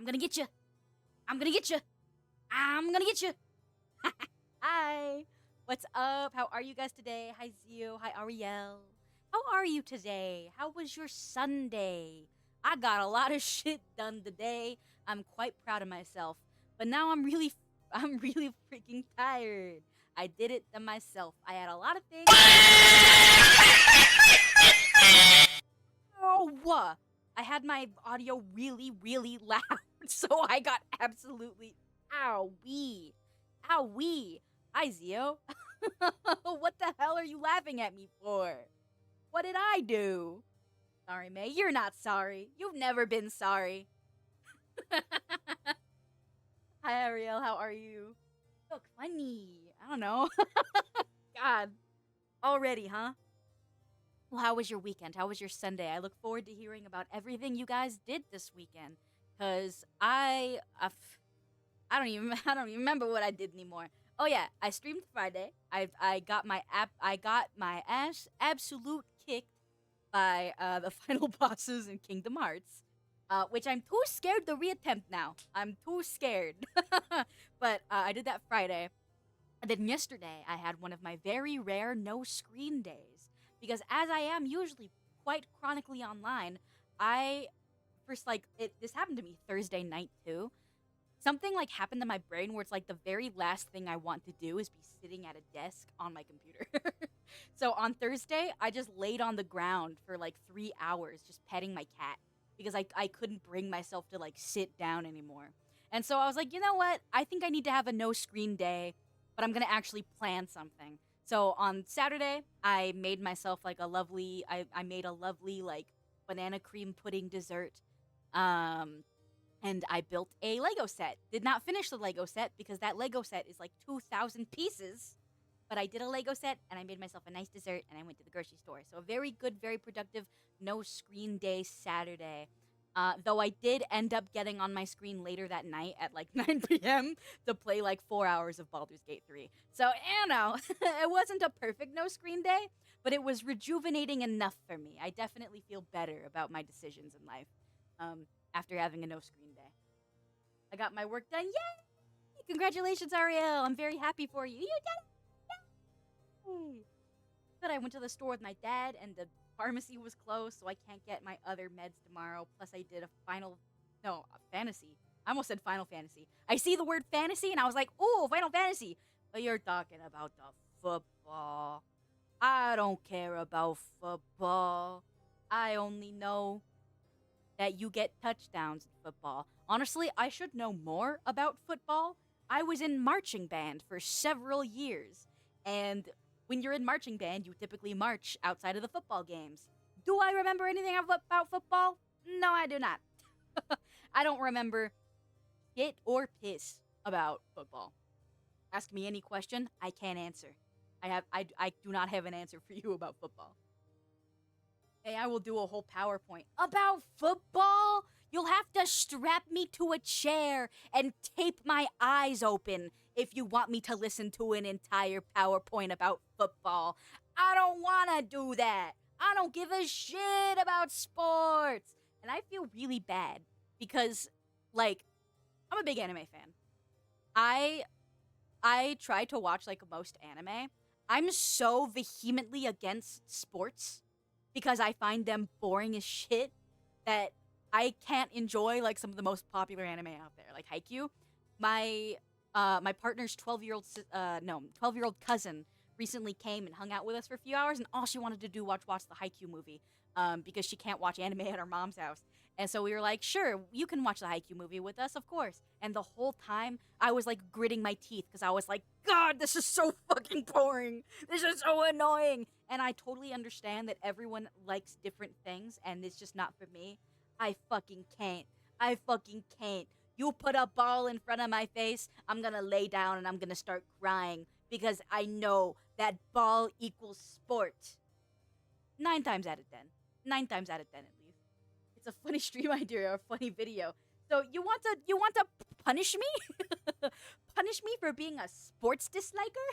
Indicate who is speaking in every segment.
Speaker 1: gonna get you. I'm gonna get you. I'm gonna get you. Hi. What's up? How are you guys today? Hi, Zio. Hi, Ariel. How are you today? How was your Sunday? I got a lot of shit done today. I'm quite proud of myself. But now I'm really freaking tired. I did it to myself. I had a lot of things. Oh, I had my audio really, really loud, so I got absolutely ow wee, ow wee. Hi, Zio. What the hell are you laughing at me for? What did I do? Sorry, May. You're not sorry. You've never been sorry. Hi, Ariel. How are you? Look funny. I don't know. God, already, huh? Well, how was your weekend? How was your Sunday? I look forward to hearing about everything you guys did this weekend. Cause I don't even I don't even remember what I did anymore. Oh yeah, I streamed Friday. I got my ass absolute kicked by the final bosses in Kingdom Hearts, which I'm too scared to reattempt now. I'm too scared. But I did that Friday. And then yesterday, I had one of my very rare no screen days. Because as I am usually quite chronically online, I first this happened to me Thursday night too. Something like happened to my brain where it's like the very last thing I want to do is be sitting at a desk on my computer. So on Thursday, I just laid on the ground for like 3 hours just petting my cat because I couldn't bring myself to like sit down anymore. And so I was like, you know what? I think I need to have a no screen day, but I'm gonna actually plan something. So on Saturday, I made myself like I made a lovely like banana cream pudding dessert. Um, and I built a Lego set. Did not finish the Lego set because that Lego set is like 2,000 pieces. But I did a Lego set and I made myself a nice dessert and I went to the grocery store. So a very good, very productive no screen day Saturday. Though I did end up getting on my screen later that night at like 9 p.m. to play like 4 hours of Baldur's Gate 3. So, you know, it wasn't a perfect no screen day, but it was rejuvenating enough for me. I definitely feel better about my decisions in life after having a no screen day. I got my work done. Yay! Congratulations, Ariel. I'm very happy for you. You did it! Yay! But I went to the store with my dad, and the pharmacy was closed, so I can't get my other meds tomorrow. Plus, I did a fantasy. I almost said Final Fantasy. I see the word fantasy, and I was like, ooh, Final Fantasy. But you're talking about the football. I don't care about football. I only know that you get touchdowns in football. Honestly, I should know more about football. I was in marching band for several years, and when you're in marching band, you typically march outside of the football games. Do I remember anything about football? No, I do not. I don't remember shit or piss about football. Ask me any question, I can't answer. I do not have an answer for you about football. Hey, I will do a whole PowerPoint about football. You'll have to strap me to a chair and tape my eyes open if you want me to listen to an entire PowerPoint about football. I don't want to do that. I don't give a shit about sports. And I feel really bad because like I'm a big anime fan. I I try to watch like most anime. I'm so vehemently against sports because I find them boring as shit that I can't enjoy like some of the most popular anime out there, like Haikyuu. My partner's 12-year-old cousin recently came and hung out with us for a few hours, and all she wanted to do was watch the Haikyuu movie, because she can't watch anime at her mom's house. And so we were like, sure, you can watch the Haikyuu movie with us, of course. And the whole time, I was like gritting my teeth because I was like, God, this is so fucking boring. This is so annoying. And I totally understand that everyone likes different things and it's just not for me. I fucking can't. I fucking can't. You put a ball in front of my face, I'm gonna lay down and I'm gonna start crying because I know that ball equals sport. 9 times out of 10. 9 times out of 10 at least. It's a funny stream idea or a funny video. So you want to punish me? Punish me for being a sports disliker?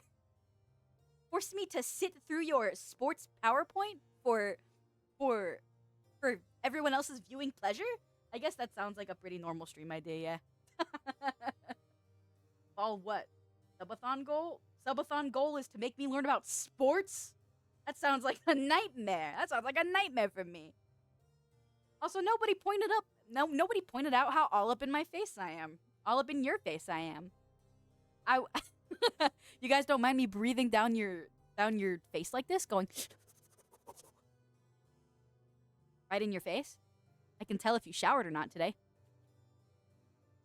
Speaker 1: Force me to sit through your sports PowerPoint for for everyone else's viewing pleasure? I guess that sounds like a pretty normal stream idea, yeah. All what? Subathon goal? Subathon goal is to make me learn about sports? That sounds like a nightmare. That sounds like a nightmare for me. Also, nobody pointed out how all up in my face I am. All up in your face I am. I You guys don't mind me breathing down your face like this, going right in your face? I can tell if you showered or not today.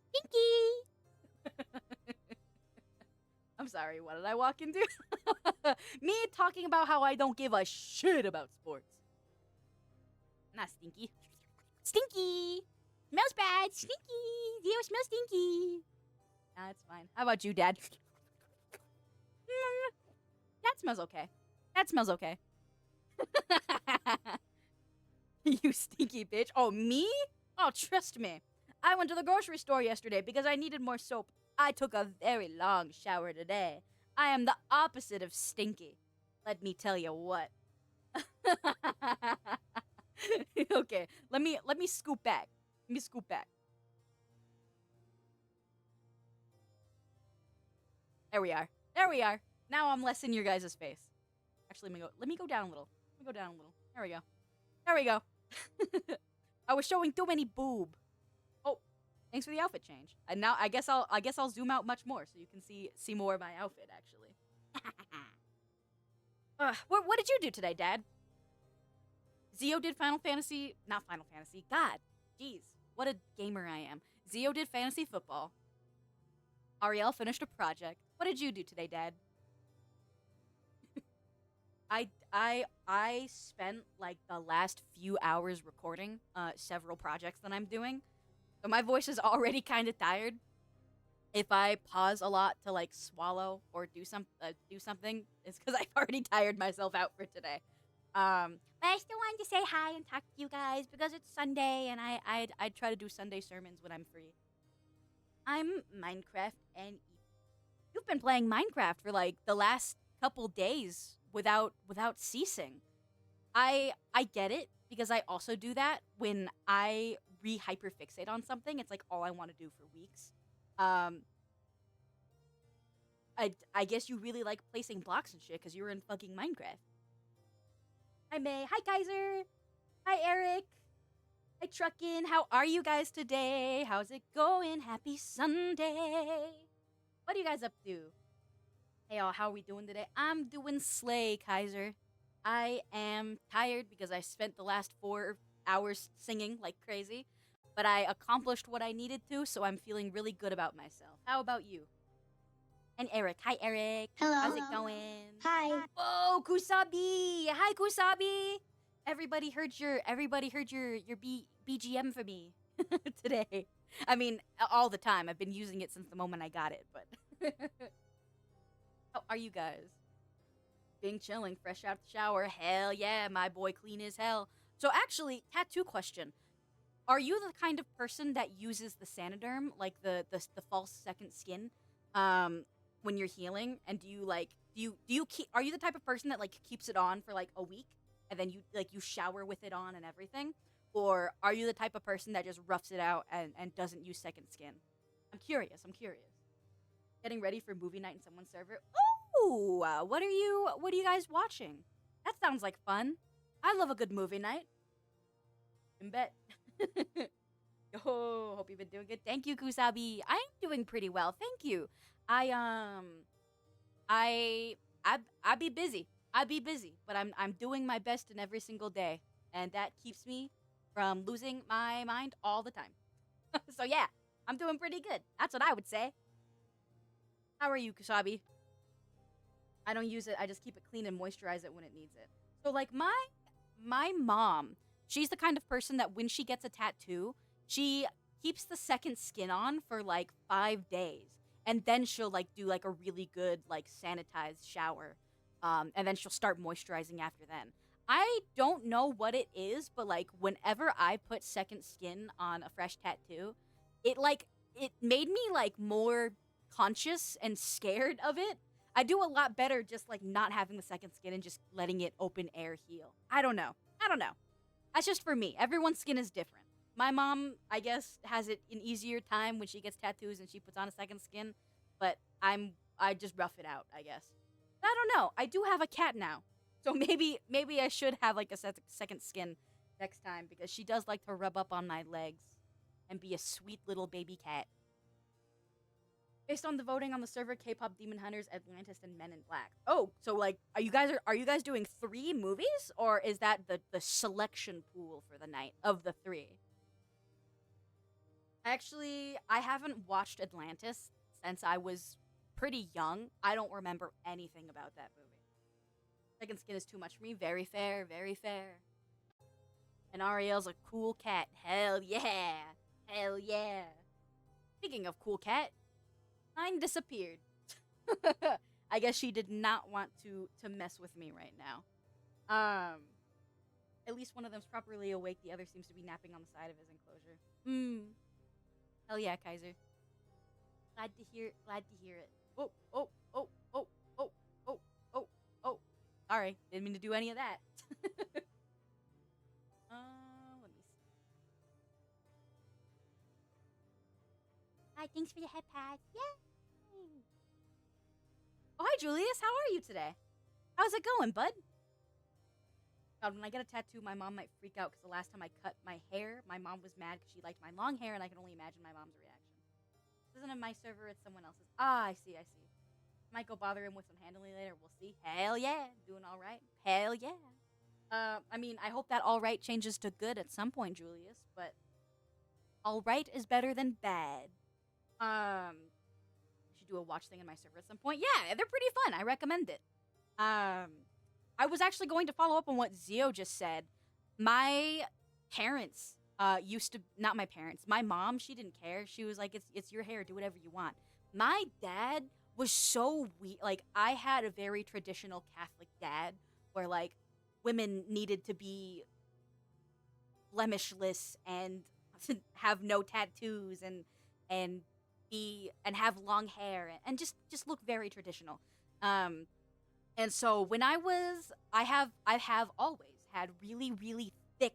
Speaker 1: Stinky! I'm sorry, what did I walk into? Me talking about how I don't give a shit about sports. Not stinky. Stinky! Smells bad! Stinky! Zio smells stinky! Nah, it's fine. How about you, Dad? That smells okay. That smells okay. You stinky bitch. Oh, me? Oh, trust me. I went to the grocery store yesterday because I needed more soap. I took a very long shower today. I am the opposite of stinky. Let me tell you what. Okay, let me scoop back. Let me scoop back. There we are. There we are. Now I'm less in your guys' face. Actually, let me go down a little. Let me go down a little. There we go. There we go. I was showing too many boob. Oh, thanks for the outfit change. And now I guess I'll zoom out much more so you can see more of my outfit actually. What did you do today, Dad? Zio did not Final Fantasy. God, jeez, what a gamer I am. Zio did fantasy football. Ariel finished a project. What did you do today, Dad? I spent like the last few hours recording several projects that I'm doing. So my voice is already kind of tired. If I pause a lot to like swallow or do something, it's because I've already tired myself out for today. But I still wanted to say hi and talk to you guys because it's Sunday and I'd try to do Sunday sermons when I'm free. I'm Minecraft and you've been playing Minecraft for like the last couple days without ceasing. I get it because I also do that when I hyperfixate on something. It's like all I want to do for weeks. I guess you really like placing blocks and shit because you were in fucking Minecraft. Hi May. Hi Kaiser. Hi Eric. Hi Truckin. How are you guys today? How's it going? Happy Sunday. What are you guys up to? Hey y'all, how are we doing today? I'm doing slay, Kaiser. I am tired because I spent the last 4 hours singing like crazy, but I accomplished what I needed to, so I'm feeling really good about myself. How about you? And Eric. Hi, Eric.
Speaker 2: Hello.
Speaker 1: How's it going?
Speaker 2: Hi.
Speaker 1: Oh, Kusabi. Hi, Kusabi. Everybody heard your BGM for me today. I mean, all the time. I've been using it since the moment I got it, but how are you guys? Being chilling, fresh out the shower. Hell yeah, my boy clean as hell. So actually, tattoo question. Are you the kind of person that uses the Saniderm, like the false second skin, when you're healing? And do you keep, are you the type of person that like keeps it on for like a week and then you shower with it on and everything? Or are you the type of person that just roughs it out and doesn't use second skin? I'm curious. Getting ready for movie night in someone's server. Ooh, what are you guys watching? That sounds like fun. I love a good movie night. In bet. Yo, hope you've been doing good. Thank you, Kusabi. I'm doing pretty well. Thank you. I be busy. But I'm doing my best in every single day, and that keeps me from losing my mind all the time. So yeah, I'm doing pretty good. That's what I would say. How are you, Kusabi? I don't use it. I just keep it clean and moisturize it when it needs it. So like my mom, she's the kind of person that when she gets a tattoo, she keeps the second skin on for like 5 days. And then she'll like do like a really good like sanitized shower. And then she'll start moisturizing after then. I don't know what it is, but like whenever I put second skin on a fresh tattoo, it made me like more conscious and scared of it. I do a lot better just like not having the second skin and just letting it open air heal. I don't know. That's just for me. Everyone's skin is different. My mom, I guess, has it an easier time when she gets tattoos and she puts on a second skin, but I just rough it out, I guess. I don't know. I do have a cat now, so maybe I should have like a second skin next time because she does like to rub up on my legs and be a sweet little baby cat. Based on the voting on the server, K-pop Demon Hunters, Atlantis, and Men in Black. Oh, so like, are you guys doing 3 movies, or is that the selection pool for the night of the 3? Actually, I haven't watched Atlantis since I was pretty young. I don't remember anything about that movie. Second Skin is too much for me. Very fair, very fair. And Ariel's a cool cat. Hell yeah. Hell yeah. Speaking of cool cat, mine disappeared. I guess she did not want to mess with me right now. At least one of them's properly awake. The other seems to be napping on the side of his enclosure. Hell yeah, Kaiser. Glad to hear it. Oh, oh, oh, oh, oh, oh, oh, oh. Sorry, didn't mean to do any of that. Let me see. Hi, thanks for the head pad. Yay! Oh, hi, Julius. How are you today? How's it going, bud? God, when I get a tattoo, my mom might freak out because the last time I cut my hair, my mom was mad because she liked my long hair, and I can only imagine my mom's reaction. This isn't in my server, it's someone else's. Ah, I see. Might go bother him with some handling later. We'll see. Hell yeah. Doing all right. Hell yeah. I mean, I hope that all right changes to good at some point, Julius, but all right is better than bad. I should do a watch thing in my server at some point. Yeah, they're pretty fun. I recommend it. I was actually going to follow up on what Zio just said. My parents used to, not my parents, my mom, she didn't care. She was like, it's your hair, do whatever you want. My dad was so weird. Like, I had a very traditional Catholic dad where, like, women needed to be blemishless and have no tattoos and have long hair and just look very traditional. And so when I have always had really, really thick,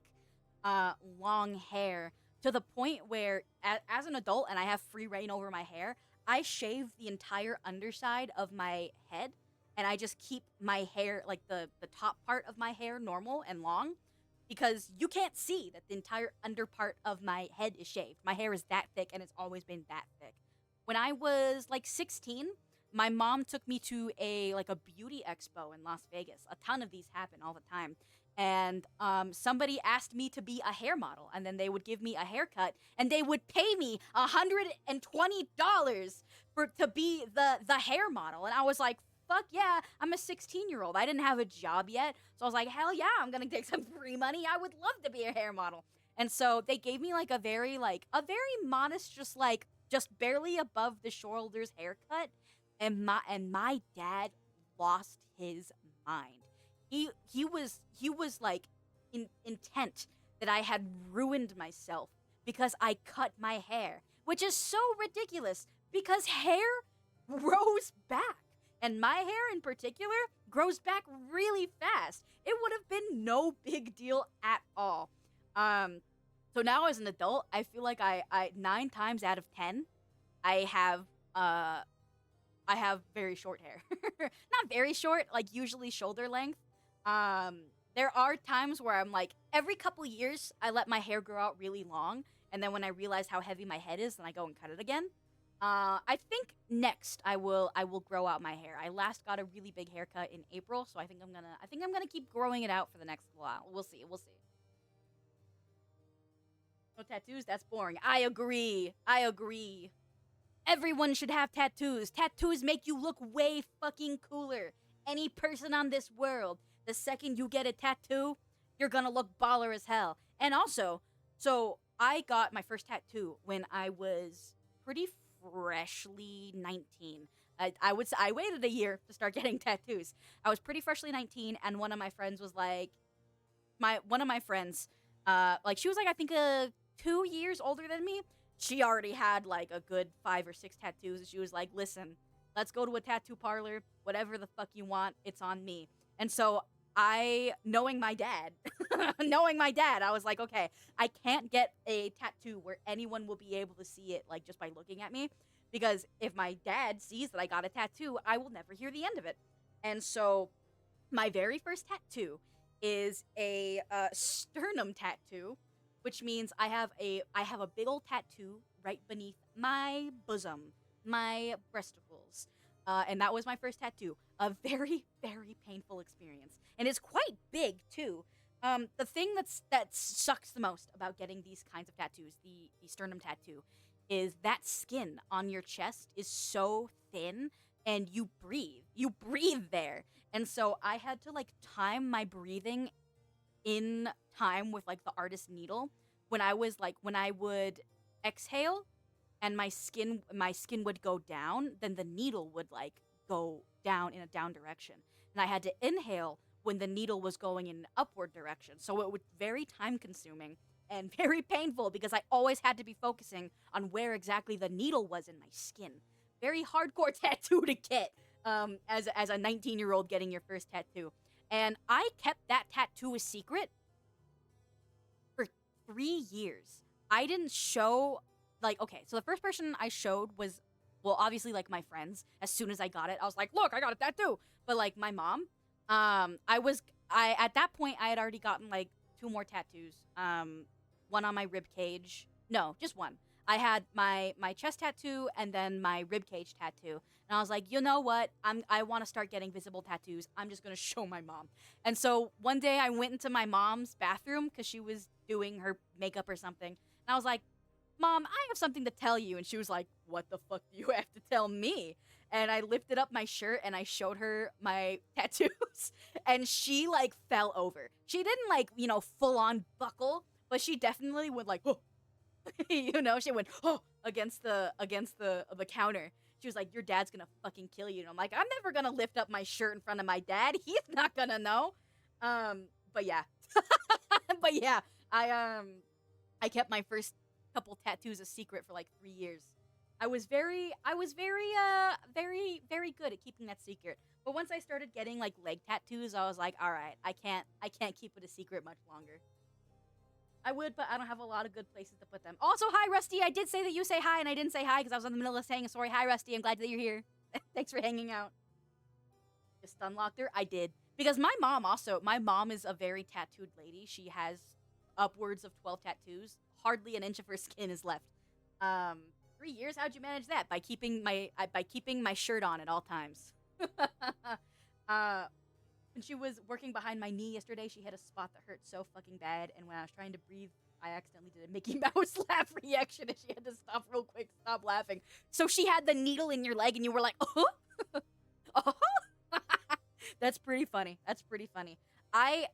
Speaker 1: long hair to the point where, as an adult, and I have free reign over my hair, I shave the entire underside of my head, and I just keep my hair, like the top part of my hair, normal and long, because you can't see that the entire under part of my head is shaved. My hair is that thick, and it's always been that thick. When I was like 16, my mom took me to a beauty expo in Las Vegas. A ton of these happen all the time. And somebody asked me to be a hair model, and then they would give me a haircut, and they would pay me $120 to be the hair model. And I was like, fuck yeah, I'm a 16-year-old. I didn't have a job yet. So I was like, hell yeah, I'm gonna take some free money. I would love to be a hair model. And so they gave me a very modest, just barely above the shoulders haircut. And my dad lost his mind. He was like intent that I had ruined myself because I cut my hair, which is so ridiculous because hair grows back, and my hair in particular grows back really fast. It would have been no big deal at all. So now as an adult, I feel like I 9 times out of 10, I have very short hair. Not very short, like usually shoulder length. There are times where I'm like, every couple years, I let my hair grow out really long, and then when I realize how heavy my head is, then I go and cut it again. I think next I will grow out my hair. I last got a really big haircut in April, so I think I'm gonna keep growing it out for the next while. We'll see. No tattoos? That's boring. I agree. Everyone should have tattoos. Tattoos make you look way fucking cooler. Any person on this world, the second you get a tattoo, you're gonna look baller as hell. And also, so I got my first tattoo when I was pretty freshly 19. I would say I waited a year to start getting tattoos. I was pretty freshly 19, and one of my friends was like, she was like, I think 2 years older than me. She already had like a good 5 or 6 tattoos, and she was like, listen, let's go to a tattoo parlor, whatever the fuck you want, it's on me. And so knowing my dad, I was like, okay, I can't get a tattoo where anyone will be able to see it, like, just by looking at me. Because if my dad sees that I got a tattoo, I will never hear the end of it. And so, my very first tattoo is a sternum tattoo, which means I have a big old tattoo right beneath my bosom, my breasticles, and that was my first tattoo. A very very painful experience, and it's quite big too. The thing that sucks the most about getting these kinds of tattoos, the sternum tattoo, is that skin on your chest is so thin, and you breathe there, and so I had to like time my breathing in time with like the artist needle when I would exhale and my skin would go down, then the needle would like go down in a down direction. And I had to inhale when the needle was going in an upward direction. So it was very time consuming and very painful because I always had to be focusing on where exactly the needle was in my skin. Very hardcore tattoo to get as a 19-year-old getting your first tattoo. And I kept that tattoo a secret for 3 years. I didn't show, like, okay, so the first person I showed was, well, obviously, like, my friends. As soon as I got it, I was like, look, I got a tattoo. But, like, my mom, at that point, I had already gotten, like, two more tattoos. One on my rib cage. No, just one. I had my chest tattoo and then my rib cage tattoo. And I was like, you know what? I want to start getting visible tattoos. I'm just gonna show my mom. And so one day I went into my mom's bathroom because she was doing her makeup or something. And I was like, Mom, I have something to tell you. And she was like, what the fuck do you have to tell me? And I lifted up my shirt and I showed her my tattoos. And she like fell over. She didn't like, full on buckle, but she definitely would like, oh, she went, oh, against the counter. She was like, your dad's gonna fucking kill you. And I'm like, I'm never gonna lift up my shirt in front of my dad. He's not gonna know. But yeah. But yeah, I kept my first couple tattoos a secret for like 3 years. I was very, very good at keeping that secret. But once I started getting like leg tattoos, I was like, all right, I can't keep it a secret much longer. I would, but I don't have a lot of good places to put them. Also, hi, Rusty. I did say that you say hi, and I didn't say hi because I was in the middle of saying a story. Hi, Rusty. I'm glad that you're here. Thanks for hanging out. Just unlocked her? I did. Because my mom is a very tattooed lady. She has upwards of 12 tattoos. Hardly an inch of her skin is left. 3 years? How'd you manage that? By keeping my shirt on at all times. When she was working behind my knee yesterday, she had a spot that hurt so fucking bad, and when I was trying to breathe, I accidentally did a Mickey Mouse laugh reaction, and she had to stop real quick, stop laughing. So she had the needle in your leg, and you were like, oh, oh. That's pretty funny. That's pretty funny. I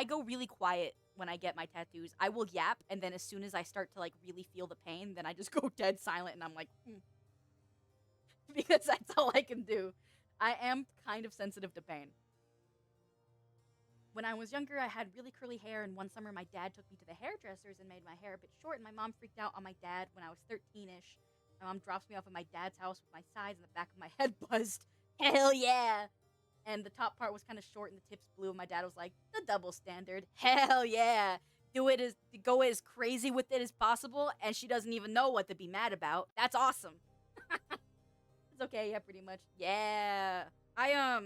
Speaker 1: go really quiet when I get my tattoos. I will yap, and then as soon as I start to like really feel the pain, then I just go dead silent, and I'm like, because that's all I can do. I am kind of sensitive to pain. When I was younger, I had really curly hair, and one summer my dad took me to the hairdressers and made my hair a bit short, and my mom freaked out on my dad when I was 13-ish. My mom drops me off at my dad's house with my sides and the back of my head buzzed. Hell yeah! And the top part was kind of short and the tips blue, and my dad was like, the double standard. Hell yeah! Go as crazy with it as possible, and she doesn't even know what to be mad about. That's awesome. It's okay, yeah, pretty much. Yeah. I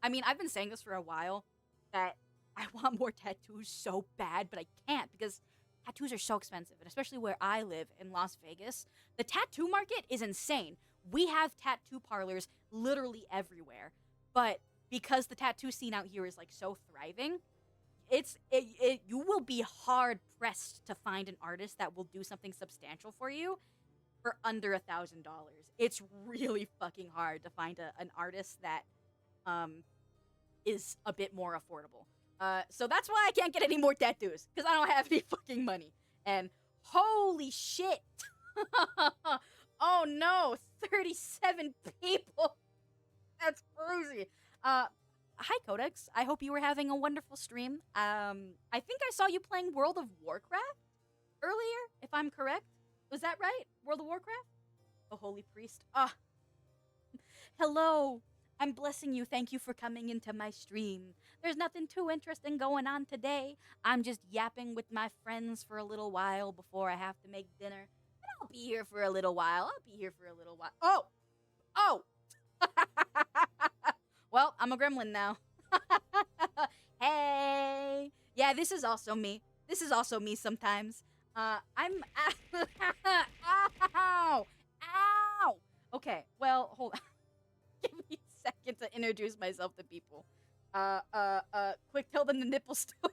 Speaker 1: mean, I've been saying this for a while, that I want more tattoos so bad, but I can't because tattoos are so expensive, and especially where I live in Las Vegas, the tattoo market is insane. We have tattoo parlors literally everywhere, but because the tattoo scene out here is like so thriving, you will be hard pressed to find an artist that will do something substantial for you for under $1,000. It's really fucking hard to find an artist that is a bit more affordable. So that's why I can't get any more tattoos, because I don't have any fucking money. And holy shit! Oh no, 37 people! That's crazy. Hi Codex. I hope you were having a wonderful stream. I think I saw you playing World of Warcraft earlier, if I'm correct. Was that right? World of Warcraft? The Holy Priest. Hello. I'm blessing you. Thank you for coming into my stream. There's nothing too interesting going on today. I'm just yapping with my friends for a little while before I have to make dinner. And I'll be here for a little while. I'll be here for a little while. Oh! Oh! Well, I'm a gremlin now. Hey! Yeah, this is also me. This is also me sometimes. I'm. Ow! Ow! Okay, well, hold on. Give me a second to introduce myself to people. Quick, tell them the nipple story.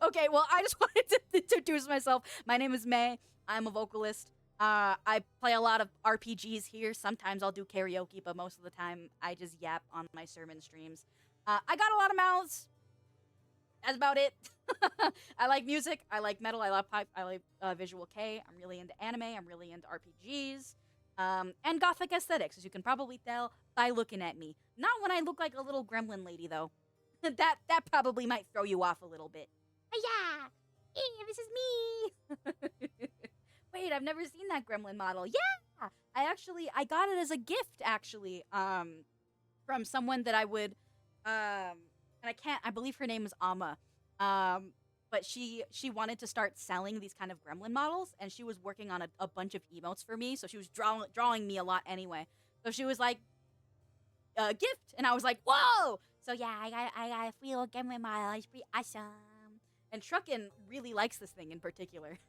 Speaker 1: Okay, well, I just wanted to introduce myself. My name is May. I'm a vocalist. I play a lot of RPGs here. Sometimes I'll do karaoke, but most of the time I just yap on my sermon streams. I got a lot of mouths. That's about it. I like music. I like metal. I love pipe. I like visual K. I'm really into anime. I'm really into RPGs. And gothic aesthetics, as you can probably tell by looking at me. Not when I look like a little gremlin lady, though. that probably might throw you off a little bit. Yeah, hey, this is me. Wait, I've never seen that gremlin model. Yeah, I got it as a gift actually. From someone that I would, and I believe her name is Amma. But she wanted to start selling these kind of gremlin models, and she was working on a bunch of emotes for me, so she was drawing me a lot anyway. So she was like, gift, and I was like, whoa! So yeah, I got a free little gremlin model. It's pretty awesome. And Truckin really likes this thing in particular.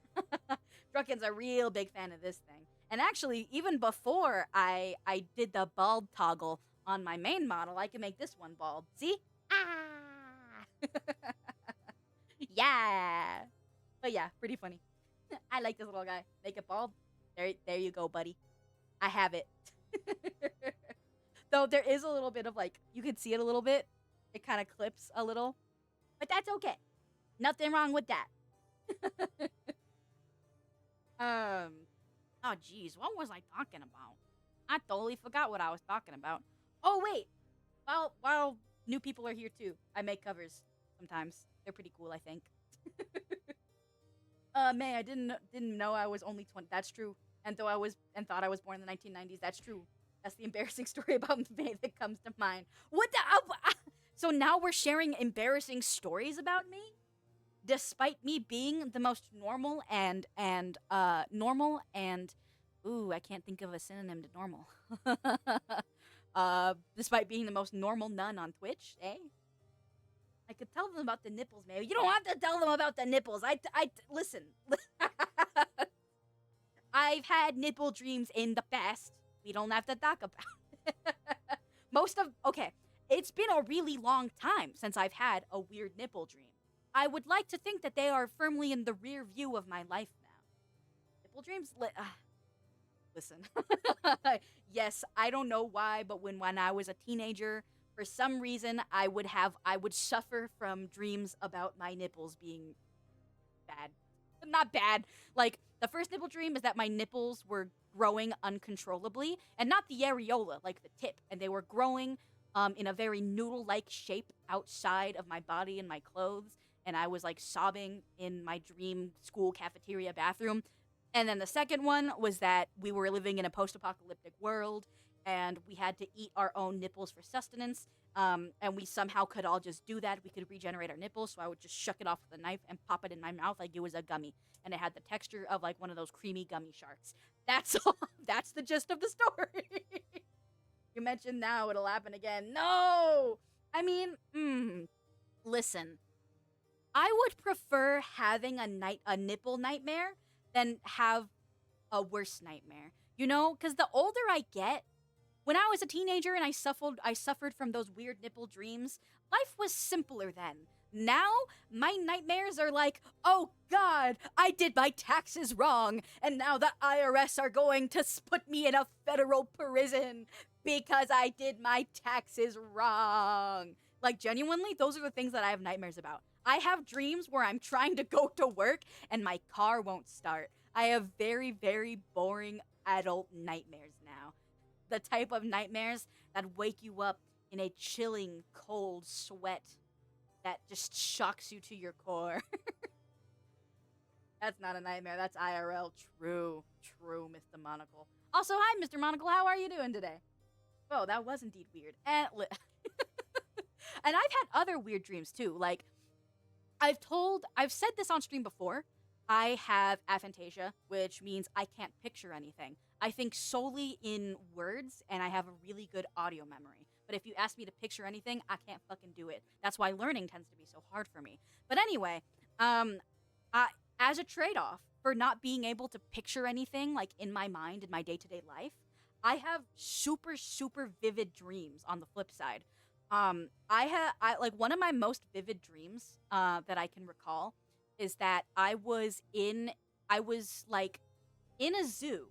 Speaker 1: Truckin's a real big fan of this thing. And actually, even before I did the bald toggle on my main model, I can make this one bald. See? Ah! Yeah. But yeah, pretty funny. I like this little guy. Make it bald. There you go, buddy. I have it. Though there is a little bit of like, you can see it a little bit. It kind of clips a little. But that's okay. Nothing wrong with that. Oh geez, what was I talking about? I totally forgot what I was talking about. Oh wait. While new people are here too, I make covers sometimes. They're pretty cool, I think. May, I didn't know I was only 20. That's true. And thought I was born in the 1990s. That's true. That's the embarrassing story about May that comes to mind. What the? So now we're sharing embarrassing stories about me, despite me being the most normal and ooh, I can't think of a synonym to normal. Despite being the most normal nun on Twitch, eh? I could tell them about the nipples, maybe. You don't have to tell them about the nipples. Listen. I've had nipple dreams in the past. We don't have to talk about it. Okay, it's been a really long time since I've had a weird nipple dream. I would like to think that they are firmly in the rear view of my life now. Nipple dreams? Listen. Yes, I don't know why, but when I was a teenager, for some reason, I would suffer from dreams about my nipples being bad. Not bad. Like, the first nipple dream is that my nipples were growing uncontrollably, and not the areola, like the tip, and they were growing in a very noodle-like shape outside of my body and my clothes, and I was, like, sobbing in my dream school cafeteria bathroom. And then the second one was that we were living in a post-apocalyptic world, and we had to eat our own nipples for sustenance, and we somehow could all just do that. We could regenerate our nipples, so I would just shuck it off with a knife and pop it in my mouth like it was a gummy, and it had the texture of like one of those creamy gummy sharks. That's all. That's the gist of the story. You mentioned now it'll happen again. No! I mean, listen. I would prefer having a nipple nightmare than have a worse nightmare. You know, because the older I get, when I was a teenager and I suffered from those weird nipple dreams, life was simpler then. Now, my nightmares are like, oh God, I did my taxes wrong, and now the IRS are going to put me in a federal prison because I did my taxes wrong. Like, genuinely, those are the things that I have nightmares about. I have dreams where I'm trying to go to work and my car won't start. I have very, very boring adult nightmares now. The type of nightmares that wake you up in a chilling, cold sweat that just shocks you to your core. That's not a nightmare. That's IRL. True, Mr. Monocle. Also, hi, Mr. Monocle. How are you doing today? Oh, that was indeed weird. And I've had other weird dreams too. Like I've said this on stream before. I have aphantasia, which means I can't picture anything. I think solely in words, and I have a really good audio memory. But if you ask me to picture anything, I can't fucking do it. That's why learning tends to be so hard for me. But anyway, um, I, as a trade off for not being able to picture anything like in my mind in my day to day life, I have super, super vivid dreams on the flip side. I like one of my most vivid dreams that I can recall is that I was like in a zoo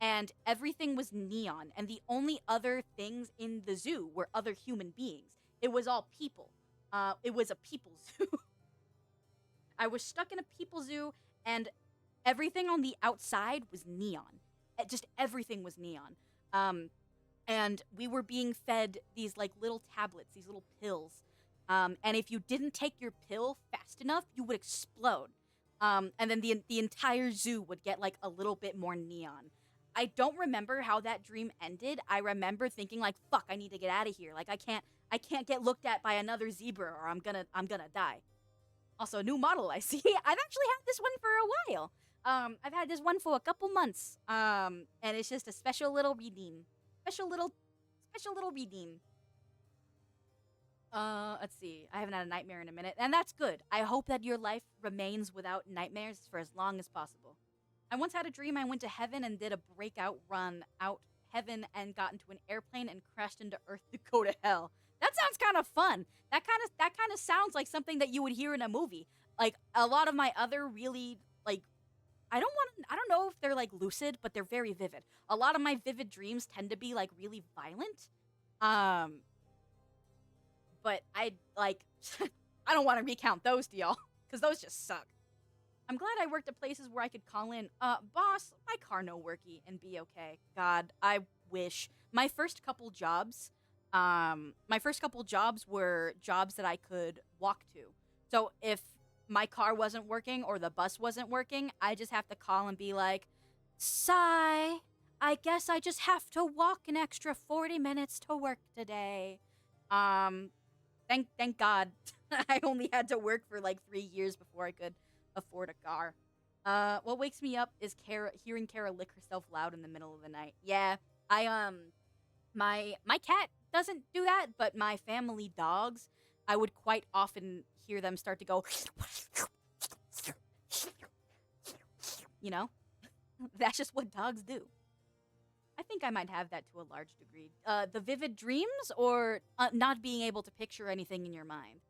Speaker 1: and everything was neon and the only other things in the zoo were other human beings. It was all people. It was a people zoo. I was stuck in a people zoo and everything on the outside was neon. Just everything was neon. Um, and we were being fed these like little tablets, these little pills. And if you didn't take your pill fast enough, you would explode. And then the entire zoo would get like a little bit more neon. I don't remember how that dream ended. I remember thinking like, "Fuck, I need to get out of here. Like I can't get looked at by another zebra, or I'm gonna die." Also, a new model I see. I've actually had this one for a while. I've had this one for a couple months. And it's just a special little redeem. Special little, special little redeem. Let's see. I haven't had a nightmare in a minute, and that's good. I hope that your life remains without nightmares for as long as possible. I once had a dream I went to heaven and did a breakout run out heaven and got into an airplane and crashed into Earth to go to hell. That sounds kind of fun. That kind of sounds like something that you would hear in a movie. Like a lot of my other really like I don't know if they're like lucid, but they're very vivid. A lot of my vivid dreams tend to be like really violent. Um but I like I don't want to recount those to y'all cuz those just suck. I'm glad I worked at places where I could call in, boss, my car no worky and be okay. God, I wish. My first couple jobs were jobs that I could walk to. So if my car wasn't working or the bus wasn't working, I just have to call and be like, sigh, I guess I just have to walk an extra 40 minutes to work today. Um, thank God I only had to work for like 3 years before I could afford a car. What wakes me up is hearing Kara lick herself loud in the middle of the night. Yeah, I my cat doesn't do that, but my family dogs, I would quite often hear them start to go. You know, that's just what dogs do. I think I might have that to a large degree. The vivid dreams or not being able to picture anything in your mind.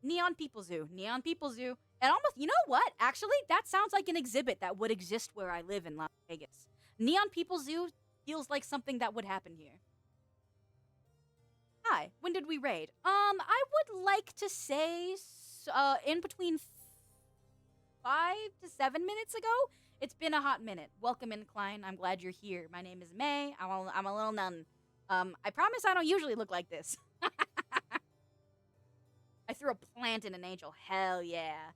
Speaker 1: Neon People Zoo. Neon People Zoo. And almost, you know what? Actually, that sounds like an exhibit that would exist where I live in Las Vegas. Neon People Zoo feels like something that would happen here. Hi, when did we raid? I would like to say, in between 5 to 7 minutes ago. It's been a hot minute. Welcome in, Klein. I'm glad you're here. My name is May. I'm a little nun. I promise I don't usually look like this. I threw a plant in an angel. Hell yeah.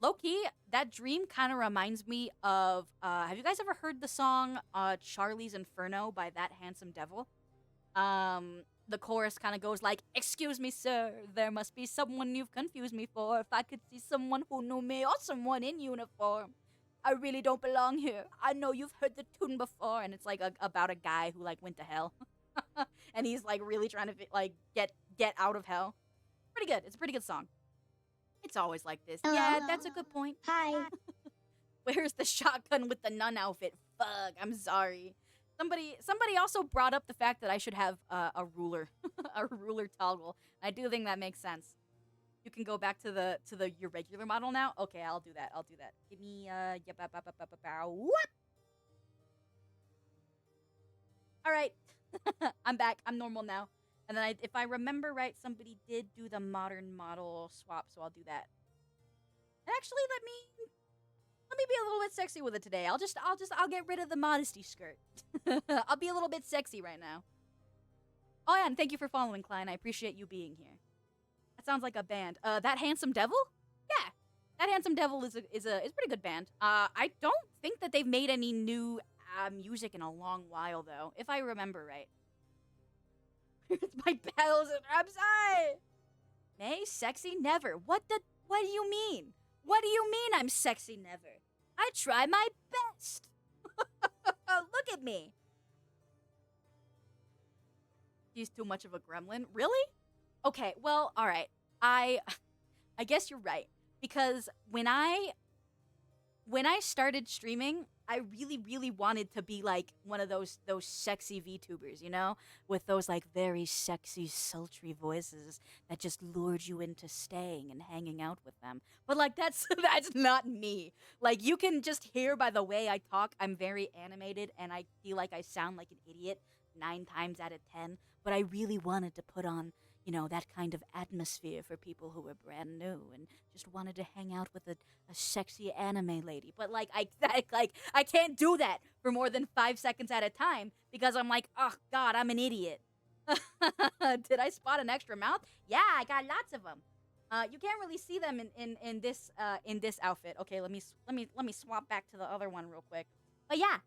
Speaker 1: Low key, that dream kind of reminds me of, have you guys ever heard the song, Charlie's Inferno by That Handsome Devil? The chorus kind of goes like, "Excuse me, sir, there must be someone you've confused me for. If I could see someone who knew me or someone in uniform. I really don't belong here. I know you've heard the tune before." And it's like about a guy who like went to hell. And he's like really trying to like get out of hell. Pretty good. It's a pretty good song. It's always like this.
Speaker 2: Hello.
Speaker 1: Yeah, that's a good point.
Speaker 2: Hi.
Speaker 1: Where's the shotgun with the nun outfit? Fuck, I'm sorry. Somebody also brought up the fact that I should have a ruler, a ruler toggle. I do think that makes sense. You can go back to the your regular model now. Okay, I'll do that. Give me whoop. All right, I'm back. I'm normal now. And then if I remember right, somebody did do the modern model swap, so I'll do that. And actually, let me be a little bit sexy with it today. I'll get rid of the modesty skirt. I'll be a little bit sexy right now. Oh yeah, and thank you for following, Klein. I appreciate you being here. That sounds like a band. That Handsome Devil? Yeah, That Handsome Devil is a pretty good band. I don't think that they've made any new music in a long while, though, if I remember right. It's my battles and Ramsay! May, sexy never. What do you mean? What do you mean I'm sexy never? I try my best. Look at me. He's too much of a gremlin. Really? Okay, well, all right. I guess you're right, because when I started streaming, I really wanted to be like one of those sexy VTubers, you know, with those like very sexy, sultry voices that just lured you into staying and hanging out with them. But like that's that's not me. Like you can just hear by the way I talk, I'm very animated and I feel like I sound like an idiot 9 times out of 10, but I really wanted to put on, you know, that kind of atmosphere for people who were brand new and just wanted to hang out with a sexy anime lady. But like I can't do that for more than 5 seconds at a time because I'm like, oh god, I'm an idiot. Did I spot an extra mouth? Yeah, I got lots of them. You can't really see them in this outfit. Okay, let me swap back to the other one real quick. But yeah,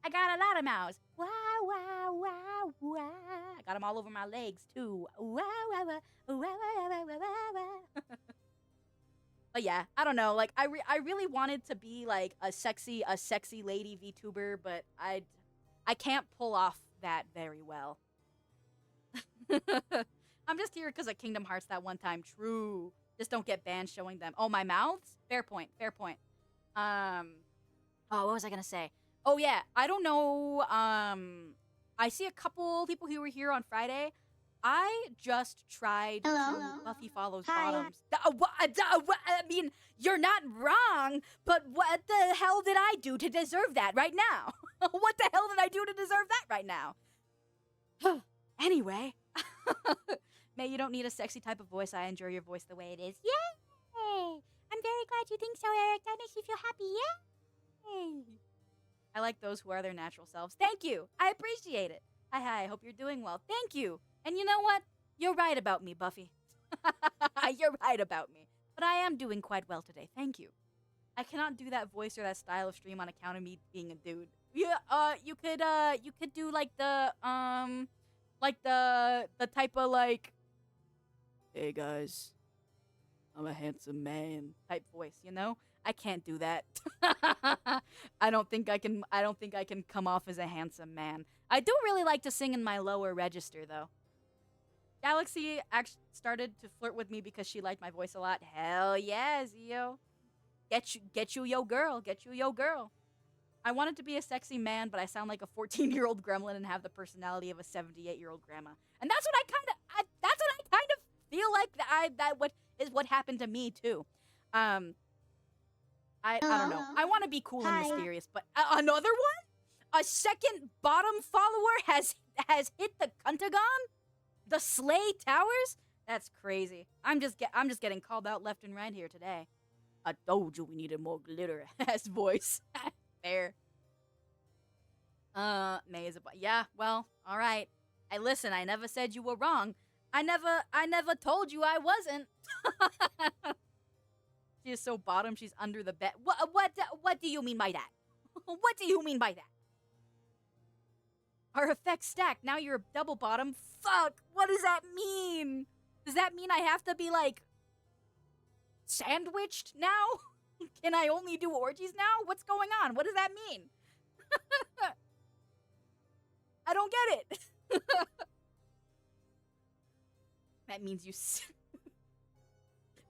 Speaker 1: I got a lot of mouths. Wow, wow, wow, wow. I got them all over my legs, too. Wow, wow, wow, wow, wow, wow, wow, wow. But yeah, I don't know. Like, I really wanted to be, like, a sexy lady VTuber, but I can't pull off that very well. I'm just here because of Kingdom Hearts that one time. True. Just don't get banned showing them. Oh, my mouths? Fair point. Oh, what was I gonna say? Oh yeah, I don't know. I see a couple people who were here on Friday. I just tried to Buffy Follows Bottoms. I mean, you're not wrong, but what the hell did I do to deserve that right now? What the hell did I do to deserve that right now? Anyway, May, you don't need a sexy type of voice. I enjoy your voice the way it is. Yay! I'm very glad you think so, Eric. That makes me feel happy. Yay! I like those who are their natural selves. Thank you. I appreciate it. Hi. I hope you're doing well. Thank you. And you know what? You're right about me, Buffy. You're right about me. But I am doing quite well today. Thank you. I cannot do that voice or that style of stream on account of me being a dude. Yeah, you could do like the type of like, hey guys, I'm a handsome man type voice, you know? I can't do that. I don't think I can come off as a handsome man. I do really like to sing in my lower register though. Galaxy actually started to flirt with me because she liked my voice a lot. Hell yeah, Zio. Get you yo girl. I wanted to be a sexy man, but I sound like a 14-year-old gremlin and have the personality of a 78-year-old grandma. And that's what I kind of feel like what happened to me too. I don't know. I want to be cool and mysterious, but another one? A second bottom follower has hit the Kuntagon? The Slay Towers? That's crazy. I'm just getting called out left and right here today. I told you we needed more glitter ass voice. Fair. May is yeah, well, all right. Listen, I never said you were wrong. I never told you I wasn't. She is so bottom, she's under the bed. What do you mean by that? What do you mean by that? Our effects stack. Now you're a double bottom. Fuck, what does that mean? Does that mean I have to be, like, sandwiched now? Can I only do orgies now? What's going on? What does that mean? I don't get it. That means you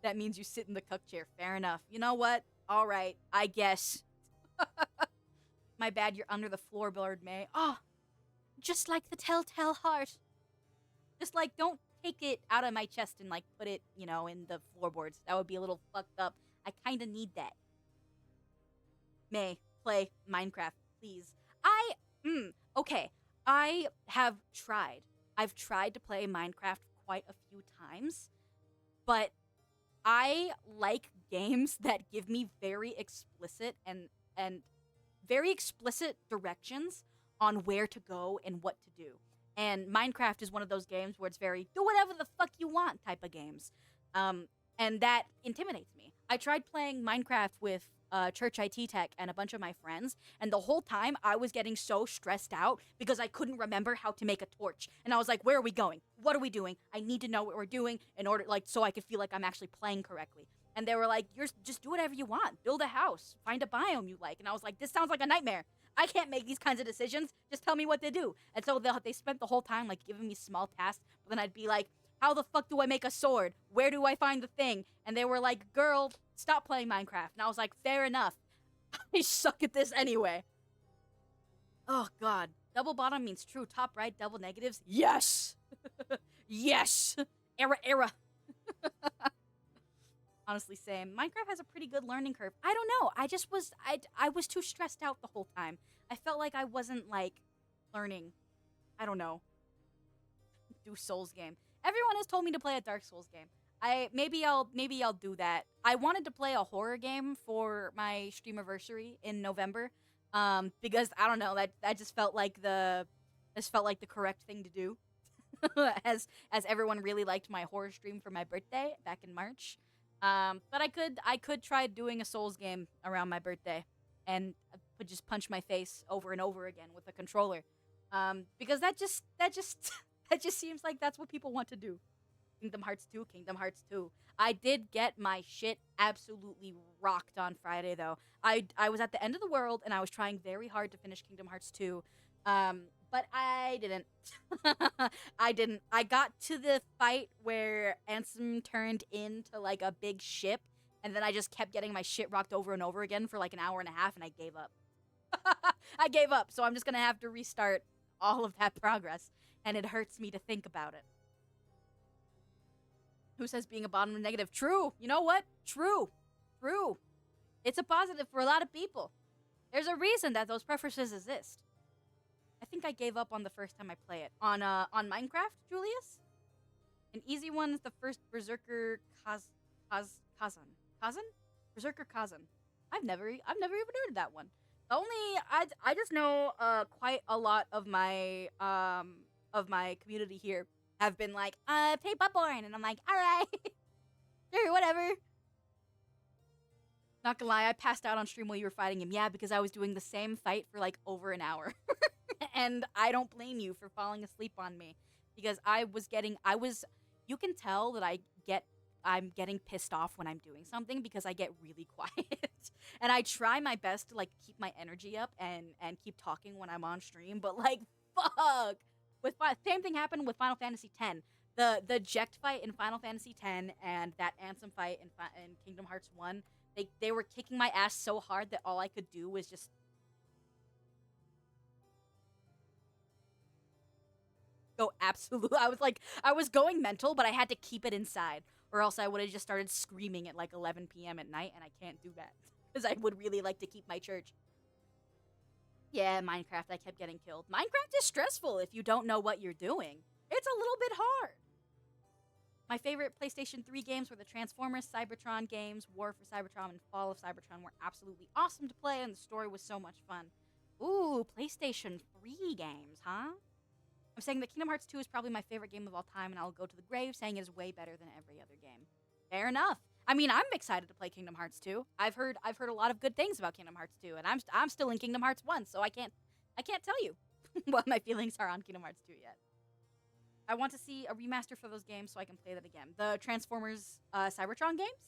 Speaker 1: that means you sit in the cuck chair. Fair enough. You know what? All right, I guess. My bad, you're under the floorboard, May. Oh, just like the telltale heart. Just, like, don't take it out of my chest and, like, put it, you know, in the floorboards. That would be a little fucked up. I kinda need that. May, play Minecraft, please. Okay. I have tried. I've tried to play Minecraft quite a few times, but I like games that give me very explicit and very explicit directions on where to go and what to do. And Minecraft is one of those games where it's very do whatever the fuck you want type of games. And that intimidates me. I tried playing Minecraft with church IT tech and a bunch of my friends, and the whole time I was getting so stressed out because I couldn't remember how to make a torch. And I was like, where are we going? What are we doing? I need to know what we're doing in order, like, so I could feel like I'm actually playing correctly. And they were like, "You're just do whatever you want. Build a house. Find a biome you like." And I was like, "This sounds like a nightmare. I can't make these kinds of decisions. Just tell me what to do." And so they spent the whole time like giving me small tasks. But then I'd be like, "How the fuck do I make a sword? Where do I find the thing?" And they were like, "Girl, stop playing Minecraft." And I was like, "Fair enough. I suck at this anyway." Oh god. Double bottom means true. Top right, double negatives. Yes. Yes. Era. Honestly, same. Minecraft has a pretty good learning curve. I don't know. I was too stressed out the whole time. I felt like I wasn't like learning. I don't know. Do Souls game. Everyone has told me to play a Dark Souls game. Maybe I'll do that. I wanted to play a horror game for my streamiversary in November. Because I don't know, that just felt like the correct thing to do. As everyone really liked my horror stream for my birthday back in March. But I could try doing a Souls game around my birthday, and would just punch my face over and over again with a controller. Because that just that just seems like that's what people want to do. Kingdom Hearts 2, Kingdom Hearts 2. I did get my shit absolutely rocked on Friday though. I was at the end of the world and I was trying very hard to finish Kingdom Hearts 2. But I didn't. I didn't. I got to the fight where Ansem turned into like a big ship, and then I just kept getting my shit rocked over and over again for like an hour and a half, and I gave up. I gave up, so I'm just gonna have to restart all of that progress, and it hurts me to think about it. Who says being a bottom negative? True. You know what? True. True. It's a positive for a lot of people. There's a reason that those preferences exist. I think I gave up on the first time I play it. On Minecraft, Julius? An easy one is the first Berserker Kazan. Kazan? Berserker Kazan. I've never even heard of that one. I just know quite a lot of my community here have been like, play Bloodborne, and I'm like, alright. Sure, whatever. Not gonna lie, I passed out on stream while you were fighting him. Yeah, because I was doing the same fight for like over an hour. And I don't blame you for falling asleep on me. Because you can tell that I'm getting pissed off when I'm doing something because I get really quiet. And I try my best to like keep my energy up and keep talking when I'm on stream, but like fuck. Same thing happened with Final Fantasy X. The Jecht fight in Final Fantasy X and that Ansem fight in Kingdom Hearts 1, they were kicking my ass so hard that all I could do was just go absolute. I was going mental, but I had to keep it inside, or else I would have just started screaming at like 11 p.m. at night, and I can't do that because I would really like to keep my church. Yeah, Minecraft, I kept getting killed. Minecraft is stressful if you don't know what you're doing. It's a little bit hard. My favorite PlayStation 3 games were the Transformers, Cybertron games. War for Cybertron and Fall of Cybertron were absolutely awesome to play, and the story was so much fun. Ooh, PlayStation 3 games, huh? I'm saying that Kingdom Hearts 2 is probably my favorite game of all time, and I'll go to the grave saying it is way better than every other game. Fair enough. I mean, I'm excited to play Kingdom Hearts 2. I've heard a lot of good things about Kingdom Hearts 2, and I'm still in Kingdom Hearts 1, so I can't tell you what my feelings are on Kingdom Hearts 2 yet. I want to see a remaster for those games so I can play that again. The Transformers Cybertron games?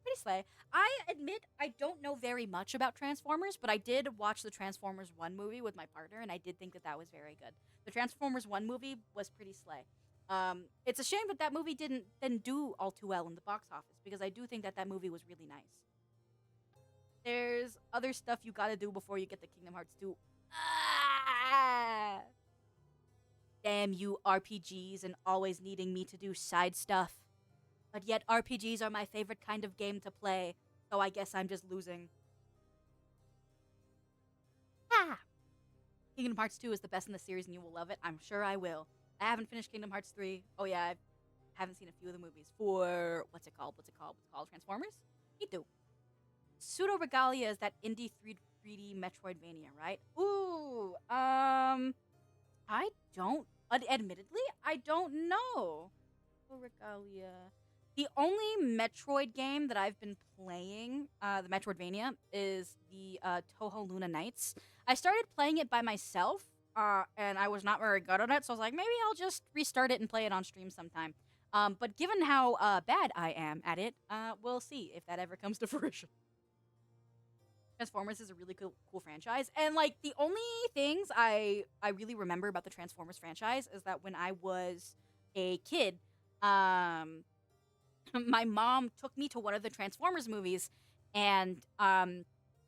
Speaker 1: Pretty slay. I admit I don't know very much about Transformers, but I did watch the Transformers 1 movie with my partner, and I did think that was very good. The Transformers 1 movie was pretty slay. It's a shame that movie didn't do all too well in the box office, because I do think that movie was really nice. There's other stuff you gotta do before you get the Kingdom Hearts 2. Ah! Damn you RPGs and always needing me to do side stuff. But yet RPGs are my favorite kind of game to play, so I guess I'm just losing. Ah! Kingdom Hearts 2 is the best in the series and you will love it. I'm sure I will. I haven't finished Kingdom Hearts 3. Oh yeah, I haven't seen a few of the movies. For, what's it called? Transformers? Me too. Pseudo Regalia is that indie 3D Metroidvania, right? Ooh, I don't, admittedly, I don't know. Pseudo Regalia. The only Metroid game that I've been playing, the Metroidvania, is the Toho Luna Nights. I started playing it by myself, and I was not very good at it, so I was like, maybe I'll just restart it and play it on stream sometime. But given how bad I am at it, we'll see if that ever comes to fruition. Transformers is a really cool franchise, and like the only things I really remember about the Transformers franchise is that when I was a kid, um, my mom took me to one of the Transformers movies, and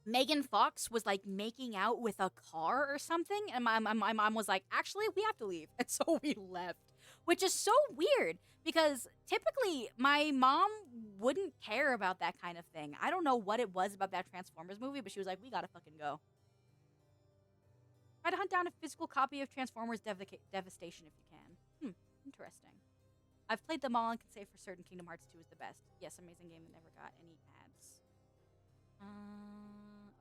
Speaker 1: Megan Fox was like making out with a car or something, and my mom was like, "Actually, we have to leave," and so we left, which is so weird because typically my mom wouldn't care about that kind of thing. I don't know what it was about that Transformers movie, but she was like, "We gotta fucking go." Try to hunt down a physical copy of Transformers Devastation if you can. Interesting. I've played them all and can say for certain Kingdom Hearts 2 is the best. Yes, amazing game that never got any ads.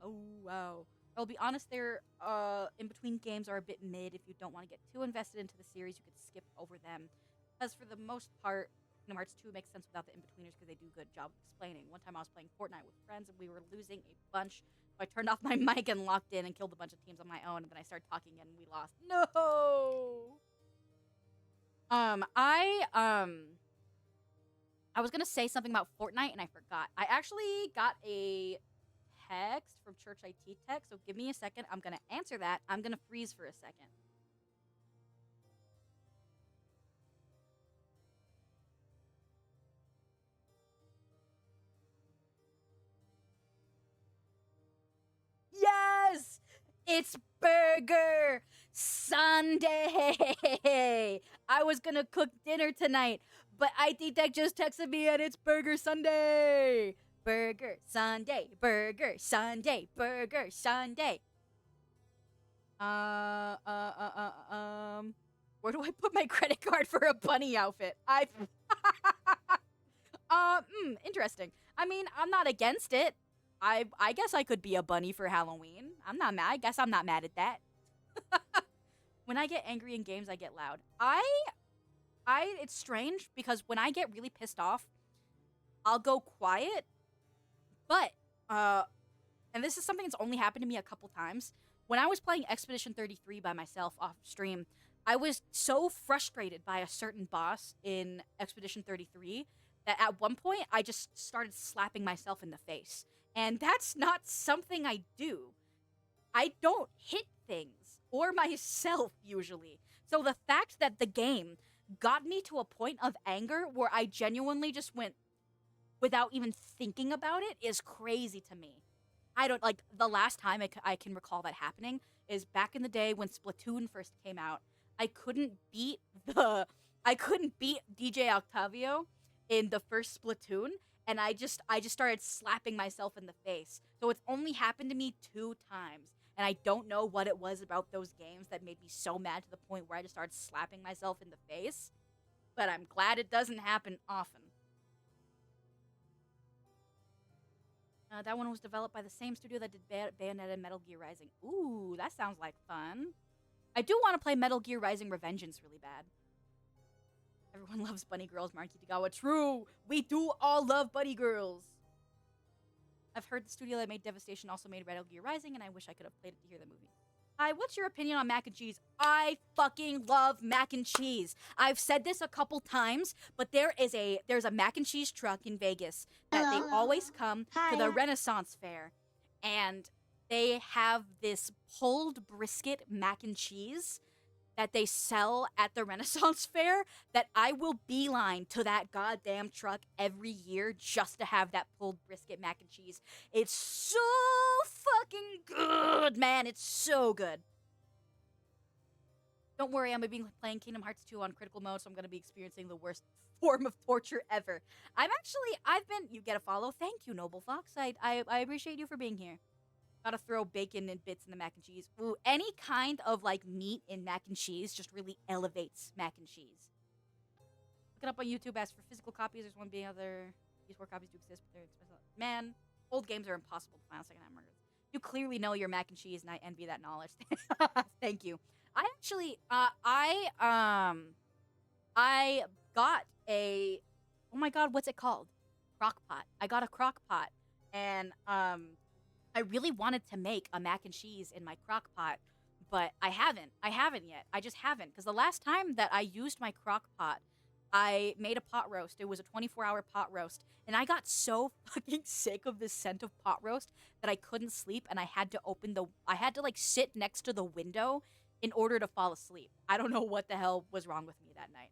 Speaker 1: Oh wow. I'll be honest, their in between games are a bit mid. If you don't want to get too invested into the series, you could skip over them. Because for the most part, Kingdom Hearts 2 makes sense without the in-betweeners because they do a good job of explaining. One time I was playing Fortnite with friends and we were losing a bunch. So I turned off my mic and locked in and killed a bunch of teams on my own, and then I started talking again and we lost. No. I was gonna say something about Fortnite and I forgot. I actually got a text from Church IT Tech, so give me a second. I'm gonna answer that. I'm gonna freeze for a second. Yes! It's Burger Sunday! I was gonna cook dinner tonight, but IT Tech just texted me and it's Burger Sunday! Burger Sunday, Burger Sunday, Burger Sunday. Where do I put my credit card for a bunny outfit? Interesting. I mean, I'm not against it. I guess I could be a bunny for Halloween. I'm not mad. I guess I'm not mad at that. When I get angry in games, I get loud. It's strange because when I get really pissed off, I'll go quiet. But, and this is something that's only happened to me a couple times. When I was playing Expedition 33 by myself off stream, I was so frustrated by a certain boss in Expedition 33 that at one point I just started slapping myself in the face. And that's not something I do. I don't hit things or myself usually. So the fact that the game got me to a point of anger where I genuinely just went without even thinking about it is crazy to me. I don't like the last time I can recall that happening is back in the day when Splatoon first came out. I couldn't beat DJ Octavio in the first Splatoon, and I just started slapping myself in the face. So it's only happened to me 2 times, and I don't know what it was about those games that made me so mad to the point where I just started slapping myself in the face. But I'm glad it doesn't happen often. That one was developed by the same studio that did Bayonetta and Metal Gear Rising. Ooh, that sounds like fun. I do want to play Metal Gear Rising Revengeance really bad. Everyone loves bunny girls, Marky Tagawa. True! We do all love bunny girls! I've heard the studio that made Devastation also made Metal Gear Rising, and I wish I could have played it to hear the movie. Hi, what's your opinion on mac and cheese? I fucking love mac and cheese. I've said this a couple times, but there's a mac and cheese truck in Vegas that they always come to the Renaissance Fair, and they have this pulled brisket mac and cheese that they sell at the Renaissance Fair that I will beeline to that goddamn truck every year just to have that pulled brisket mac and cheese. It's so fucking good, man. It's so good. Don't worry, I'm going to be playing Kingdom Hearts 2 on critical mode, so I'm going to be experiencing the worst form of torture ever. You get a follow. Thank you, Noble Fox. I appreciate you for being here. Gotta throw bacon and bits in the mac and cheese. Ooh, any kind of like meat in mac and cheese just really elevates mac and cheese. Look it up on YouTube. As for physical copies, there's one being other. PS4 copies do exist, but they're expensive. Man, old games are impossible to find on secondhand markets. You clearly know your mac and cheese, and I envy that knowledge. Thank you. I actually, I got a. oh my god, what's it called? Crock pot. I got a crock pot, and I really wanted to make a mac and cheese in my crock pot, but I haven't. I haven't yet. I just haven't, because the last time that I used my crock pot, I made a pot roast. It was a 24-hour pot roast, and I got so fucking sick of the scent of pot roast that I couldn't sleep, and I had to like sit next to the window in order to fall asleep. I don't know what the hell was wrong with me that night.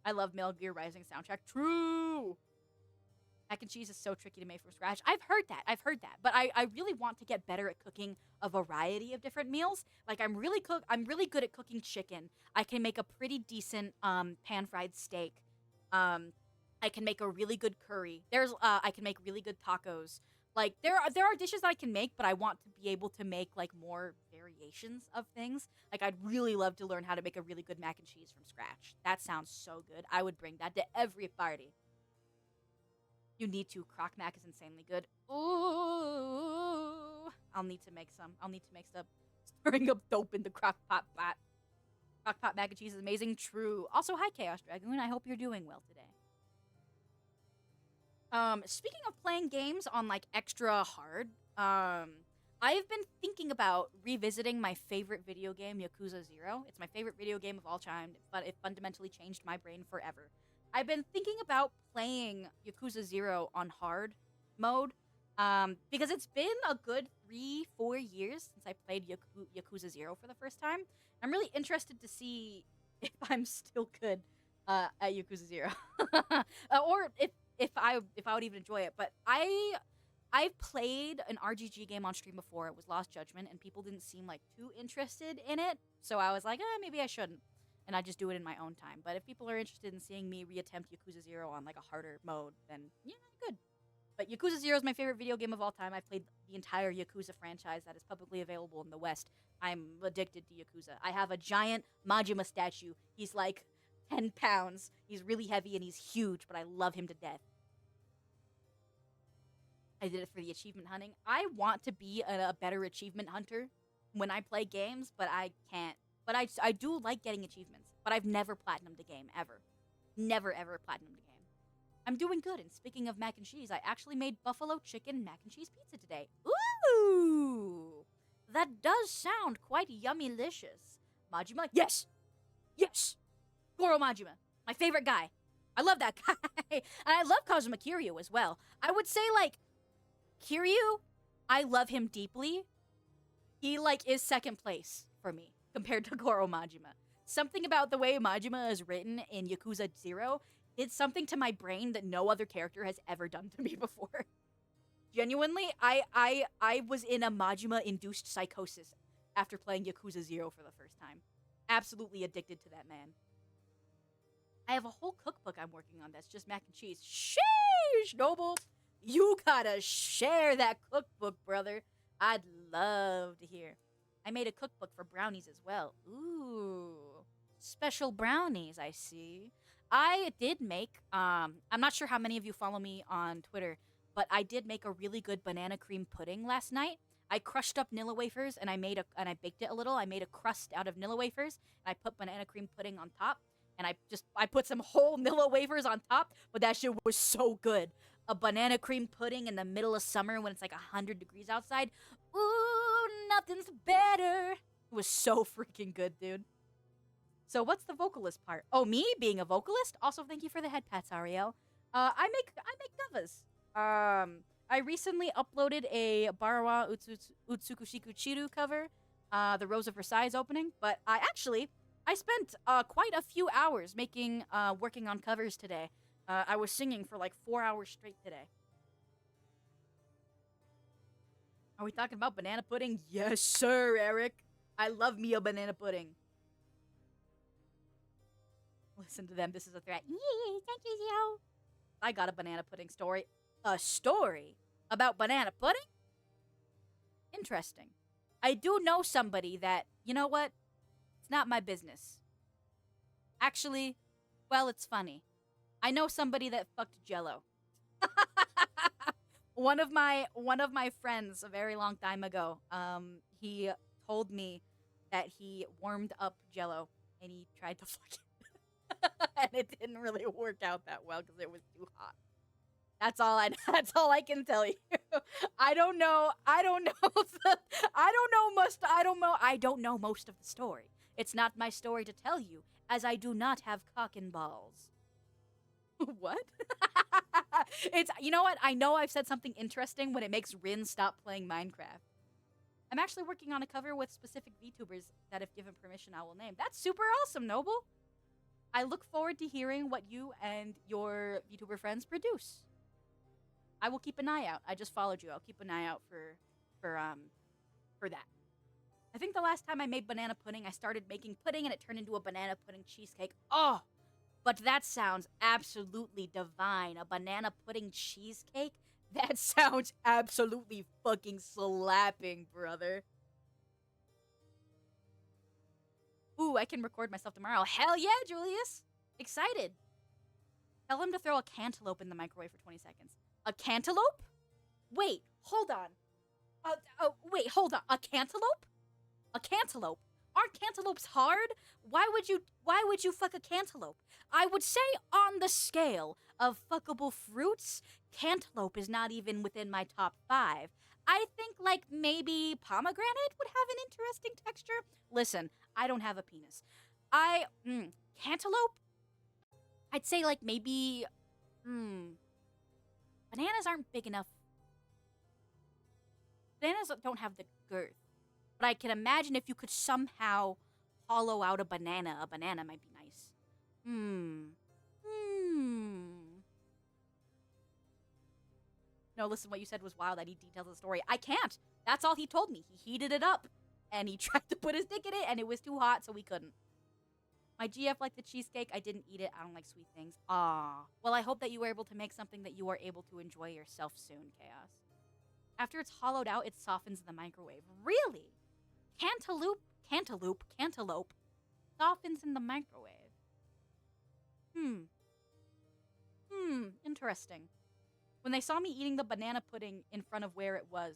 Speaker 1: I love Metal Gear Rising soundtrack. True. Mac and cheese is so tricky to make from scratch. I've heard that. I've heard that. But I really want to get better at cooking a variety of different meals. Like I'm really good at cooking chicken. I can make a pretty decent pan fried steak. I can make a really good curry. I can make really good tacos. Like there are dishes that I can make, but I want to be able to make like more variations of things. Like I'd really love to learn how to make a really good mac and cheese from scratch. That sounds so good. I would bring that to every party. You need to. Crock mac is insanely good. Ooh. I'll need to make some. I'll need to make some. Stirring up dope in the crock pot. Crock pot mac and cheese is amazing. True. Also, hi Chaos Dragoon. I hope you're doing well today. Speaking of playing games on like extra hard, I've been thinking about revisiting my favorite video game, Yakuza 0. It's my favorite video game of all time, but it fundamentally changed my brain forever. I've been thinking about playing Yakuza 0 on hard mode, because it's been a good 3-4 years since I played Yakuza 0 for the first time. I'm really interested to see if I'm still good at Yakuza 0, or if I would even enjoy it. But I've played an RGG game on stream before. It was Lost Judgment, and people didn't seem like too interested in it, so I was like, maybe I shouldn't. And I just do it in my own time. But if people are interested in seeing me reattempt Yakuza 0 on like a harder mode, then yeah, good. But Yakuza 0 is my favorite video game of all time. I've played the entire Yakuza franchise that is publicly available in the West. I'm addicted to Yakuza. I have a giant Majima statue. He's like 10 pounds. He's really heavy and he's huge, but I love him to death. I did it for the achievement hunting. I want to be a better achievement hunter when I play games, but I can't. But I do like getting achievements, but I've never platinumed a game, ever. Never, ever platinumed a game. I'm doing good, and speaking of mac and cheese, I actually made buffalo chicken mac and cheese pizza today. Ooh! That does sound quite yummy-licious. Majima? Yes! Yes! Goro Majima. My favorite guy. I love that guy. And I love Kazuma Kiryu as well. I would say, like, Kiryu, I love him deeply. He, like, is second place for me compared to Goro Majima. Something about the way Majima is written in Yakuza 0 did something to my brain that no other character has ever done to me before. Genuinely, I was in a Majima-induced psychosis after playing Yakuza 0 for the first time. Absolutely addicted to that man. I have a whole cookbook I'm working on that's just mac and cheese. Sheesh, Noble! You gotta share that cookbook, brother. I'd love to hear. I made a cookbook for brownies as well. Ooh. Special brownies, I see. I did make, I'm not sure how many of you follow me on Twitter, but I did make a really good banana cream pudding last night. I crushed up Nilla wafers and I baked it a little. I made a crust out of Nilla wafers and I put banana cream pudding on top. And I put some whole Nilla wafers on top, but that shit was so good. A banana cream pudding in the middle of summer when it's like 100 degrees outside. Ooh, nothing's better. It was so freaking good, dude. So what's the vocalist part? Oh, me being a vocalist? Also, thank you for the head pats, Ariel. I make covers. I recently uploaded a Barawa Utsukushiku Chiru cover, the Rose of Versailles opening, but I spent quite a few hours working on covers today. I was singing for like 4 hours straight today. Are we talking about banana pudding? Yes, sir, Eric. I love me a banana pudding. Listen to them. This is a threat. Yee, thank you, Zio. I got a banana pudding story. A story about banana pudding? Interesting. I do know somebody that, you know what? It's not my business. Actually, well, it's funny. I know somebody that fucked Jello. One of my friends a very long time ago, he told me that he warmed up Jello and he tried to fuck it. and it didn't really work out that well because it was too hot. That's all I. That's all I can tell you. I don't know. I don't know. I don't know most. I don't know. I don't know most of the story. It's not my story to tell you, as I do not have cock and balls. What? It's, you know what? I know I've said something interesting when it makes Rin stop playing Minecraft. I'm actually working on a cover with specific VTubers that, if given permission, I will name. That's super awesome, Noble. I look forward to hearing what you and your VTuber friends produce. I will keep an eye out. I just followed you. I'll keep an eye out for that. I think the last time I made banana pudding, I started making pudding and it turned into a banana pudding cheesecake. Oh, but that sounds absolutely divine. A banana pudding cheesecake? That sounds absolutely fucking slapping, brother. Ooh, I can record myself tomorrow. Hell yeah, Julius! Excited. Tell him to throw a cantaloupe in the microwave for 20 seconds. A cantaloupe? Wait, hold on. Wait, hold on. A cantaloupe? A cantaloupe? Aren't cantaloupes hard? Why would you fuck a cantaloupe? I would say on the scale of fuckable fruits, cantaloupe is not even within my top 5. I think like maybe pomegranate would have an interesting texture. Listen, I don't have a penis. Cantaloupe? I'd say like maybe, bananas aren't big enough. Bananas don't have the girth. But I can imagine if you could somehow hollow out a banana might be nice. No, listen, what you said was wild. I need details of the story. I can't. That's all he told me. He heated it up. And he tried to put his dick in it, and it was too hot, so we couldn't. My GF liked the cheesecake. I didn't eat it. I don't like sweet things. Ah. Well, I hope that you were able to make something that you are able to enjoy yourself soon, Chaos. After it's hollowed out, it softens in the microwave. Really? Cantaloupe softens in the microwave. Interesting. When they saw me eating the banana pudding in front of where it was.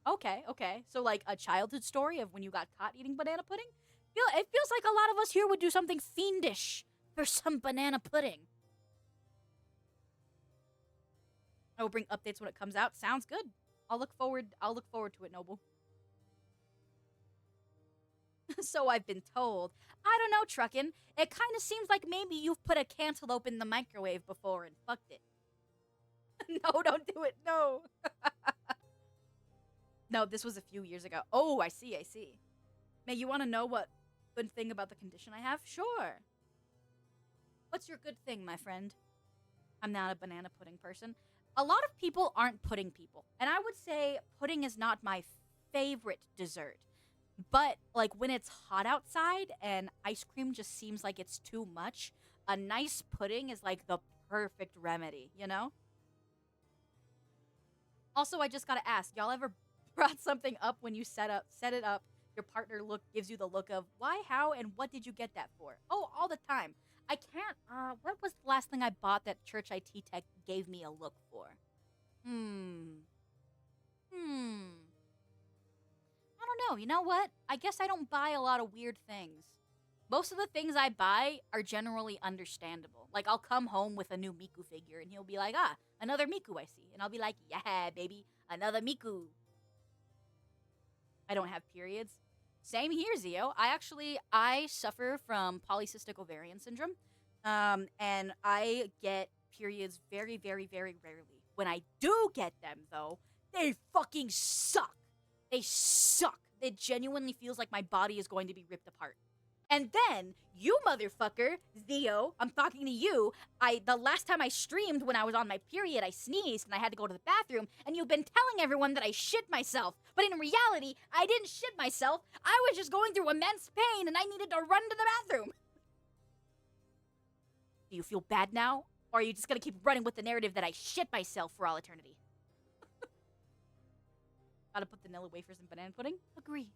Speaker 1: Okay. So like a childhood story of when you got caught eating banana pudding? It feels like a lot of us here would do something fiendish for some banana pudding. I will bring updates when it comes out. Sounds good. I'll look forward to it, Noble. So I've been told. I don't know, Truckin'. It kind of seems like maybe you've put a cantaloupe in the microwave before and fucked it. No, don't do it. No. No, this was a few years ago. Oh, I see. May you want to know what good thing about the condition I have? Sure. What's your good thing, my friend? I'm not a banana pudding person. A lot of people aren't pudding people. And I would say pudding is not my favorite dessert. But, like, when it's hot outside and ice cream just seems like it's too much, a nice pudding is, like, the perfect remedy, you know? Also, I just gotta ask, y'all ever brought something up when you set it up, your partner gives you the look of, why, how, and what did you get that for? Oh, all the time. I can't, what was the last thing I bought that Church IT Tech gave me a look for? I don't know. You know what? I guess I don't buy a lot of weird things. Most of the things I buy are generally understandable. Like, I'll come home with a new Miku figure, and he'll be like, another Miku I see. And I'll be like, yeah, baby, another Miku. I don't have periods. Same here, Zio. I suffer from polycystic ovarian syndrome. And I get periods very, very, very rarely. When I do get them, though, they fucking suck. They suck. It genuinely feels like my body is going to be ripped apart. And then, you motherfucker, Zio, I'm talking to you. The last time I streamed when I was on my period, I sneezed and I had to go to the bathroom, and you've been telling everyone that I shit myself. But in reality, I didn't shit myself. I was just going through immense pain and I needed to run to the bathroom. Do you feel bad now? Or are you just gonna keep running with the narrative that I shit myself for all eternity? Gotta put vanilla wafers in banana pudding? Agree.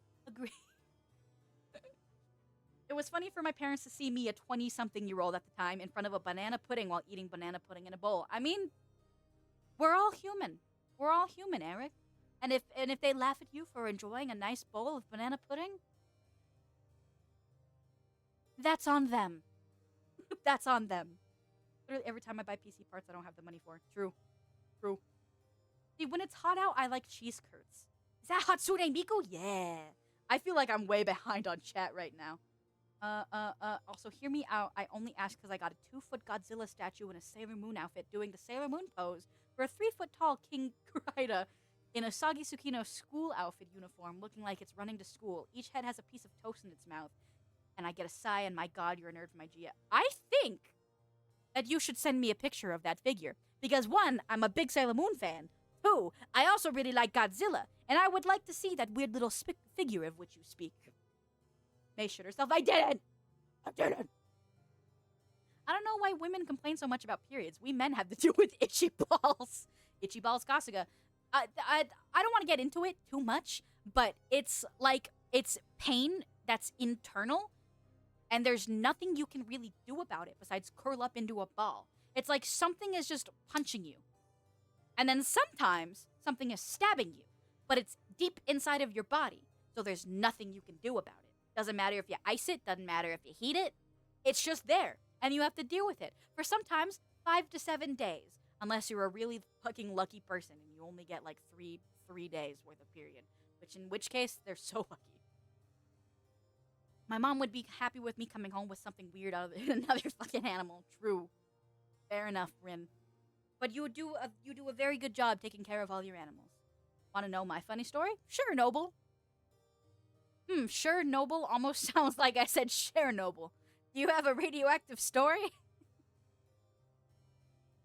Speaker 1: It was funny for my parents to see me, a 20-something-year-old at the time, in front of a banana pudding while eating banana pudding in a bowl. I mean, we're all human. We're all human, Eric. And if they laugh at you for enjoying a nice bowl of banana pudding, that's on them. That's on them. Literally every time I buy PC parts I don't have the money for. True. True. See, when it's hot out, I like cheese curds. Is that Hatsune Miku? Yeah. I feel like I'm way behind on chat right now. Also, hear me out. I only asked because I got a 2-foot Godzilla statue in a Sailor Moon outfit doing the Sailor Moon pose for a 3-foot tall King Kurita in a Sagi Tsukino school outfit uniform looking like it's running to school. Each head has a piece of toast in its mouth. And I get a sigh and my god, you're a nerd for my Gia. I think that you should send me a picture of that figure. Because 1, I'm a big Sailor Moon fan. 2, I also really like Godzilla. And I would like to see that weird little figure of which you speak. May shit herself. I didn't! I didn't! I don't know why women complain so much about periods. We men have to deal with itchy balls. Itchy balls, Kasuga. I don't want to get into it too much, but it's like, it's pain that's internal, and there's nothing you can really do about it besides curl up into a ball. It's like something is just punching you. And then sometimes something is stabbing you, but it's deep inside of your body, so there's nothing you can do about it. Doesn't matter if you ice it, doesn't matter if you heat it. It's just there, and you have to deal with it for sometimes 5 to 7 days, unless you're a really fucking lucky person and you only get like three days worth of period, in which case they're so lucky. My mom would be happy with me coming home with something weird out of another fucking animal. True, fair enough, Rin. But you do a very good job taking care of all your animals. Want to know my funny story? Sure, Noble. Sure, Noble almost sounds like I said Chernobyl. Do you have a radioactive story?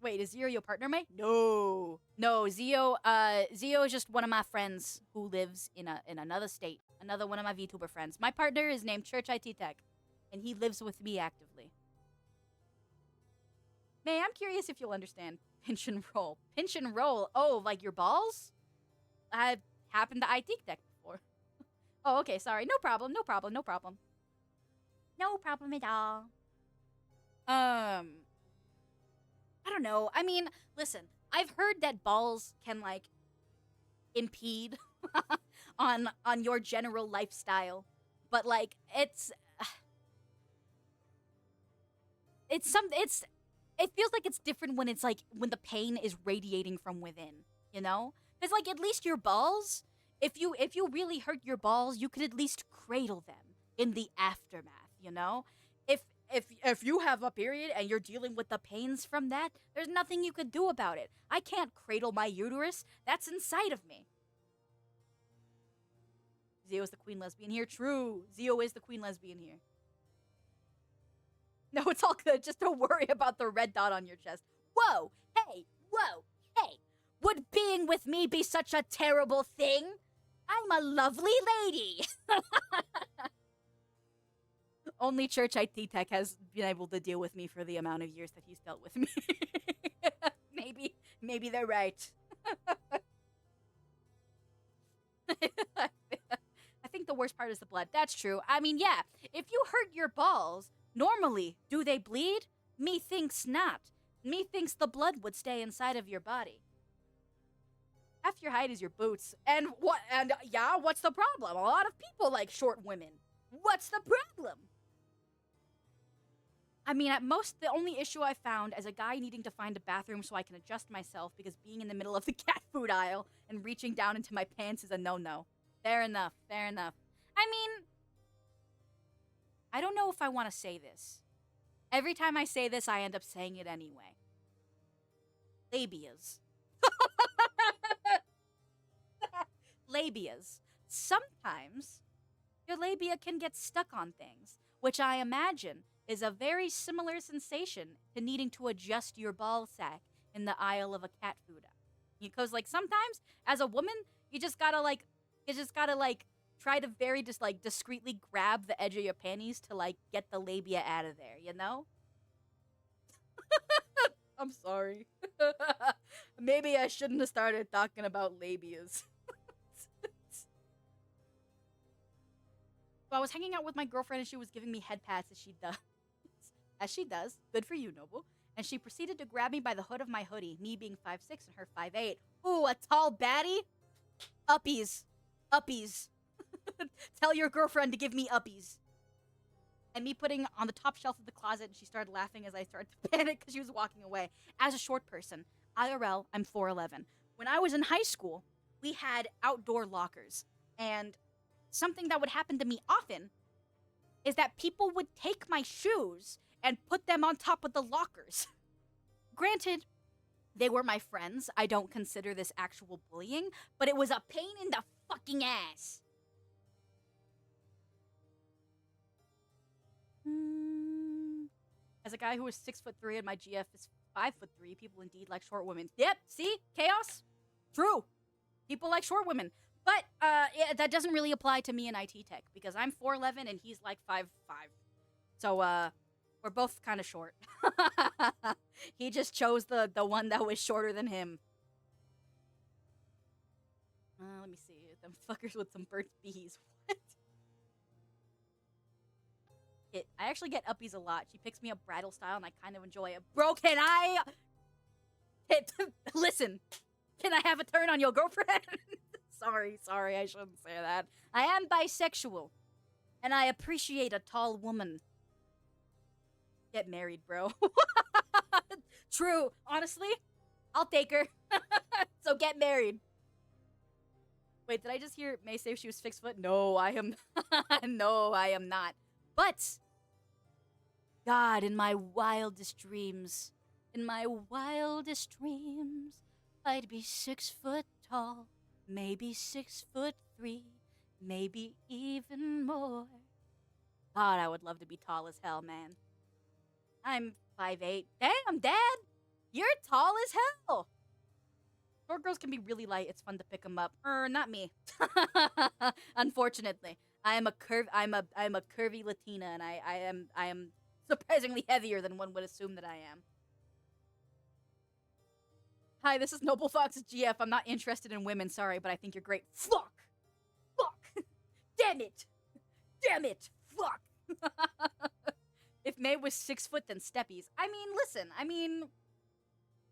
Speaker 1: Wait, is Zio your partner, mate? No, Zio is just one of my friends who lives in another state. Another one of my VTuber friends. My partner is named Church IT Tech, and he lives with me actively. May, I'm curious if you'll understand pinch and roll. Pinch and roll? Oh, like your balls? I've happened to IT Tech before. Oh, okay, sorry. No problem at all. I don't know. I mean, listen, I've heard that balls can, like, impede on your general lifestyle. But, like, it feels like it's different when it's, like, when the pain is radiating from within, you know? Because, like, at least your balls, if you really hurt your balls, you could at least cradle them in the aftermath, you know? If you have a period and you're dealing with the pains from that, there's nothing you could do about it. I can't cradle my uterus. That's inside of me. Zio is the queen lesbian here. True. Zio is the queen lesbian here. No, it's all good. Just don't worry about the red dot on your chest. Whoa. Hey. Whoa. Hey. Would being with me be such a terrible thing? I'm a lovely lady. Only Church IT Tech has been able to deal with me for the amount of years that he's dealt with me. Maybe they're right. I think the worst part is the blood. That's true. I mean, yeah, if you hurt your balls, normally, do they bleed? Methinks not. Methinks the blood would stay inside of your body. Half your height is your boots. And what's the problem? A lot of people like short women. What's the problem? I mean, at most, the only issue I found as a guy needing to find a bathroom so I can adjust myself because being in the middle of the cat food aisle and reaching down into my pants is a no-no. Fair enough. I mean, I don't know if I want to say this. Every time I say this, I end up saying it anyway. Labias. Labias. Sometimes your labia can get stuck on things, which I imagine is a very similar sensation to needing to adjust your ball sack in the aisle of a cat food aisle. Because, like, sometimes, as a woman, you just gotta, try to very discreetly grab the edge of your panties to, like, get the labia out of there, you know? I'm sorry. Maybe I shouldn't have started talking about labias. So I was hanging out with my girlfriend and she was giving me head pats as she does. As she does. Good for you, Noble. And she proceeded to grab me by the hood of my hoodie, me being 5'6" and her 5'8". Ooh, a tall baddie? Uppies. Tell your girlfriend to give me uppies. and me putting on the top shelf of the closet, and she started laughing as I started to panic because she was walking away. As a short person, IRL, I'm 4'11". When I was in high school, we had outdoor lockers, and something that would happen to me often is that people would take my shoes and put them on top of the lockers. Granted, they were my friends. I don't consider this actual bullying, but it was a pain in the fucking ass. As a guy who is 6'3" and my GF is 5'3", people indeed like short women. Yep, see? Chaos? True. People like short women. But yeah, that doesn't really apply to me in IT tech because I'm 4'11" and he's like 5'5". So we're both kind of short. He just chose the one that was shorter than him. Let me see. Them fuckers with some Burt's Bees. What? I actually get uppies a lot. She picks me up bridal style and I kind of enjoy it. Bro, can I... Listen. Can I have a turn on your girlfriend? Sorry, I shouldn't say that. I am bisexual. And I appreciate a tall woman. Get married, bro. True. Honestly, I'll take her. So get married. Wait, did I just hear May say she was 6 foot? No, I am no, I am not. But God, in my wildest dreams, I'd be 6 foot tall, maybe 6'3", maybe even more. God, I would love to be tall as hell, man. I'm 5'8". Damn, Dad! You're tall as hell! Short girls can be really light. It's fun to pick them up. Not me. Unfortunately. I am a curvy Latina, and I am surprisingly heavier than one would assume that I am. Hi, this is Noble Fox's GF. I'm not interested in women, sorry, but I think you're great. Fuck! Damn it! Fuck! If May was 6 foot, then steppies. I mean, listen,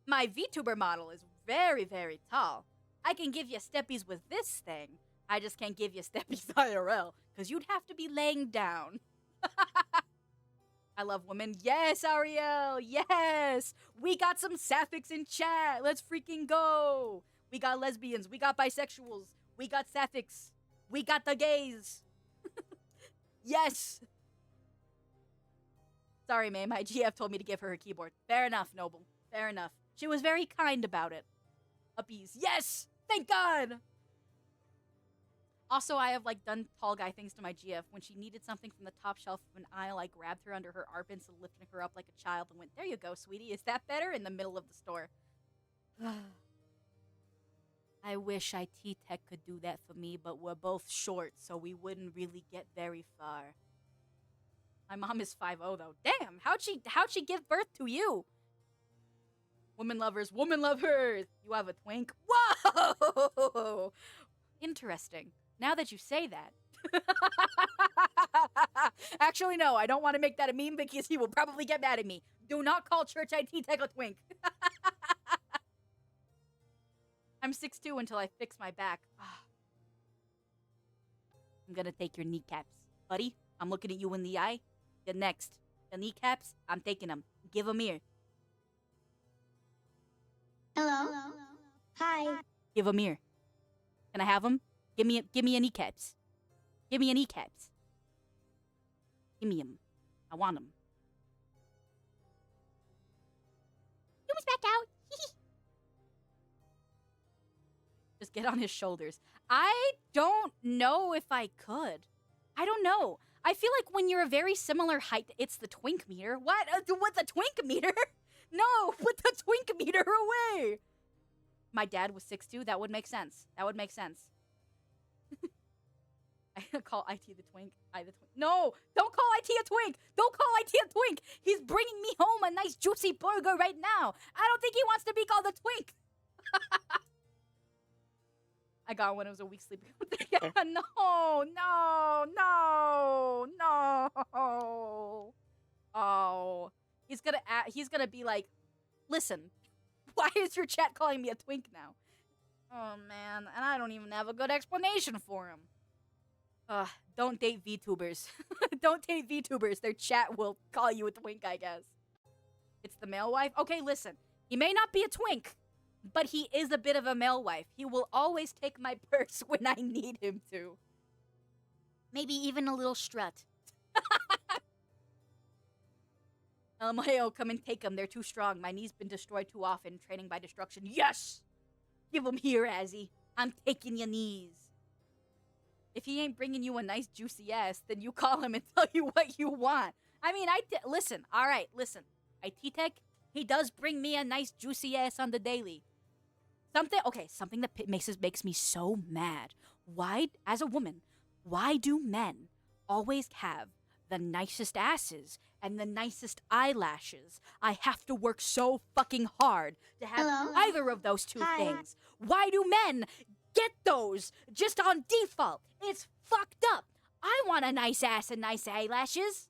Speaker 1: my VTuber model is very, very tall. I can give you steppies with this thing. I just can't give you steppies IRL, because you'd have to be laying down. I love women. Yes, Ariel, yes! We got some sapphics in chat. Let's freaking go. We got lesbians. We got bisexuals. We got sapphics. We got the gays. Yes! Sorry, May, my GF told me to give her a keyboard. Fair enough, Noble. Fair enough. She was very kind about it. Uppies. Yes! Thank God! Also, I have, done tall guy things to my GF. When she needed something from the top shelf of an aisle, I grabbed her under her armpits and lifted her up like a child and went, there you go, sweetie. Is that better? In the middle of the store. I wish IT Tech could do that for me, but we're both short, so we wouldn't really get very far. My mom is 5'0", though. Damn, how'd she give birth to you? Woman lovers, woman lovers! You have a twink? Whoa! Interesting. Now that you say that. Actually, no, I don't want to make that a meme because he will probably get mad at me. Do not call Church IT Tech a twink. I'm 6'2" until I fix my back. I'm gonna take your kneecaps. Buddy, I'm looking at you in the eye. You're next. The kneecaps, I'm taking them. Give them here.
Speaker 2: Hello? Hi.
Speaker 1: Give them here. Can I have them? Give me a kneecaps. Give me a kneecaps. Give me them. I want them. Human's back out. Just get on his shoulders. I don't know if I could. I don't know. I feel like when you're a very similar height, it's the twink meter. What? What, the twink meter? No, put the twink meter away. My dad was 6'2". That would make sense. That would make sense. I call IT the twink. I the twink. No, don't call IT a twink. Don't call IT a twink. He's bringing me home a nice juicy burger right now. I don't think he wants to be called a twink. I got one. It was a week sleeping. No. Oh, he's gonna be like, listen, why is your chat calling me a twink now? Oh man, and I don't even have a good explanation for him. Don't date VTubers. Don't date VTubers. Their chat will call you a twink, I guess. It's the male wife? Okay, listen. He may not be a twink, but he is a bit of a male wife. He will always take my purse when I need him to. Maybe even a little strut. LMAO, come and take them. They're too strong. My knee's been destroyed too often. Training by destruction. Yes! Give them here, Azzy. I'm taking your knees. If he ain't bringing you a nice juicy ass, then you call him and tell you what you want. I mean, listen. All right, listen. IT-Tech, he does bring me a nice juicy ass on the daily. Something that makes me so mad. Why, as a woman, why do men always have the nicest asses and the nicest eyelashes? I have to work so fucking hard to have
Speaker 2: Hello?
Speaker 1: either of those two
Speaker 2: Hi.
Speaker 1: things. Why do men get those just on default? It's fucked up. I want a nice ass and nice eyelashes.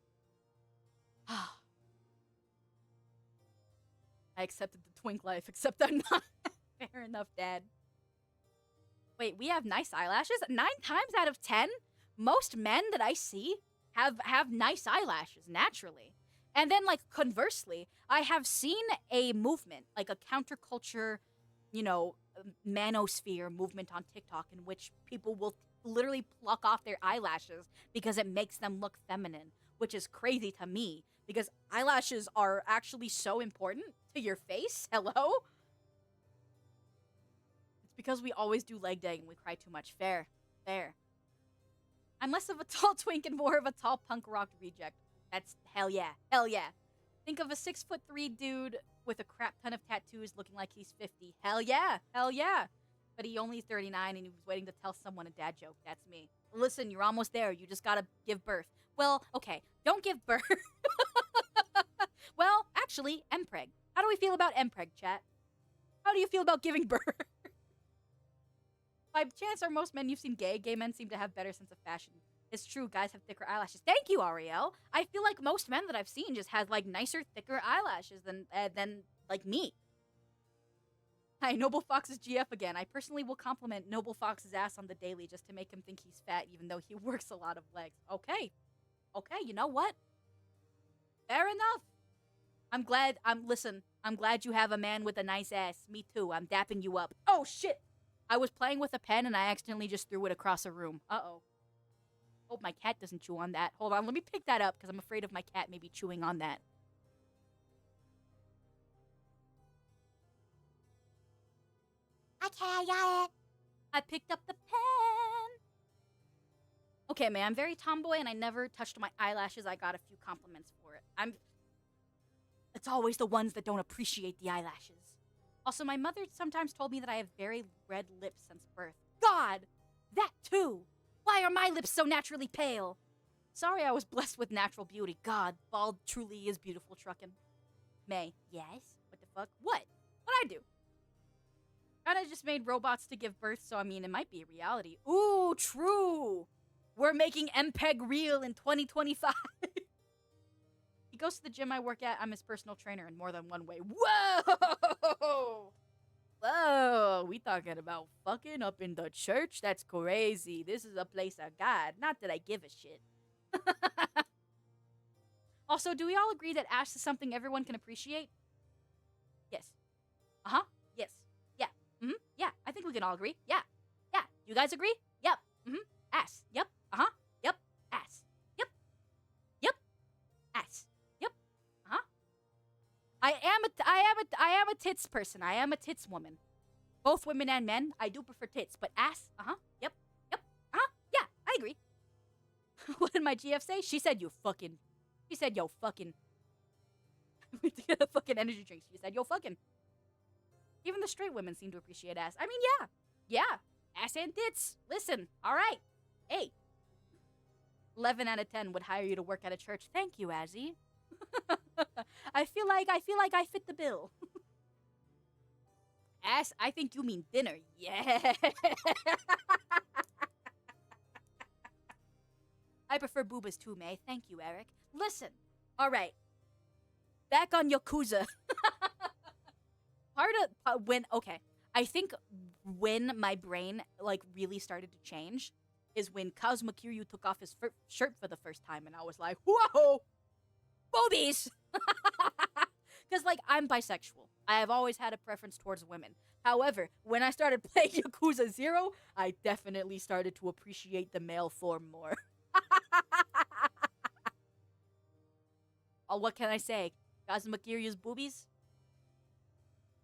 Speaker 1: I accepted the twink life, except I'm not. Fair enough, Dad. Wait, we have nice eyelashes? 9 times out of 10, most men that I see have nice eyelashes naturally. And then, like, conversely, I have seen a movement, like a counterculture, manosphere movement on TikTok in which people will literally pluck off their eyelashes because it makes them look feminine, which is crazy to me because eyelashes are actually so important to your face. Hello? It's because we always do leg day and we cry too much. Fair. I'm less of a tall twink and more of a tall punk rock reject. That's hell yeah. Hell yeah. Think of a 6'3" dude with a crap ton of tattoos looking like he's 50. Hell yeah. Hell yeah. But he only 39 and he was waiting to tell someone a dad joke. That's me. Listen, you're almost there. You just gotta give birth. Well, okay. Don't give birth. Well, actually, MPreg. How do we feel about MPreg, chat? How do you feel about giving birth? By chance are most men you've seen gay? Gay men seem to have better sense of fashion. It's true, guys have thicker eyelashes. Thank you, Ariel. I feel like most men that I've seen just have like nicer, thicker eyelashes than like me. Hi, Noble Fox is GF again. I personally will compliment Noble Fox's ass on the daily just to make him think he's fat, even though he works a lot of legs. Okay, you know what? Fair enough. I'm glad you have a man with a nice ass. Me too. I'm dapping you up. Oh shit! I was playing with a pen and I accidentally just threw it across a room. Uh-oh. Hope my cat doesn't chew on that. Hold on, let me pick that up because I'm afraid of my cat maybe chewing on that. Okay, I got it. I picked up the pen. Okay, man, I'm very tomboy and I never touched my eyelashes. I got a few compliments for it. It's always the ones that don't appreciate the eyelashes. Also, my mother sometimes told me that I have very red lips since birth. God! That too! Why are my lips so naturally pale? Sorry I was blessed with natural beauty. God, bald truly is beautiful, truckin'. May. Yes? What the fuck? What? What'd I do? Kinda just made robots to give birth, so I mean, it might be a reality. Ooh, true! We're making MPEG real in 2025. He goes to the gym I work at. I'm his personal trainer in more than one way. Whoa! Whoa! We talking about fucking up in the church? That's crazy. This is a place of God. Not that I give a shit. Also, do we all agree that ash is something everyone can appreciate? Yes. Uh-huh. Yes. Yeah. Mm-hmm. Yeah. I think we can all agree. Yeah. Yeah. You guys agree? Yep. Mm-hmm. Ass. Yep. Uh-huh. Yep. Ass. Yep. Yep. Ass. Yep. Uh-huh. I am a tits person. I am a tits woman. Both women and men. I do prefer tits, but ass. Uh-huh. Yep. Yep. Uh-huh. Yeah. I agree. What did my GF say? She said yo fucking. Fucking energy drinks. She said yo fucking. Even the straight women seem to appreciate ass. I mean, yeah. Yeah. Ass and tits. Listen. All right. Hey. 11 out of 10 would hire you to work at a church. Thank you, Azzy. I feel like I fit the bill. Ass, I think you mean dinner. Yeah. I prefer boobas too, May. Thank you, Eric. Listen. All right. Back on Yakuza. I think when my brain like really started to change is when Kazuma Kiryu took off his shirt for the first time, and I was like, whoa, boobies! Because, like, I'm bisexual. I have always had a preference towards women. However, when I started playing Yakuza 0, I definitely started to appreciate the male form more. Oh, what can I say? Kazuma Kiryu's boobies?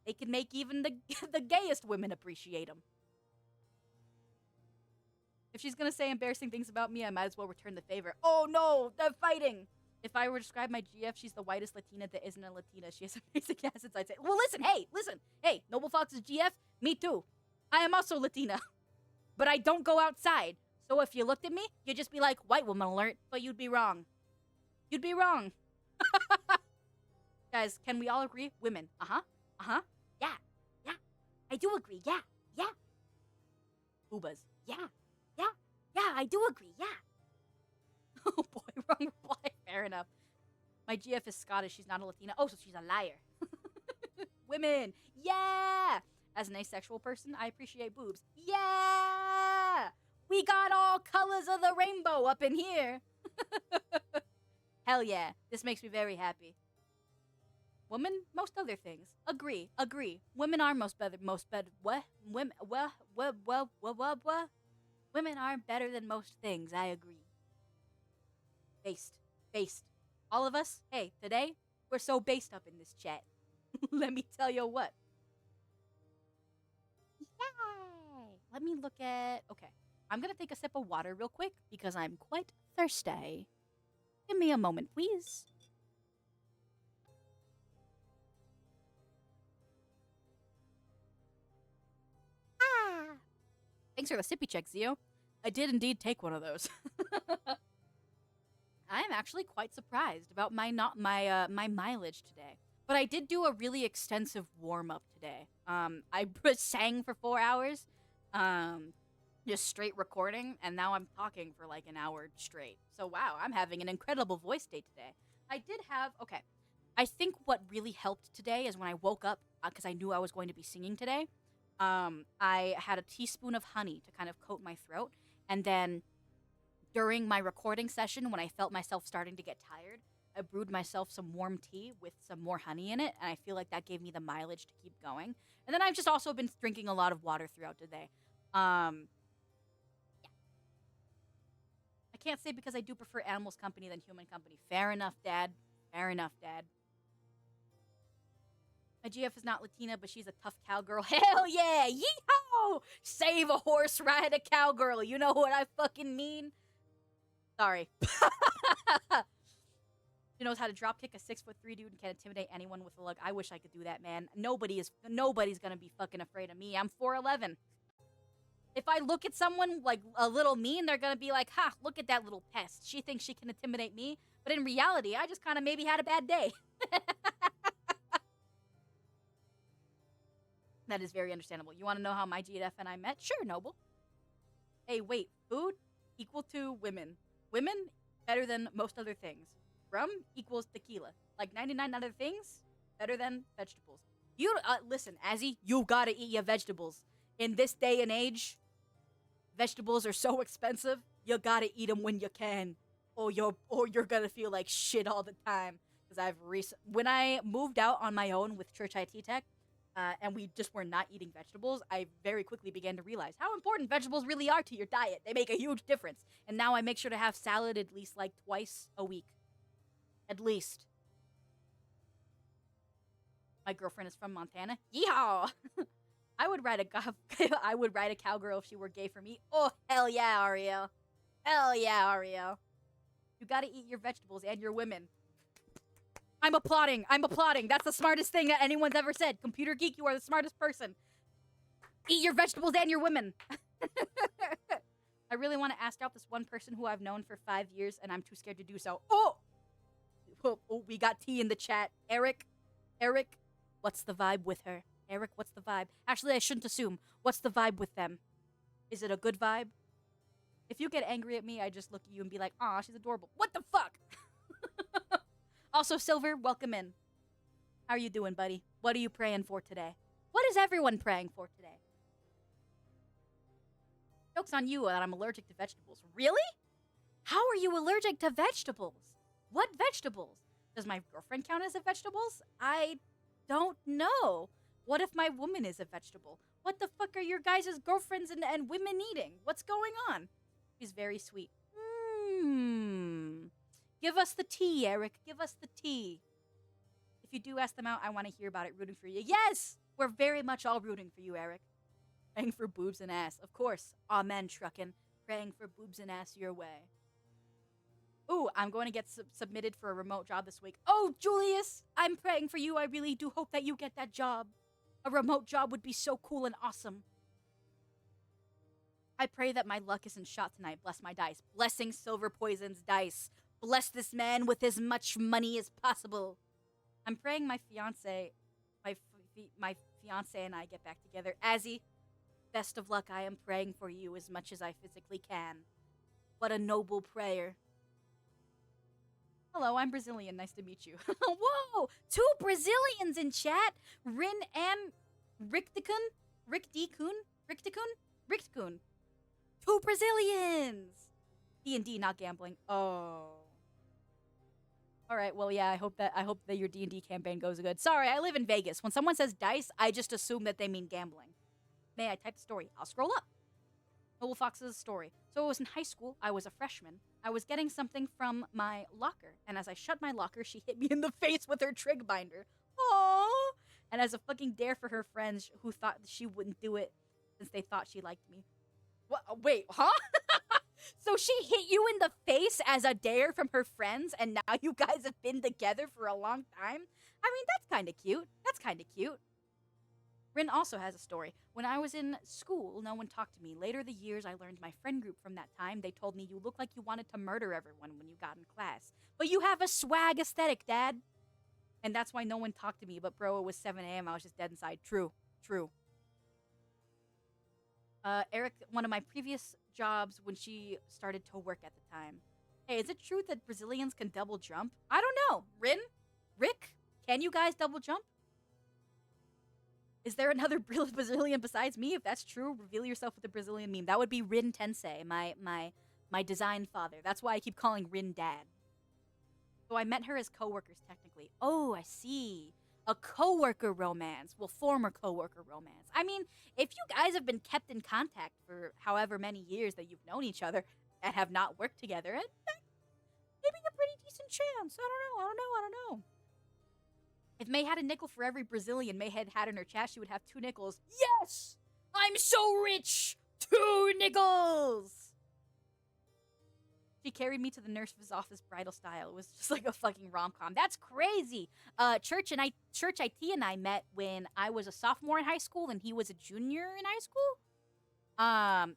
Speaker 1: They can make even the gayest women appreciate them. If she's gonna say embarrassing things about me, I might as well return the favor. Oh no, they're fighting! If I were to describe my GF, she's the whitest Latina that isn't a Latina. She has amazing assets, I'd say. Well, listen. Hey, Noble Fox's GF, me too. I am also Latina. But I don't go outside. So if you looked at me, you'd just be like, white woman alert, but you'd be wrong. You'd be wrong. Guys, can we all agree? Women. Yeah. I do agree. Yeah. Boobas. Yeah, I do agree. Yeah. Oh boy, wrong reply. Fair enough. My GF is Scottish. She's not a Latina. Oh, so she's a liar. Women. Yeah. As an asexual person, I appreciate boobs. Yeah. We got all colors of the rainbow up in here. Hell yeah. This makes me very happy. Women, most other things. Agree. Women are what? Women are better than most things. I agree. Based. All of us, hey, today, we're so based up in this chat. Let me tell you what. Yay! Let me look at... Okay. I'm gonna take a sip of water real quick because I'm quite thirsty. Give me a moment, please. Thanks for the sippy check, Zio. I did indeed take one of those. I am actually quite surprised about my mileage today. But I did do a really extensive warm-up today. I sang for 4 hours, just straight recording, and now I'm talking for like an hour straight. So wow, I'm having an incredible voice day today. I think what really helped today is when I woke up, because I knew I was going to be singing today, I had a teaspoon of honey to kind of coat my throat, and then during my recording session, when I felt myself starting to get tired, I brewed myself some warm tea with some more honey in it, and I feel like that gave me the mileage to keep going. And then I've just also been drinking a lot of water throughout the day. Yeah. I can't say because I do prefer animals' company than human company. Fair enough, Dad. My GF is not Latina, but she's a tough cowgirl. Hell yeah! Yeehaw! Save a horse, ride a cowgirl. You know what I fucking mean? Sorry. She knows how to drop kick a 6'3" dude and can intimidate anyone with a lug. I wish I could do that, man. Nobody's gonna be fucking afraid of me. I'm 4'11". If I look at someone like a little mean, they're gonna be like, "Ha! Look at that little pest. She thinks she can intimidate me." But in reality, I just kind of maybe had a bad day. That is very understandable. You want to know how my GF and I met? Sure, Noble. Hey, wait. Food equal to women. Women better than most other things. Rum equals tequila. Like 99 other things better than vegetables. You listen, Azzy, you gotta eat your vegetables. In this day and age, vegetables are so expensive. You gotta eat them when you can, or you're gonna feel like shit all the time. Because when I moved out on my own with Church IT Tech, and we just were not eating vegetables, I very quickly began to realize how important vegetables really are to your diet. They make a huge difference. And now I make sure to have salad at least like twice a week. At least. My girlfriend is from Montana. Yeehaw! I would ride a cowgirl if she were gay for me. Oh, hell yeah, Ariel. Hell yeah, Ariel. You gotta eat your vegetables and your women. I'm applauding. That's the smartest thing that anyone's ever said. Computer Geek, you are the smartest person. Eat your vegetables and your women. I really want to ask out this one person who I've known for 5 years, and I'm too scared to do so. Oh, we got tea in the chat. Eric, what's the vibe with her? Eric, what's the vibe? Actually, I shouldn't assume. What's the vibe with them? Is it a good vibe? If you get angry at me, I just look at you and be like, aw, she's adorable. What the fuck? Also, Silver, welcome in. How are you doing, buddy? What are you praying for today? What is everyone praying for today? Joke's on you that I'm allergic to vegetables. Really? How are you allergic to vegetables? What vegetables? Does my girlfriend count as a vegetables? I don't know. What if my woman is a vegetable? What the fuck are your guys' girlfriends and women eating? What's going on? He's very sweet. Give us the tea, Eric. Give us the tea. If you do ask them out, I want to hear about it. Rooting for you. Yes! We're very much all rooting for you, Eric. Praying for boobs and ass. Of course. Amen, truckin'. Praying for boobs and ass your way. Ooh, I'm going to get submitted for a remote job this week. Oh, Julius! I'm praying for you. I really do hope that you get that job. A remote job would be so cool and awesome. I pray that my luck isn't shot tonight. Bless my dice. Blessing Silver Poison's dice. Bless this man with as much money as possible. I'm praying my fiance and I get back together. Azzy, best of luck. I am praying for you as much as I physically can. What a noble prayer. Hello, I'm Brazilian. Nice to meet you. Whoa! 2 Brazilians in chat. Rin and Ricticun. 2 Brazilians. D&D, not gambling. Oh. All right. Well, yeah. I hope that your D&D campaign goes good. Sorry, I live in Vegas. When someone says dice, I just assume that they mean gambling. May I type the story? I'll scroll up. Noble Fox's story. So it was in high school. I was a freshman. I was getting something from my locker, and as I shut my locker, she hit me in the face with her trig binder. Aww! And as a fucking dare for her friends who thought she wouldn't do it since they thought she liked me. What? Wait, huh? So she hit you in the face as a dare from her friends, and now you guys have been together for a long time? I mean, that's kind of cute. Rin also has a story. When I was in school, no one talked to me. Later the years, I learned my friend group from that time. They told me, you look like you wanted to murder everyone when you got in class. But you have a swag aesthetic, Dad. And that's why no one talked to me. But bro, it was 7 a.m. I was just dead inside. True. Eric, one of my previous jobs when she started to work at the time. Hey, is it true that Brazilians can double jump? I don't know. Rick, can you guys double jump? Is there another Brazilian besides me? If that's true, reveal yourself with a Brazilian meme. That would be Rin Tensei, my design father. That's why I keep calling Rin Dad. So I met her as coworkers, technically. Oh, I see. A coworker romance. Well, former coworker romance. I mean, if you guys have been kept in contact for however many years that you've known each other and have not worked together, maybe a pretty decent chance. I don't know. If May had a nickel for every Brazilian May had in her chat, she would have 2 nickels. Yes! I'm so rich! 2 nickels! She carried me to the nurse's office bridal style. It was just like a fucking rom-com. That's crazy! Church IT and I met when I was a sophomore in high school and he was a junior in high school.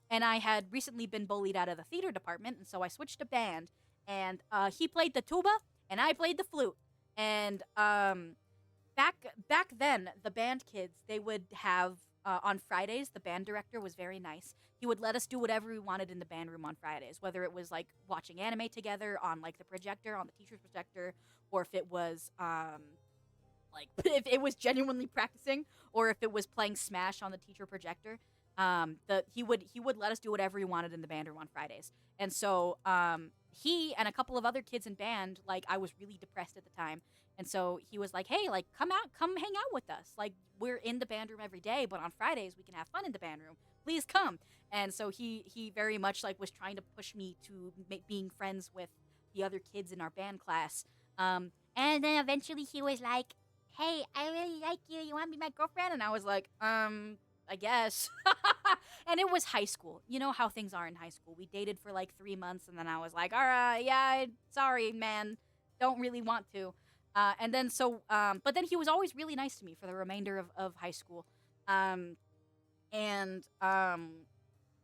Speaker 1: And I had recently been bullied out of the theater department, and so I switched to band. And he played the tuba, and I played the flute. And back then, the band kids, they would have, on Fridays, the band director was very nice. He would let us do whatever we wanted in the band room on Fridays, whether it was, like, watching anime together on, like, the projector, on the teacher's projector, or if it was, if it was genuinely practicing, or if it was playing Smash on the teacher projector. He would let us do whatever we wanted in the band room on Fridays. And so, he and a couple of other kids in band, like, I was really depressed at the time. And so he was like, hey, like, come hang out with us. Like, we're in the band room every day, but on Fridays we can have fun in the band room. Please come. And so he very much, like, was trying to push me to being friends with the other kids in our band class. And then eventually he was like, hey, I really like you. You want to be my girlfriend? And I was like, I guess. And it was high school. You know how things are in high school. We dated for like 3 months, and then I was like, all right, yeah, sorry, man. Don't really want to. And then but then he was always really nice to me for the remainder of high school.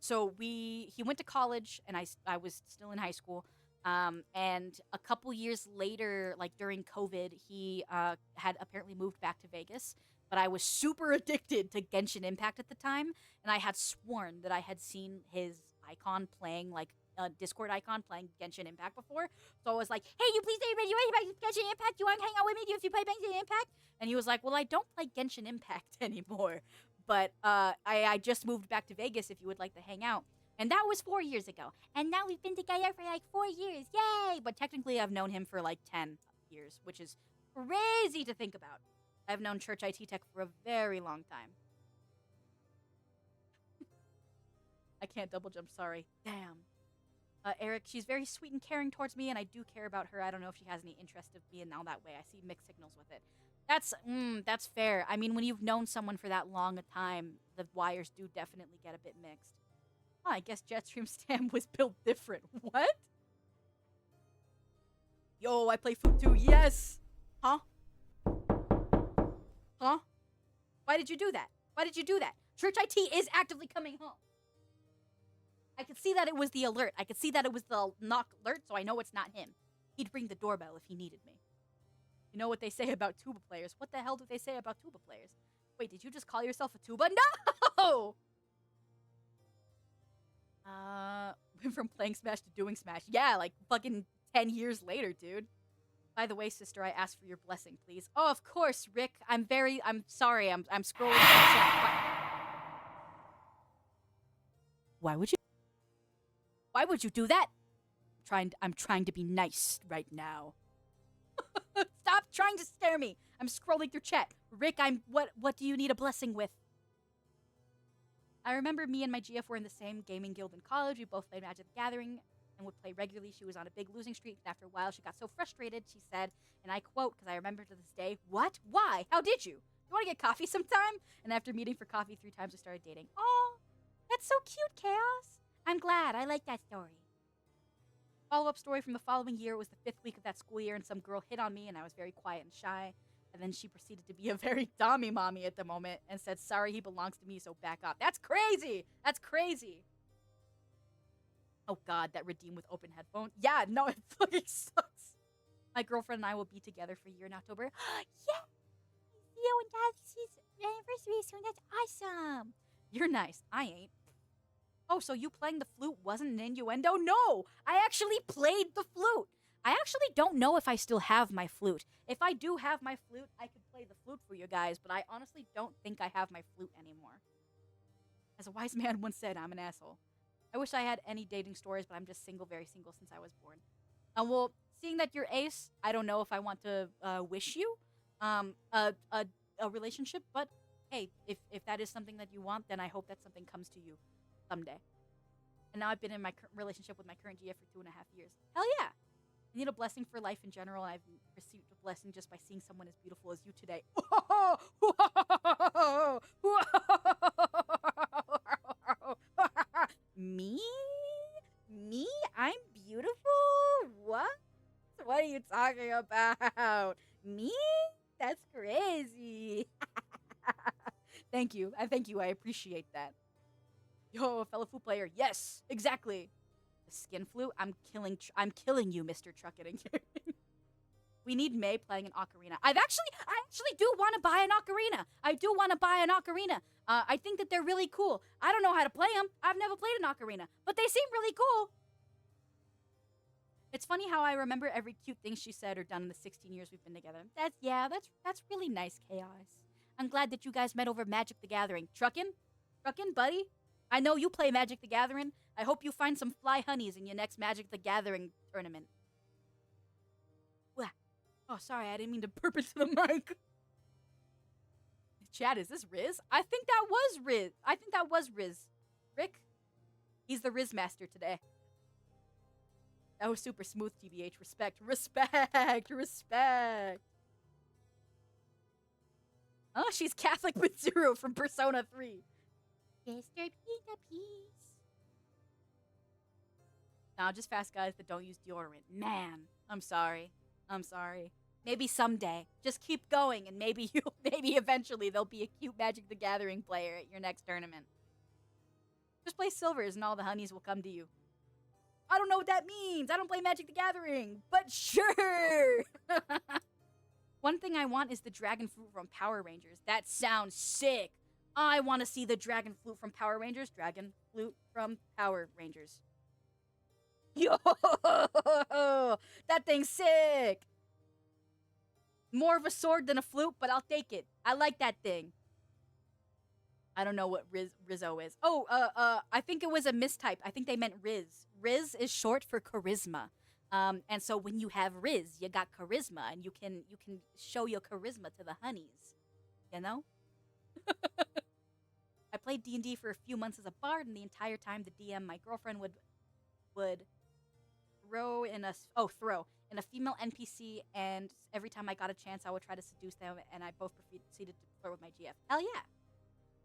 Speaker 1: So he went to college, and I was still in high school. And a couple years later, like during COVID, he had apparently moved back to Vegas. But I was super addicted to Genshin Impact at the time, and I had sworn that I had seen his icon playing, like a Discord icon playing Genshin Impact before. So I was like, hey, you please say you ready to Genshin Impact? You want to hang out with me if you play Genshin Impact? And he was like, well, I don't play Genshin Impact anymore, but I just moved back to Vegas if you would like to hang out. And that was 4 years ago. And now we've been together for like 4 years. Yay! But technically, I've known him for like 10 years, which is crazy to think about. I've known Church IT Tech for a very long time. I can't double jump, sorry. Damn. Eric, she's very sweet and caring towards me, and I do care about her. I don't know if she has any interest of me in all that way. I see mixed signals with it. That's fair. I mean, when you've known someone for that long a time, the wires do definitely get a bit mixed. Oh, I guess Jetstream Stam was built different. What? Yo, I play Foot too. Yes! Huh? Huh? Why did you do that? Why did you do that? Church IT is actively coming home. I could see that it was the alert. I could see that it was the knock alert, so I know it's not him. He'd ring the doorbell if he needed me. You know what they say about tuba players? What the hell do they say about tuba players? Wait, did you just call yourself a tuba? No! Went from playing Smash to doing Smash. Yeah, like fucking 10 years later, dude. By the way, sister, I asked for your blessing, please. Oh, of course, Rick. I'm sorry. I'm scrolling. Why would you do that? I'm trying to be nice right now. Stop trying to stare me. I'm scrolling through chat. Rick, what do you need a blessing with? I remember me and my GF were in the same gaming guild in college. We both played Magic the Gathering and would play regularly. She was on a big losing streak, and after a while, she got so frustrated, she said, and I quote, because I remember to this day, "What? Why? How did you? You want to get coffee sometime?" And after meeting for coffee 3 times, we started dating. Oh, that's so cute, Chaos. I'm glad. I like that story. Follow-up story from the following year was the 5th week of that school year, and some girl hit on me, and I was very quiet and shy. And then she proceeded to be a very dommy mommy at the moment and said, "Sorry, he belongs to me, so back up." That's crazy! That's crazy! Oh god, that redeem with open headphone. Yeah, no, it fucking sucks. My girlfriend and I will be together for a year in October. Yeah! See you and Galaxy's anniversary soon. That's awesome! You're nice. I ain't. Oh, so you playing the flute wasn't an innuendo? No! I actually played the flute! I actually don't know if I still have my flute. If I do have my flute, I could play the flute for you guys, but I honestly don't think I have my flute anymore. As a wise man once said, I'm an asshole. I wish I had any dating stories, but I'm just single, very single since I was born. Well, seeing that you're ace, I don't know if I want to wish you a relationship, but hey, if that is something that you want, then I hope that something comes to you someday. And now I've been in my relationship with my current GF for 2.5 years. Hell yeah! I need a blessing for life in general, and I've received a blessing just by seeing someone as beautiful as you today. Me? Me? I'm beautiful? What? What are you talking about? Me? That's crazy. Thank you. I appreciate that. Yo, fellow flute player. Yes, exactly. The skin flute. I'm killing you, Mr. Truckett and Carrying. We need May playing an ocarina. I actually do want to buy an ocarina. I do want to buy an ocarina. I think that they're really cool. I don't know how to play them. I've never played an ocarina, but they seem really cool. It's funny how I remember every cute thing she said or done in the 16 years we've been together. That's really nice, Chaos. I'm glad that you guys met over Magic the Gathering. Truckin', buddy? I know you play Magic the Gathering. I hope you find some fly honeys in your next Magic the Gathering tournament. Oh, sorry, I didn't mean to burp into the mic. Chat, is this Riz? I think that was Riz. Rick? He's the Riz master today. That was super smooth, TBH. Respect. Oh, she's Catholic Mitsuru from Persona 3. Mr. Pizza Peace. Nah, just fast guys that don't use deodorant. Man, I'm sorry. Maybe someday. Just keep going, and maybe eventually there'll be a cute Magic the Gathering player at your next tournament. Just play silvers, and all the honeys will come to you. I don't know what that means. I don't play Magic the Gathering, but sure. One thing I want is the dragon flute from Power Rangers. That sounds sick. I want to see the dragon flute from Power Rangers. Dragon flute from Power Rangers. Yo, that thing's sick. More of a sword than a flute, but I'll take it. I like that thing. I don't know what Rizzo is. Oh, I think it was a mistype. I think they meant Riz. Riz is short for charisma. And so when you have Riz, you got charisma, and you can show your charisma to the honeys. You know. I played D&D for a few months as a bard, and the entire time the DM, my girlfriend would throw in a female NPC, and every time I got a chance, I would try to seduce them, and I both proceeded to flirt with my GF. Hell yeah!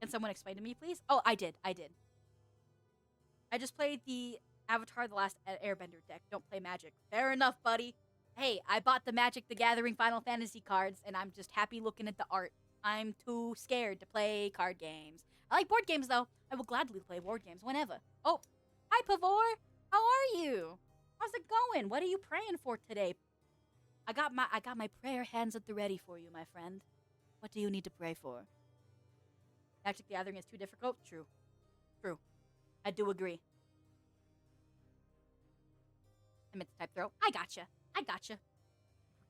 Speaker 1: Can someone explain to me, please? Oh, I did. I just played the Avatar: The Last Airbender deck. Don't play Magic. Fair enough, buddy. Hey, I bought the Magic the Gathering Final Fantasy cards, and I'm just happy looking at the art. I'm too scared to play card games. I like board games, though. I will gladly play board games whenever. Oh, hi, Pavor. How are you? How's it going? What are you praying for today? I got my prayer hands at the ready for you, my friend. What do you need to pray for? Magic the Gathering is too difficult? True. I do agree. I meant to type throw. I gotcha.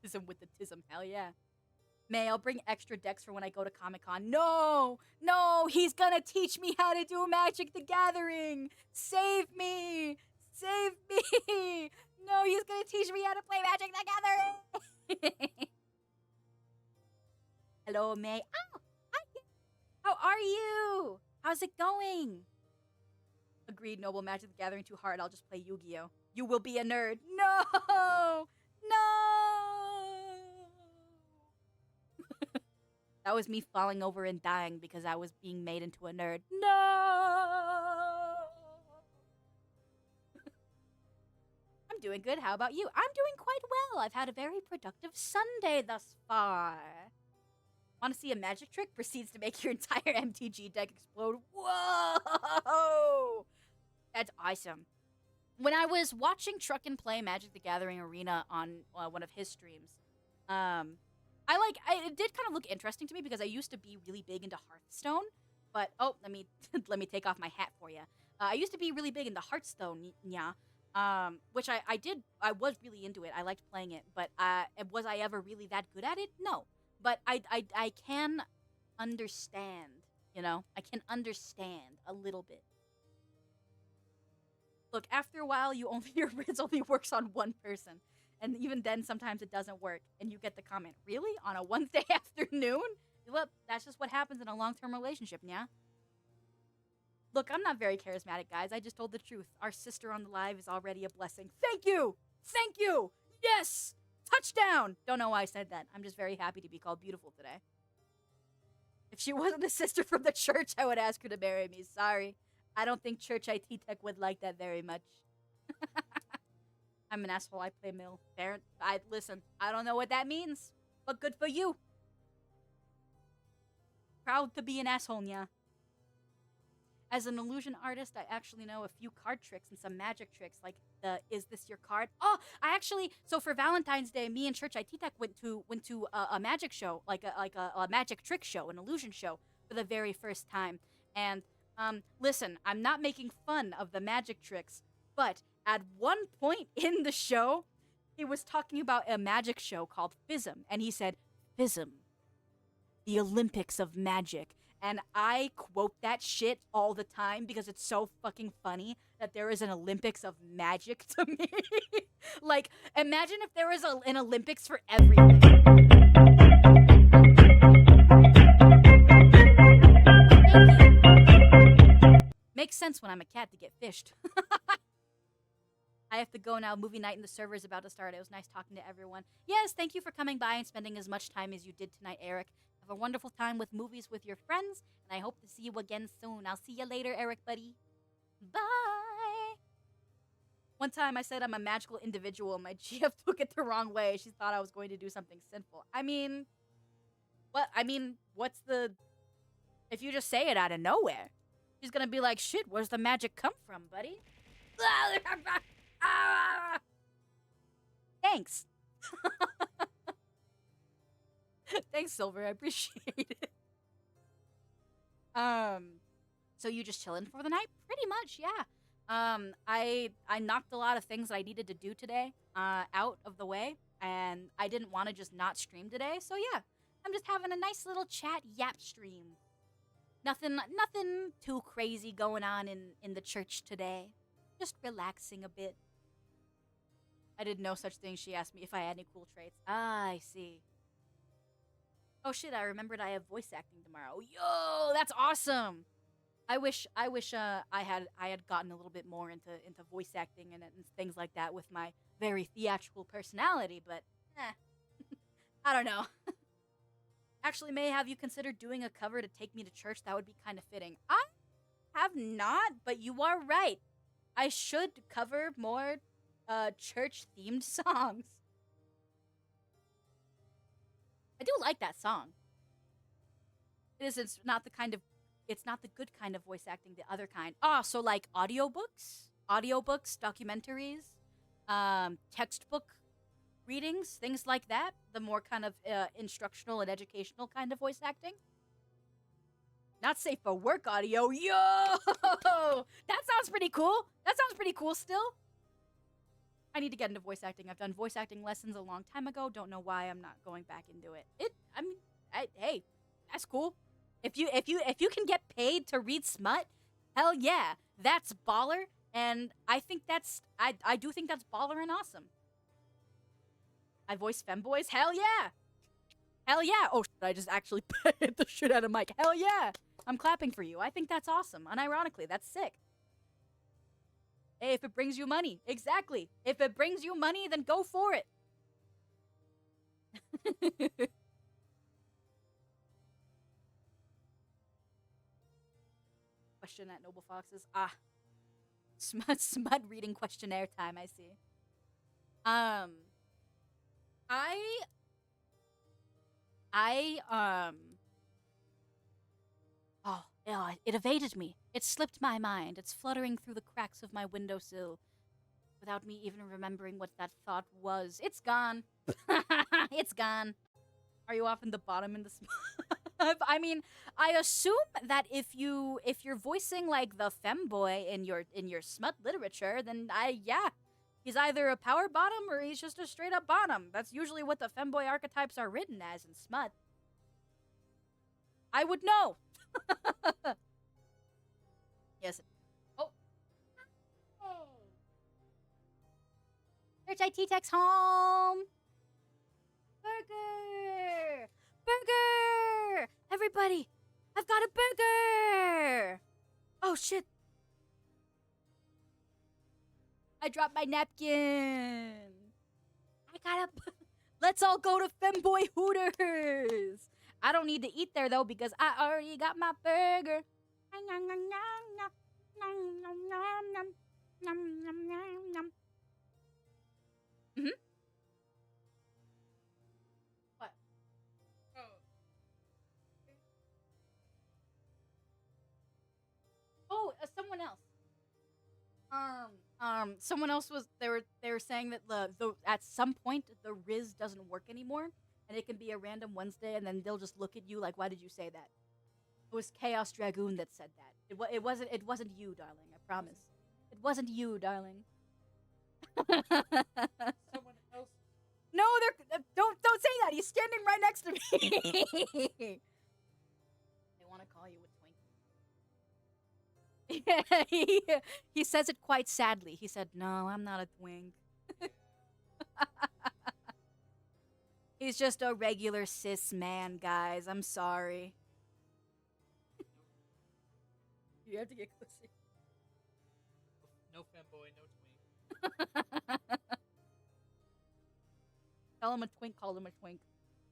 Speaker 1: Tism with the tism. Hell yeah. May, I'll bring extra decks for when I go to Comic-Con. No, he's gonna teach me how to do Magic the Gathering. Save me. No, he's gonna teach me how to play Magic the Gathering. Hello, May. Oh, hi. How are you? How's it going? Agreed, Noble. Magic the Gathering too hard. I'll just play Yu-Gi-Oh. You will be a nerd. No. That was me falling over and dying because I was being made into a nerd. No! I'm doing good. How about you? I'm doing quite well. I've had a very productive Sunday thus far. Want to see a magic trick? Proceeds to make your entire MTG deck explode. Whoa! That's awesome. When I was watching Truckin' play Magic the Gathering Arena on one of his streams, it did kind of look interesting to me because I used to be really big into Hearthstone, but let me take off my hat for you. I used to be really big into Hearthstone, which I was really into it. I liked playing it, but was I ever really that good at it? No, but I can understand, I can understand a little bit. Look, after a while, your Riz only works on one person. And even then, sometimes it doesn't work. And you get the comment, really? On a Wednesday afternoon? Well, that's just what happens in a long-term relationship, yeah? Look, I'm not very charismatic, guys. I just told the truth. Our sister on the live is already a blessing. Thank you! Yes! Touchdown! Don't know why I said that. I'm just very happy to be called beautiful today. If she wasn't a sister from the church, I would ask her to marry me. Sorry. I don't think Church IT Tech would like that very much. I'm an asshole. I play mill. Listen, I don't know what that means, but good for you. Proud to be an asshole, yeah. As an illusion artist, I actually know a few card tricks and some magic tricks, like the "Is this your card?" Oh, so for Valentine's Day, me and Church IT Tech went to a magic show, like a magic trick show, an illusion show, for the very first time. And listen, I'm not making fun of the magic tricks, but at one point in the show, he was talking about a magic show called FISM, and he said, FISM, the Olympics of Magic. And I quote that shit all the time because it's so fucking funny that there is an Olympics of Magic to me. Like, imagine if there was an Olympics for everything. Makes sense when I'm a cat to get fished. I have to go now. Movie night and the server is about to start. It was nice talking to everyone. Yes, thank you for coming by and spending as much time as you did tonight, Eric. Have a wonderful time with movies with your friends, and I hope to see you again soon. I'll see you later, Eric, buddy. Bye! One time I said I'm a magical individual, and my GF took it the wrong way. She thought I was going to do something sinful. What's the... If you just say it out of nowhere, she's gonna be like, shit, where's the magic come from, buddy? Thanks. Thanks, Silver. I appreciate it. So you just chilling for the night? Pretty much, yeah. I knocked a lot of things that I needed to do today out of the way, and I didn't want to just not stream today. So yeah, I'm just having a nice little chat yap stream. Nothing too crazy going on in the church today. Just relaxing a bit. I did no such thing. She asked me if I had any cool traits. Ah, I see. Oh shit, I remembered I have voice acting tomorrow. Yo, that's awesome. I had gotten a little bit more into voice acting and things like that with my very theatrical personality, but I don't know. Actually, May, have you considered doing a cover to Take Me to Church? That would be kind of fitting. I have not, but you are right. I should cover more church-themed songs. I do like that song. It's not the kind of, it's not the good kind of voice acting, the other kind. Ah, so like audiobooks, documentaries, textbook readings, things like that. The more kind of instructional and educational kind of voice acting. Not safe for work audio. Yo! That sounds pretty cool. That sounds pretty cool still. I need to get into voice acting. I've done voice acting lessons a long time ago. Don't know why I'm not going back into it. Hey, that's cool. If you can get paid to read smut, hell yeah. That's baller, and I think I do think that's baller and awesome. I voice femboys? Hell yeah! Hell yeah! Oh, shit, I just actually hit the shit out of Mike. Hell yeah! I'm clapping for you. I think that's awesome. Unironically, that's sick. Hey, if it brings you money. Exactly. If it brings you money, then go for it. Question at Noble Foxes. Ah. Smut reading questionnaire time, I see. Oh, it evaded me. It slipped my mind. It's fluttering through the cracks of my windowsill without me even remembering what that thought was. It's gone. It's gone. Are you off in the bottom in the I mean, I assume that if you're voicing like the femboy in your smut literature, then he's either a power bottom or he's just a straight up bottom. That's usually what the femboy archetypes are written as in smut. I would know. Yes. Oh. Church IT Tech's home. Burger! Burger! Everybody, I've got a burger! Oh shit. I dropped my napkin. I got a... Let's all go to Femboy Hooters. I don't need to eat there though because I already got my burger. Mm-hmm. What? Oh, someone else. Someone else was they were saying that the at some point the Riz doesn't work anymore, and it can be a random Wednesday, and then they'll just look at you like, why did you say that? It was Chaos Dragoon that said that. It wasn't you, darling. I promise. It wasn't you, darling.
Speaker 3: Someone else.
Speaker 1: No, don't say that. He's standing right next to me. They want to call you a twink. Yeah, he says it quite sadly. He said, "No, I'm not a twink." He's just a regular cis man, guys. I'm sorry. You have to get closer.
Speaker 3: No femboy, no twink.
Speaker 1: Tell him a twink. Call him a twink.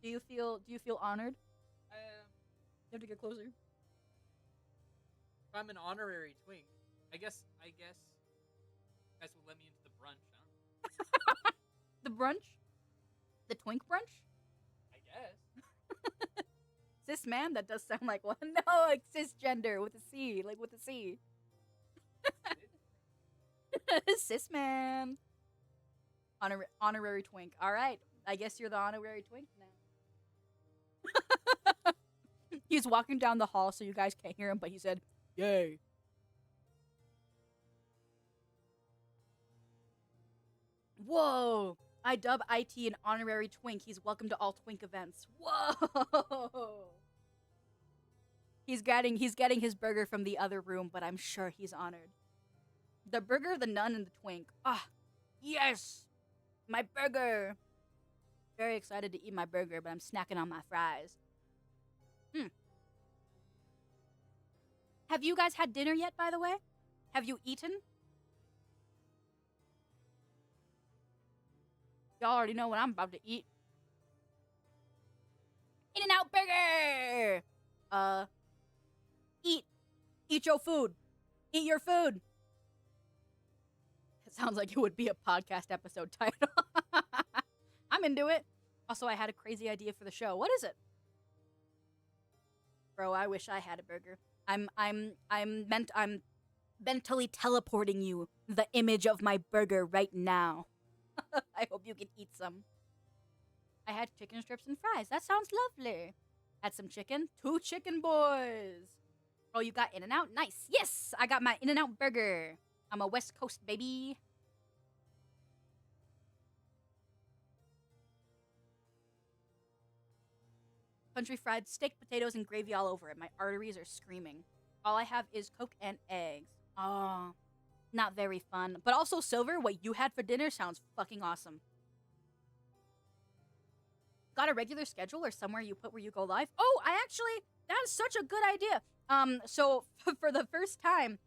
Speaker 1: Do you feel honored? You have to get closer.
Speaker 3: If I'm an honorary twink, I guess you guys will let me into the brunch, huh?
Speaker 1: The brunch? The twink brunch?
Speaker 3: I guess.
Speaker 1: Cis man? That does sound like one. No, like cisgender with a C. Like with a C. Cis man. Honorary twink. Alright. I guess you're the honorary twink now. He's walking down the hall so you guys can't hear him, but he said, "Yay." Whoa! I dub IT an honorary twink. He's welcome to all twink events. Whoa! He's getting his burger from the other room, but I'm sure he's honored. The burger, the nun, and the twink. Ah, yes! My burger! Very excited to eat my burger, but I'm snacking on my fries. Have you guys had dinner yet, by the way? Have you eaten? Y'all already know what I'm about to eat. In-N-Out Burger! Eat. Eat your food. Eat your food. It sounds like it would be a podcast episode title. I'm into it. Also, I had a crazy idea for the show. What is it? Bro, I wish I had a burger. I'm mentally teleporting you the image of my burger right now. I hope you can eat some. I had chicken strips and fries. That sounds lovely. Had some chicken. 2 chicken boys. Oh, you got In-N-Out? Nice. Yes, I got my In-N-Out burger. I'm a West Coast baby. Country fried steak, potatoes, and gravy all over it. My arteries are screaming. All I have is Coke and eggs. Oh, not very fun. But also, Silver, what you had for dinner sounds fucking awesome. Got a regular schedule or somewhere you put where you go live? Oh, that is such a good idea. So for the first time,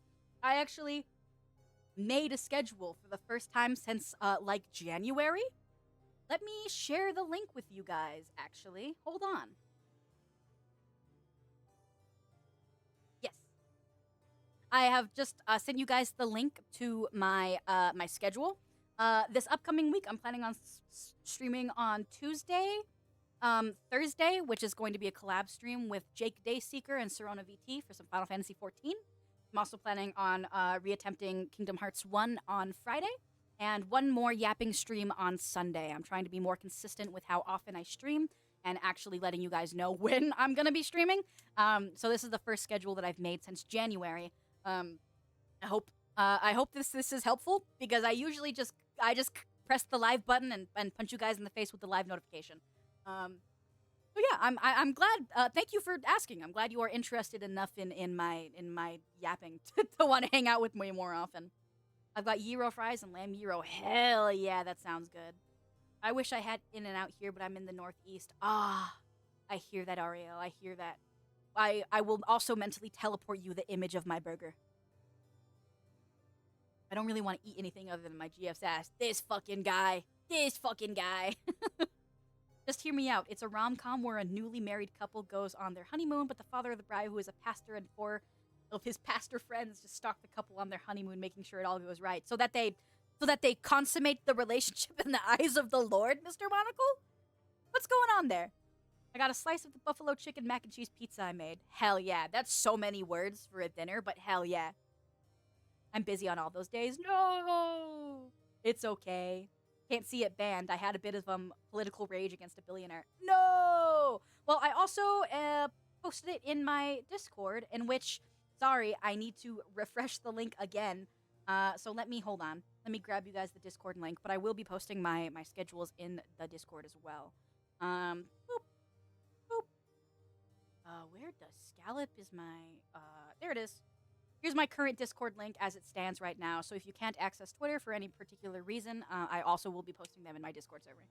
Speaker 1: I actually made a schedule for the first time since, like, January. Let me share the link with you guys, actually. Hold on. Yes. I have just sent you guys the link to my my schedule. This upcoming week, I'm planning on streaming on Tuesday, Thursday, which is going to be a collab stream with Jake Dayseeker and Serona VT for some Final Fantasy XIV. I'm also planning on reattempting Kingdom Hearts 1 on Friday, and one more yapping stream on Sunday. I'm trying to be more consistent with how often I stream and actually letting you guys know when I'm going to be streaming. So this is the first schedule that I've made since January. I hope this is helpful, because I usually just press the live button and punch you guys in the face with the live notification. But yeah, I'm glad. Thank you for asking. I'm glad you are interested enough in my yapping to want to hang out with me more often. I've got gyro fries and lamb gyro. Hell yeah, that sounds good. I wish I had In-N-Out here, but I'm in the Northeast. Ah, I hear that, Ariel. I hear that. I will also mentally teleport you the image of my burger. I don't really want to eat anything other than my GF's ass. This fucking guy. Just hear me out. It's a rom-com where a newly married couple goes on their honeymoon, but the father of the bride, who is a pastor, and 4 of his pastor friends just stalk the couple on their honeymoon, making sure it all goes right, so that they consummate the relationship in the eyes of the Lord, Mr. Monocle? What's going on there? I got a slice of the buffalo chicken mac and cheese pizza I made. Hell yeah. That's so many words for a dinner, but hell yeah. I'm busy on all those days. No! It's okay. Can't see it banned. I had a bit of political rage against a billionaire. No! Well, I also posted it in my Discord, in which, sorry, I need to refresh the link again. So hold on. Let me grab you guys the Discord link, but I will be posting my schedules in the Discord as well. Boop. Boop. Where the scallop is my, there it is. Here's my current Discord link as it stands right now. So if you can't access Twitter for any particular reason, I also will be posting them in my Discord server.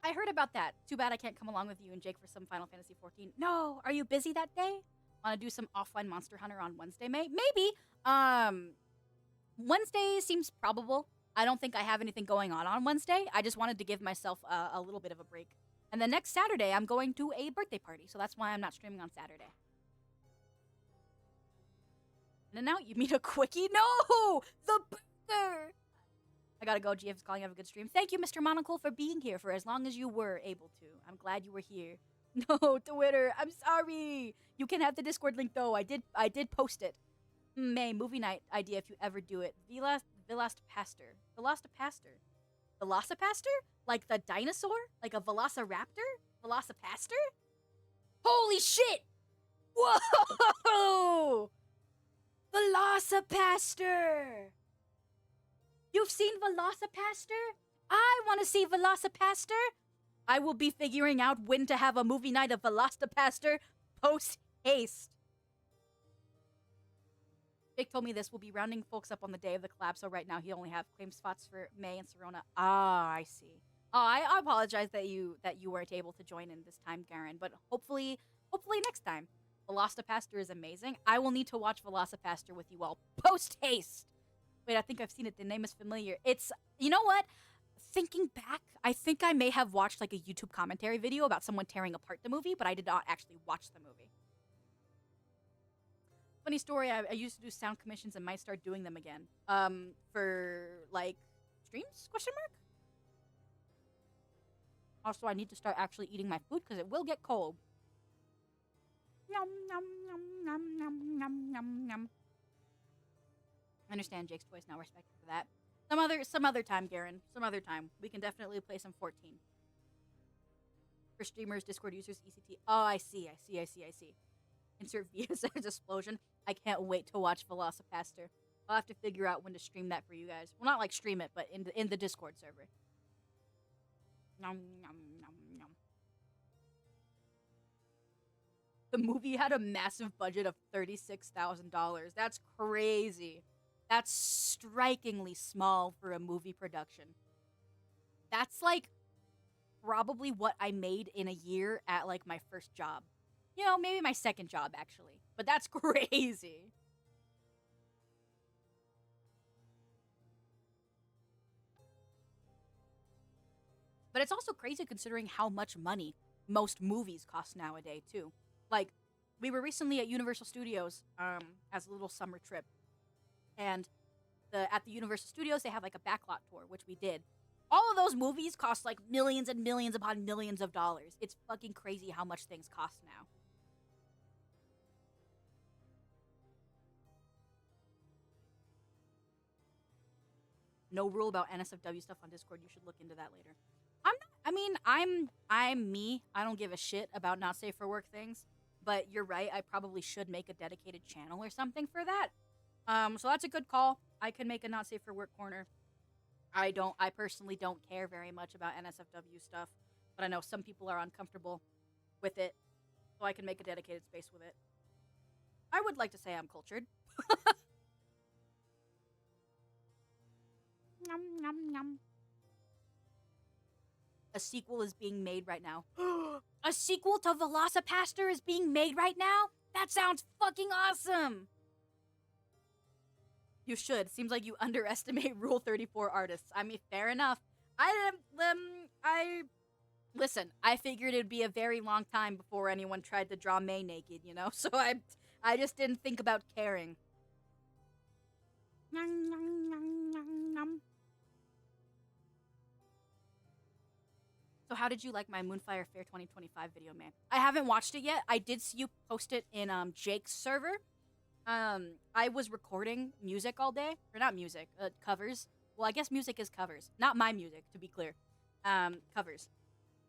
Speaker 1: I heard about that. Too bad I can't come along with you and Jake for some Final Fantasy XIV. No, are you busy that day? Want to do some offline Monster Hunter on Wednesday, maybe? Wednesday seems probable. I don't think I have anything going on Wednesday. I just wanted to give myself a little bit of a break. And then next Saturday, I'm going to a birthday party, so that's why I'm not streaming on Saturday. And now you meet a quickie? No! The burger! I gotta go. GF is calling. Have a good stream. Thank you, Mr. Monocle, for being here for as long as you were able to. I'm glad you were here. No, Twitter. I'm sorry. You can have the Discord link, though. I did post it. May, movie night idea if you ever do it. Velocipastor. Velocipastor? Velocipastor? Like the dinosaur? Like a velociraptor? Velocipastor? Holy shit! Whoa! Velocipastor! You've seen Velocipastor? I want to see Velocipastor. I will be figuring out when to have a movie night of Velocipastor post haste. Jake told me this will be rounding folks up on the day of the collab, so right now he only have claim spots for May and Serona. Ah, I see. Oh, I apologize that you weren't able to join in this time, Garen, but hopefully next time. Velocipaster is amazing. I will need to watch Velocipaster with you all post haste. Wait, I think I've seen it. The name is familiar. It's, you know what? Thinking back, I think I may have watched like a YouTube commentary video about someone tearing apart the movie, but I did not actually watch the movie. Funny story, I used to do sound commissions and might start doing them again. For like streams? Question mark? Also, I need to start actually eating my food because it will get cold. Yum, yum, yum, yum, yum, yum, yum, yum. I understand Jake's voice now. Respect for that. Some other time, Garen. Some other time. We can definitely play some 14. For streamers, Discord users, ECT. Oh, I see. Insert VSS explosion. I can't wait to watch Velocipaster. I'll have to figure out when to stream that for you guys. Well, not like stream it, but in the Discord server. Nom, nom, nom, nom. The movie had a massive budget of $36,000. That's crazy. That's strikingly small for a movie production. That's like probably what I made in a year at like my first job. You know, maybe my second job actually. But that's crazy. But it's also crazy considering how much money most movies cost nowadays too. Like, we were recently at Universal Studios as a little summer trip. And at the Universal Studios, they have like a backlot tour, which we did. All of those movies cost like millions and millions upon millions of dollars. It's fucking crazy how much things cost now. No rule about NSFW stuff on Discord. You should look into that later. I'm me. I don't give a shit about not safe for work things. But you're right. I probably should make a dedicated channel or something for that. So that's a good call. I could make a not safe for work corner. I personally don't care very much about NSFW stuff, but I know some people are uncomfortable with it, so I can make a dedicated space with it. I would like to say I'm cultured. Nom, nom, nom. A sequel is being made right now. A sequel to Velocipaster is being made right now? That sounds fucking awesome! You should. Seems like you underestimate Rule 34 artists. I mean, fair enough. Listen, I figured it'd be a very long time before anyone tried to draw May naked, you know? So I just didn't think about caring. Nom, nom, nom, nom, nom. So how did you like my Moonfire Fair 2025 video, man? I haven't watched it yet. I did see you post it in Jake's server. I was recording music all day. Or not music, covers. Well, I guess music is covers. Not my music, to be clear. Covers.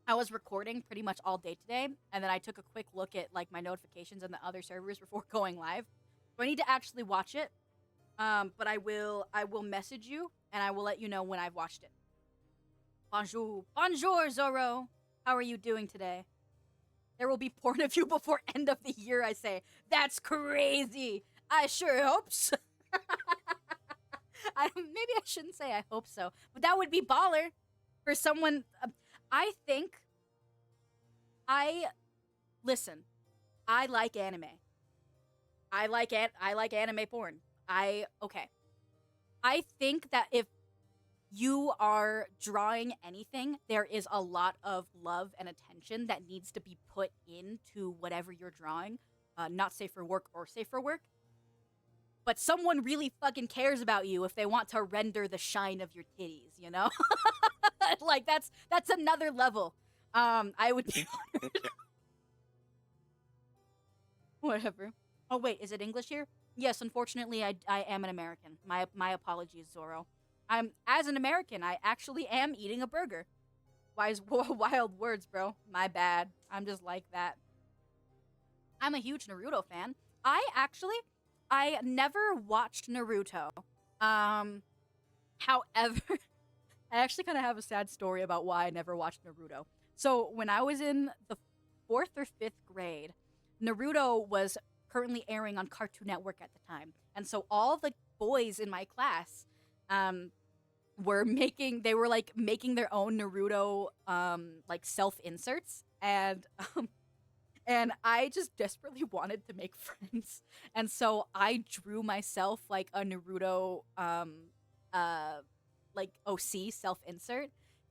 Speaker 1: I was recording pretty much all day today, and then I took a quick look at like my notifications on the other servers before going live. So I need to actually watch it. But I will message you, and I will let you know when I've watched it. Bonjour. Bonjour, Zoro. How are you doing today? There will be porn of you before end of the year, I say. That's crazy. I sure hope so. Maybe I shouldn't say I hope so. But that would be baller for someone. Listen, I like anime. I like anime porn. Okay. I think that if you are drawing anything, there is a lot of love and attention that needs to be put into whatever you're drawing. Not safe for work or safe for work. But someone really fucking cares about you if they want to render the shine of your titties, you know? Like, that's another level. I would be whatever. Oh, wait, is it English here? Yes, unfortunately, I am an American. My apologies, Zoro. As an American, I actually am eating a burger. Wild words, bro. My bad. I'm just like that. I'm a huge Naruto fan. I never watched Naruto. However, I actually kind of have a sad story about why I never watched Naruto. So when I was in the 4th or 5th grade, Naruto was currently airing on Cartoon Network at the time, and so all the boys in my class, they were like making their own Naruto like self inserts, and I just desperately wanted to make friends, and so I drew myself like a Naruto like OC self insert,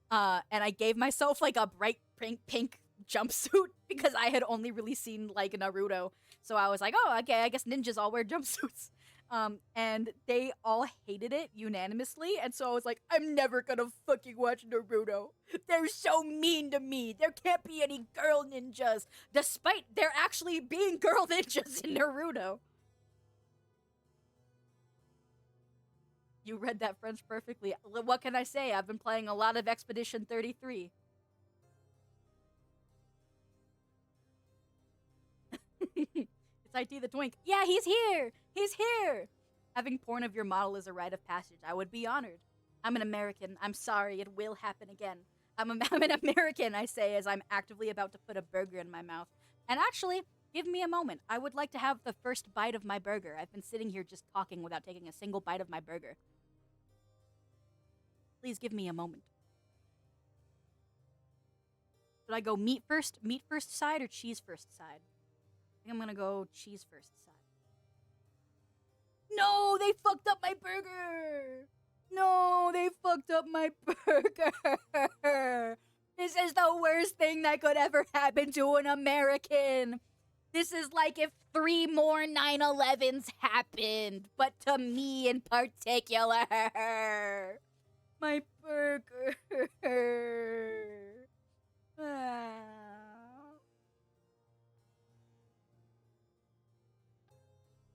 Speaker 1: and I gave myself like a bright pink jumpsuit because I had only really seen like Naruto. So I was like, oh, okay, I guess ninjas all wear jumpsuits. And they all hated it unanimously, and so I was like, I'm never gonna fucking watch Naruto. They're so mean to me. There can't be any girl ninjas, despite there actually being girl ninjas in Naruto. You read that French perfectly. What can I say? I've been playing a lot of Expedition 33. It's IT the Twink. Yeah, he's here! He's here! Having porn of your model is a rite of passage. I would be honored. I'm an American. I'm sorry. It will happen again. I'm an American, I say, as I'm actively about to put a burger in my mouth. And actually, give me a moment. I would like to have the first bite of my burger. I've been sitting here just talking without taking a single bite of my burger. Please give me a moment. Should I go meat first side, or cheese first side? I think I'm gonna go cheese first side. No, they fucked up my burger! No, they fucked up my burger! This is the worst thing that could ever happen to an American! This is like if 3 more 9/11s happened, but to me in particular. My burger.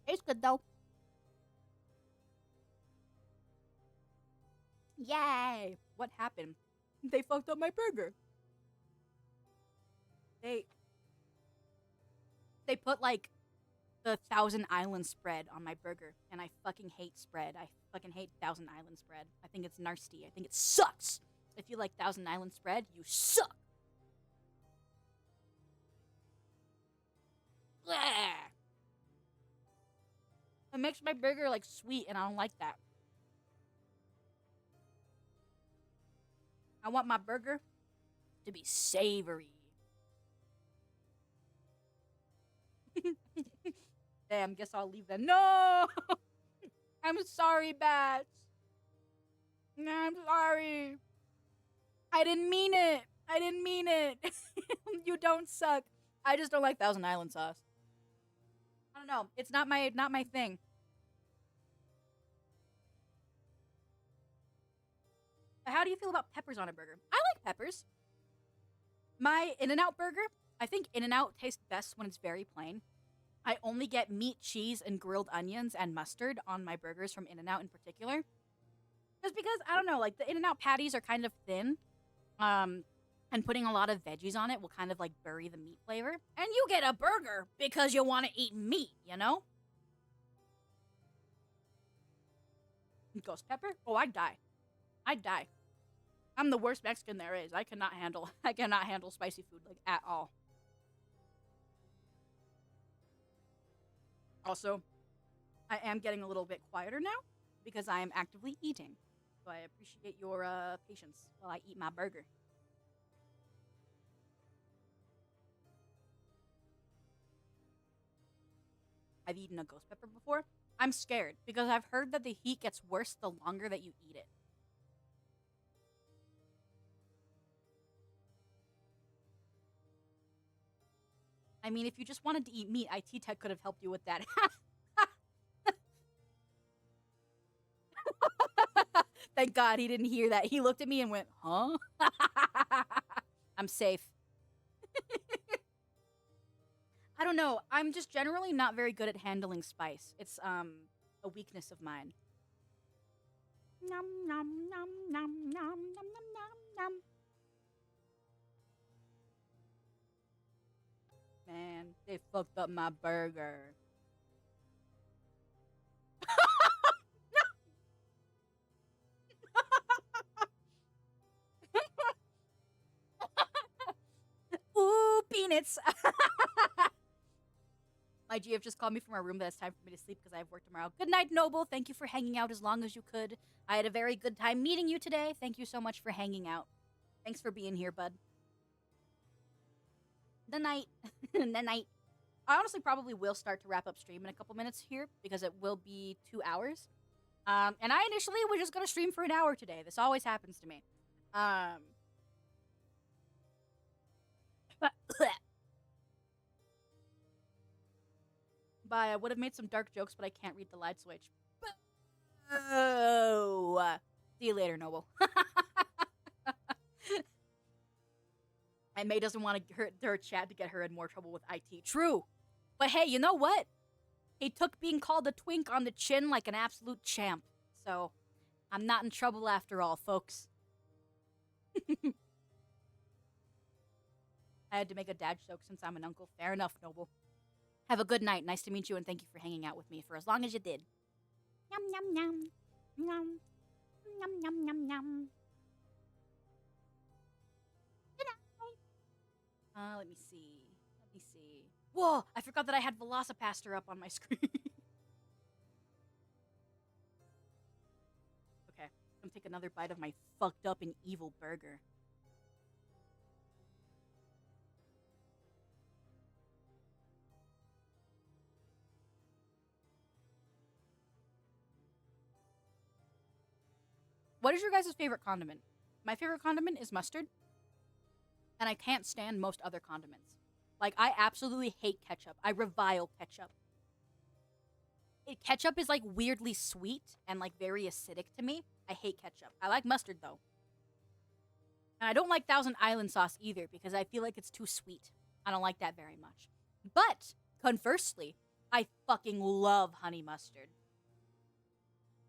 Speaker 1: It's good though. Yay! What happened? They fucked up my burger. They put like the Thousand Island spread on my burger, and I fucking hate spread. I fucking hate Thousand Island spread. I think it's nasty. I think it sucks. If you like Thousand Island spread, you suck. Blah. It makes my burger like sweet, and I don't like that. I want my burger to be savory. Damn, guess I'll leave then. No! I'm sorry, Bats. No, I'm sorry. I didn't mean it. I didn't mean it. You don't suck. I just don't like Thousand Island sauce. I don't know. It's not my thing. How do you feel about peppers on a burger? I like peppers. My In-N-Out burger, I think In-N-Out tastes best when it's very plain. I only get meat, cheese, and grilled onions and mustard on my burgers from In-N-Out in particular. Just because, I don't know, like the In-N-Out patties are kind of thin. And putting a lot of veggies on it will kind of like bury the meat flavor. And you get a burger because you want to eat meat, you know? Ghost pepper? Oh, I'd die. I'd die. I'm the worst Mexican there is. I cannot handle spicy food like at all. Also, I am getting a little bit quieter now because I am actively eating. So I appreciate your patience while I eat my burger. I've eaten a ghost pepper before. I'm scared because I've heard that the heat gets worse the longer that you eat it. I mean, if you just wanted to eat meat, IT Tech could have helped you with that. Thank God he didn't hear that. He looked at me and went, huh? I'm safe. I don't know. I'm just generally not very good at handling spice. It's a weakness of mine. Nom nom nom nom nom nom nom nom nom. Man, they fucked up my burger. Ooh, peanuts. My GF just called me from our room that it's time for me to sleep because I have work tomorrow. Good night, Noble. Thank you for hanging out as long as you could. I had a very good time meeting you today. Thank you so much for hanging out. Thanks for being here, bud. The night. The night. I honestly probably will start to wrap up stream in a couple minutes here because it will be 2 hours. And I initially was just going to stream for an hour today. This always happens to me. But I would have made some dark jokes, but I can't read the light switch. Oh. See you later, Noble. And May doesn't want to hurt her chat to get her in more trouble with IT. True. But hey, you know what? He took being called a twink on the chin like an absolute champ. So, I'm not in trouble after all, folks. I had to make a dad joke since I'm an uncle. Fair enough, Noble. Have a good night. Nice to meet you, and thank you for hanging out with me for as long as you did. Yum, yum, yum. Yum. Yum, yum, yum, yum. Good night. Let me see. Let me see. Whoa! I forgot that I had Velocipaster up on my screen. Okay. I'm gonna take another bite of my fucked up and evil burger. What is your guys' favorite condiment? My favorite condiment is mustard. And I can't stand most other condiments. Like, I absolutely hate ketchup. I revile ketchup. Ketchup is, like, weirdly sweet and, like, very acidic to me. I hate ketchup. I like mustard, though. And I don't like Thousand Island sauce either because I feel like it's too sweet. I don't like that very much. But, conversely, I fucking love honey mustard.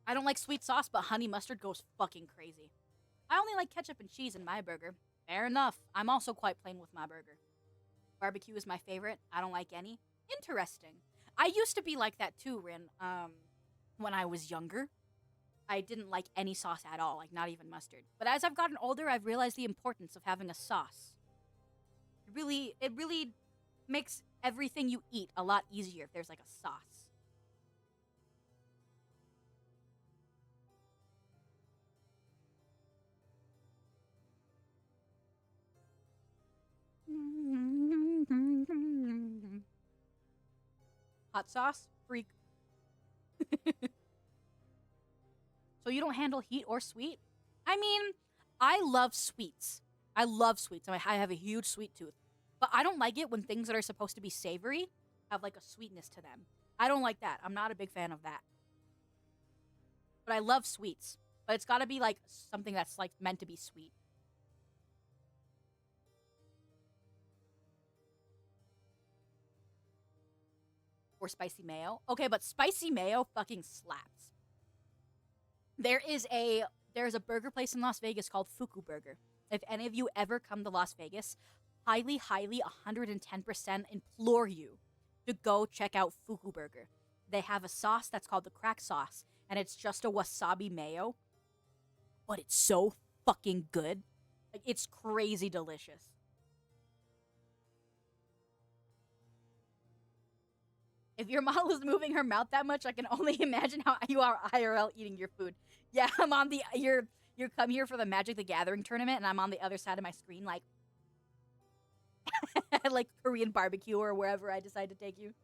Speaker 1: I don't like sweet sauce, but honey mustard goes fucking crazy. I only like ketchup and cheese in my burger. Fair enough. I'm also quite plain with my burger. Barbecue is my favorite. I don't like any. Interesting. I used to be like that too, Rin. When I was younger. I didn't like any sauce at all, like not even mustard. But as I've gotten older, I've realized the importance of having a sauce. It really makes everything you eat a lot easier if there's like a sauce. Hot sauce? Freak. So you don't handle heat or sweet? I mean, I love sweets. I love sweets. I have a huge sweet tooth. But I don't like it when things that are supposed to be savory have like a sweetness to them. I don't like that. I'm not a big fan of that. But I love sweets. But it's gotta be like something that's like meant to be sweet. Or spicy mayo. Okay, but spicy mayo fucking slaps. There's a burger place in Las Vegas called Fuku Burger. If any of you ever come to Las Vegas, highly, 110% implore you to go check out Fuku Burger. They have a sauce that's called the crack sauce, and it's just a wasabi mayo, but it's so fucking good. Like, it's crazy delicious. If your model is moving her mouth that much, I can only imagine how you are IRL eating your food. Yeah, I'm on the you're come here for the Magic the Gathering tournament, and I'm on the other side of my screen, like like Korean barbecue or wherever I decide to take you.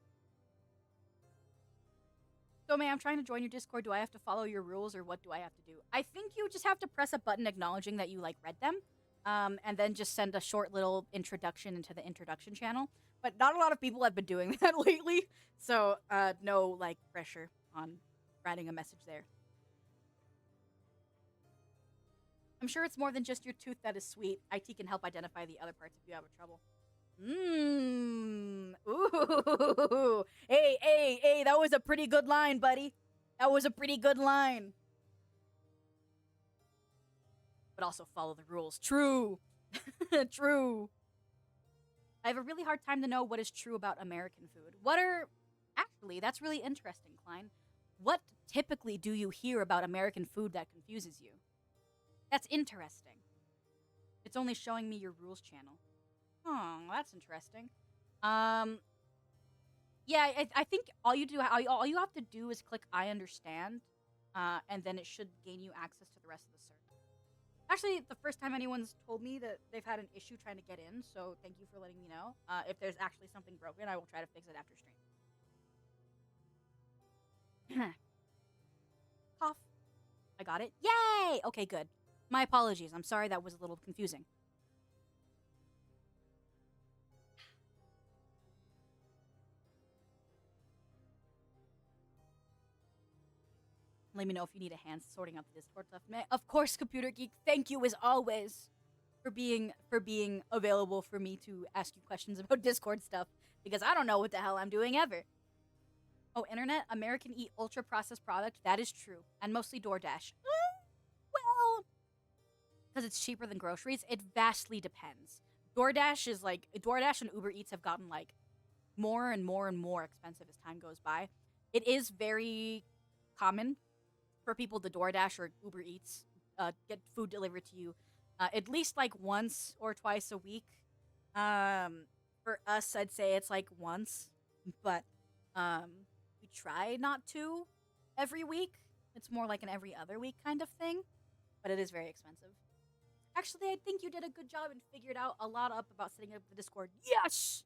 Speaker 1: So, man, I'm trying to join your Discord. Do I have to follow your rules, or what do I have to do? I think you just have to press a button acknowledging that you like read them, and then just send a short little introduction into the introduction channel. But not a lot of people have been doing that lately, so no like pressure on writing a message there. I'm sure it's more than just your tooth that is sweet. IT can help identify the other parts if you have trouble. Ooh. Hey, that was a pretty good line, buddy. That was a pretty good line. But also follow the rules. True. True. I have a really hard time to know what is true about American food. Actually, that's really interesting, Klein. What typically do you hear about American food that confuses you? That's interesting. It's only showing me your rules channel. Oh, that's interesting. Yeah, I think all you have to do is click I understand, and then it should gain you access to the rest of the server. Actually, the first time anyone's told me that they've had an issue trying to get in, so thank you for letting me know. If there's actually something broken, I will try to fix it after stream. Cough. I got it. Yay! Okay, good. My apologies. I'm sorry that was a little confusing. Let me know if you need a hand sorting out the Discord stuff. Of course, Computer Geek. Thank you as always for being available for me to ask you questions about Discord stuff because I don't know what the hell I'm doing ever. Oh, internet, American eat ultra processed product. That is true, and mostly DoorDash. Well, because it's cheaper than groceries. It vastly depends. DoorDash and Uber Eats have gotten like more and more and more expensive as time goes by. It is very common for people to DoorDash or Uber Eats get food delivered to you at least like once or twice a week. For us, I'd say it's like once, but we try not to every week. It's more like an every other week kind of thing, but it is very expensive. Actually, I think you did a good job and figured out a lot up about setting up the Discord. Yes!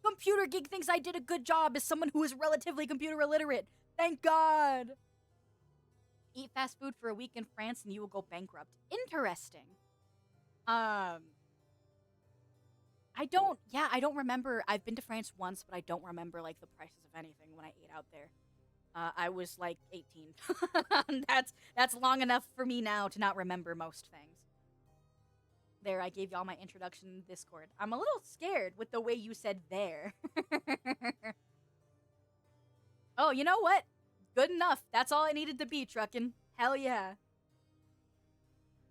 Speaker 1: Computer Geek thinks I did a good job as someone who is relatively computer illiterate. Thank God! Eat fast food for a week in France and you will go bankrupt. Interesting. I don't remember. I've been to France once, but I don't remember like the prices of anything when I ate out there. I was like 18. That's long enough for me now to not remember most things. There, I gave y'all my introduction in Discord. I'm a little scared with the way you said there. Oh, you know what? Good enough. That's all it needed to be, truckin'. Hell yeah.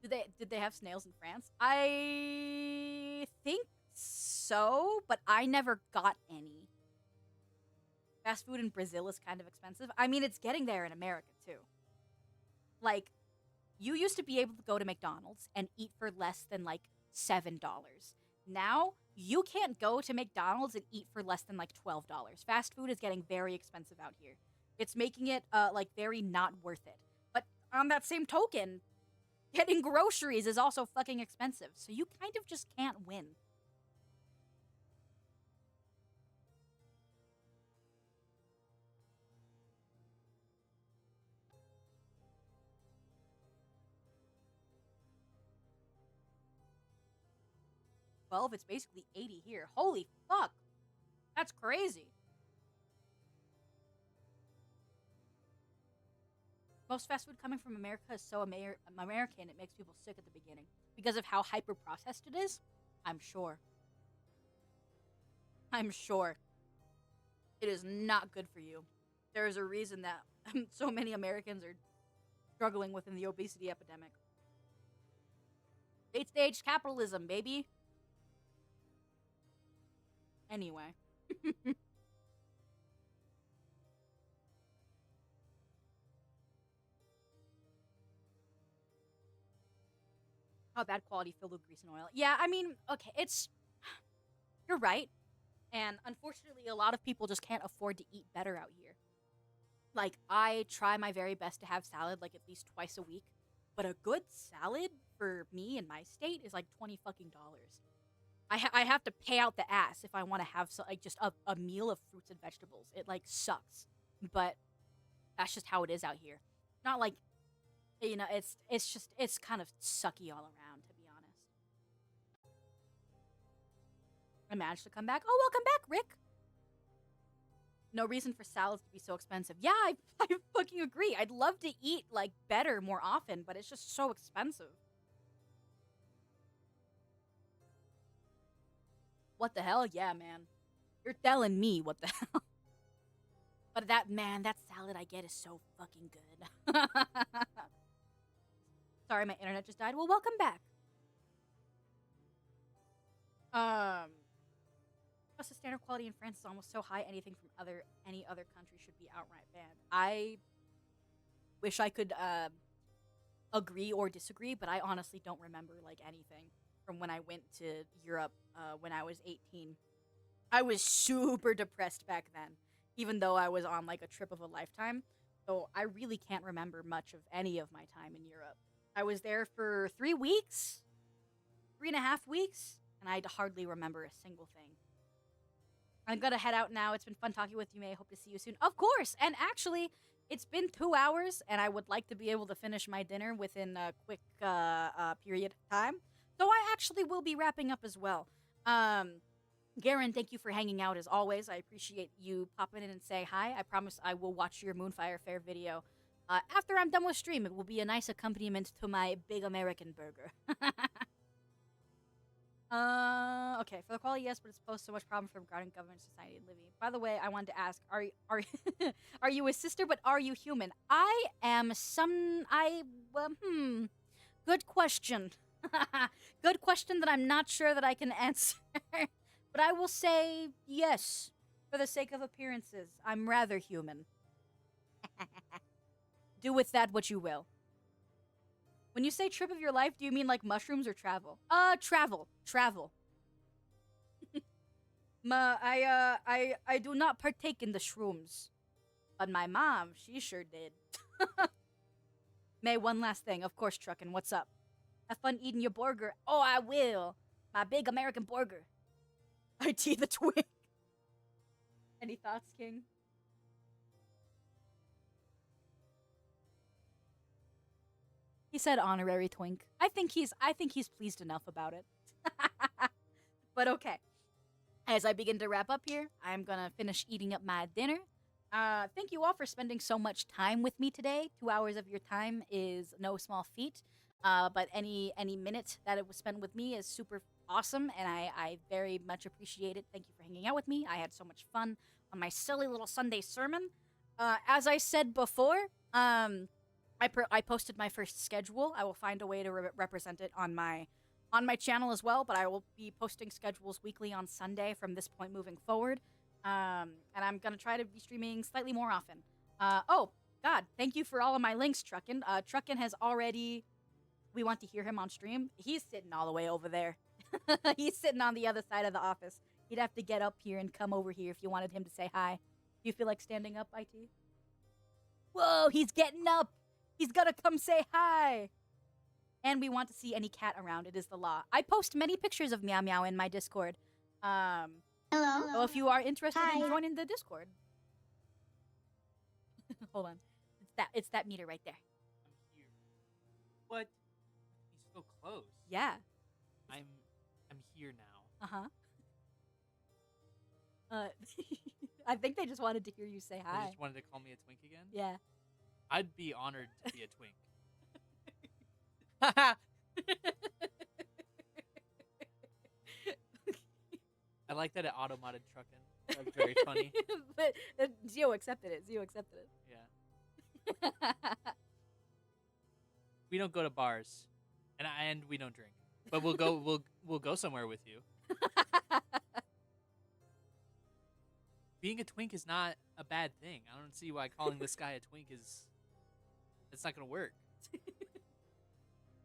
Speaker 1: Did they have snails in France? I think so, but I never got any. Fast food in Brazil is kind of expensive. I mean, it's getting there in America too. Like, you used to be able to go to McDonald's and eat for less than like $7. Now, you can't go to McDonald's and eat for less than like $12. Fast food is getting very expensive out here. It's making it like very not worth it. But on that same token, getting groceries is also fucking expensive. So you kind of just can't win. It's basically 80 here. Holy fuck. That's crazy. Most fast food coming from America is so American, it makes people sick at the beginning. Because of how hyper-processed it is? I'm sure. I'm sure. It is not good for you. There is a reason that so many Americans are struggling within the obesity epidemic. Late-stage capitalism, baby. Anyway. How bad quality filled with grease and oil. Yeah, I mean, okay, you're right. And unfortunately, a lot of people just can't afford to eat better out here. Like, I try my very best to have salad like at least twice a week, but a good salad for me in my state is like $20 fucking dollars. I have to pay out the ass if I want to have like just a meal of fruits and vegetables. It like sucks, but that's just how it is out here. Not like, you know, it's kind of sucky all around, to be honest. I managed to come back. Oh, welcome back, Rick. No reason for salads to be so expensive. Yeah, I fucking agree. I'd love to eat like better more often, but it's just so expensive. What the hell? Yeah, man. You're telling me what the hell. But that salad I get is so fucking good. Sorry, my internet just died. Well, welcome back. Plus, the standard quality in France is almost so high, anything from any other country should be outright banned. I wish I could agree or disagree, but I honestly don't remember like anything from when I went to Europe when I was 18. I was super depressed back then. even though I was on like a trip of a lifetime. So I really can't remember much of any of my time in Europe. I was there for 3 weeks, 3.5 weeks, and I hardly remember a single thing. I'm gonna head out now. It's been fun talking with you, May. Hope to see you soon. Of course! And actually, it's been 2 hours, and I would like to be able to finish my dinner within a quick period of time. So I actually will be wrapping up as well. Garen, thank you for hanging out as always. I appreciate you popping in and say hi. I promise I will watch your Moonfire Fair video after I'm done with stream. It will be a nice accompaniment to my big American burger. Okay, for the quality, yes, but it's posed so much problem for regarding government, society, and living. By the way, I wanted to ask: are are you a sister? But are you human? I am some. Good question. Good question that I'm not sure that I can answer. But I will say yes, for the sake of appearances. I'm rather human. Do with that what you will. When you say trip of your life, do you mean like mushrooms or travel? Travel. I do not partake in the shrooms. But my mom, she sure did. May, one last thing. Of course, Truckin', what's up? Have fun eating your burger. Oh, I will. My big American burger. IT the twink. Any thoughts, King? He said honorary twink. I think he's pleased enough about it. But okay. As I begin to wrap up here, I'm gonna finish eating up my dinner. Thank you all for spending so much time with me today. 2 hours of your time is no small feat. But any minute that it was spent with me is super awesome, and I very much appreciate it. Thank you for hanging out with me. I had so much fun on my silly little Sunday sermon. As I said before, I posted my first schedule. I will find a way to represent it on my channel as well, but I will be posting schedules weekly on Sunday from this point moving forward. And I'm going to try to be streaming slightly more often. Oh, God, thank you for all of my links, Truckin'. Truckin' has already... We want to hear him on stream. He's sitting all the way over there. He's sitting on the other side of the office. He'd have to get up here and come over here if you wanted him to say hi. Do you feel like standing up, IT? Whoa, he's getting up. He's gonna come say hi. And we want to see any cat around. It is the law. I post many pictures of Meow Meow in my Discord.
Speaker 2: Hello.
Speaker 1: So if you are interested
Speaker 2: Hi.
Speaker 1: in joining the Discord. Hold on. It's that meter right there.
Speaker 3: I'm here. What? He's so close.
Speaker 1: Yeah.
Speaker 3: I'm here now.
Speaker 1: I think they just wanted to hear you say
Speaker 3: They
Speaker 1: hi.
Speaker 3: just wanted to call me a twink again?
Speaker 1: Yeah.
Speaker 3: I'd be honored to be a twink. I like that it auto-modded Truckin'. That's very funny.
Speaker 1: But Zio accepted it.
Speaker 3: Yeah. We don't go to bars, and we don't drink. But we'll go somewhere with you. Being a twink is not a bad thing. I don't see why calling this guy a twink is... It's not gonna work.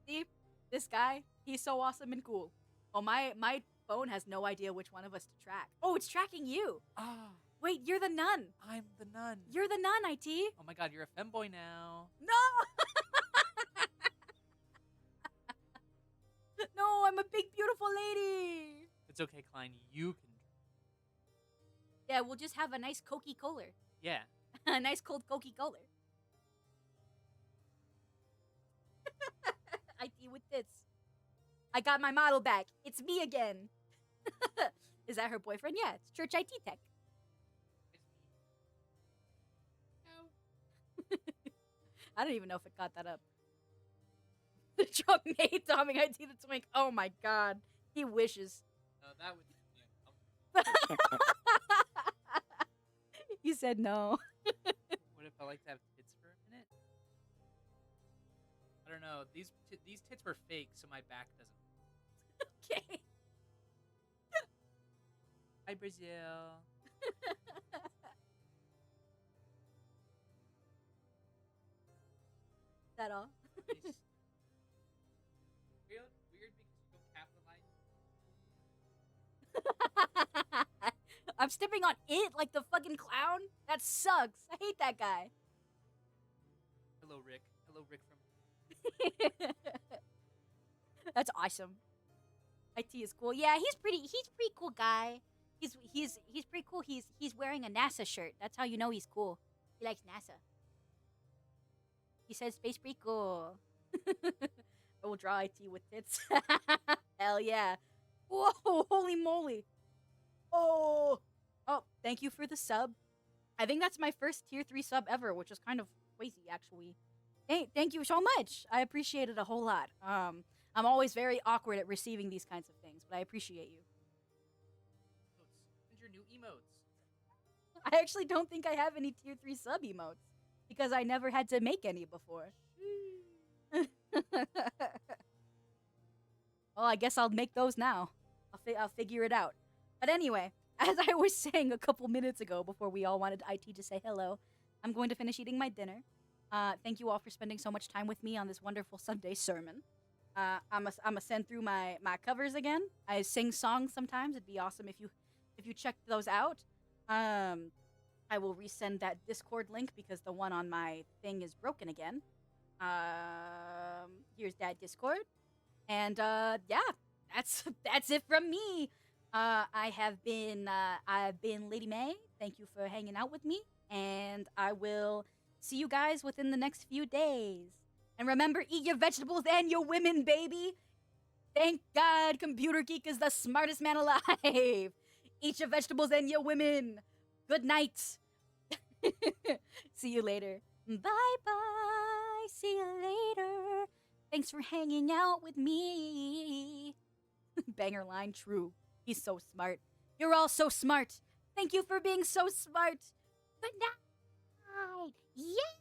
Speaker 1: See, this guy, he's so awesome and cool. Oh, my phone has no idea which one of us to track. Oh, it's tracking you.
Speaker 3: Ah,
Speaker 1: Wait, you're the nun.
Speaker 3: I'm the nun.
Speaker 1: You're the nun, IT.
Speaker 3: Oh my god, you're a femboy now.
Speaker 1: No! No, I'm a big, beautiful lady.
Speaker 3: It's okay, Klein. You can...
Speaker 1: Yeah, we'll just have a nice Cokie Cola.
Speaker 3: Yeah.
Speaker 1: A nice cold Cokie Cola. IT with this. I got my model back. It's me again. Is that her boyfriend? Yeah, it's Church IT Tech. I don't even know if it got that up. The Trump made Tommy IT the twink. Oh my god. He wishes.
Speaker 3: No, that would be uncomfortable.
Speaker 1: He said no.
Speaker 3: What if I like to have tits for a minute? I don't know. These tits were fake, so my back doesn't.
Speaker 1: Okay.
Speaker 3: Hi, Brazil.
Speaker 1: Is that all?
Speaker 3: Nice. Weird because you don't capitalize.
Speaker 1: I'm I'm stepping on it like the fucking clown? That sucks. I hate that guy.
Speaker 3: Hello, Rick. Hello, Rick from.
Speaker 1: That's awesome. IT is cool. Yeah, he's pretty cool guy. He's pretty cool. He's wearing a NASA shirt. That's how you know he's cool. He likes NASA. He says space pretty cool. I will draw IT with tits. Hell yeah. Whoa, holy moly. Oh, thank you for the sub. I think that's my first tier 3 sub ever, which is kind of crazy, actually. Thank you so much. I appreciate it a whole lot. I'm always very awkward at receiving these kinds of things, but I appreciate you.
Speaker 3: When's your new emotes?
Speaker 1: I actually don't think I have any tier 3 sub emotes because I never had to make any before. Well, I guess I'll make those now. I'll figure it out. But anyway, as I was saying a couple minutes ago before we all wanted IT to say hello, I'm going to finish eating my dinner. Thank you all for spending so much time with me on this wonderful Sunday sermon. I'm a send through my covers again. I sing songs sometimes. It'd be awesome if you checked those out. I will resend that Discord link because the one on my thing is broken again. Here's that Discord. And yeah, that's it from me. I've been Lady May. Thank you for hanging out with me, and I will see you guys within the next few days. And remember, eat your vegetables and your women, baby. Thank God Computer Geek is the smartest man alive. Eat your vegetables and your women. Good night. See you later. Bye-bye. See you later. Thanks for hanging out with me. Banger line, true. He's so smart. You're all so smart. Thank you for being so smart. Good night. Yeah.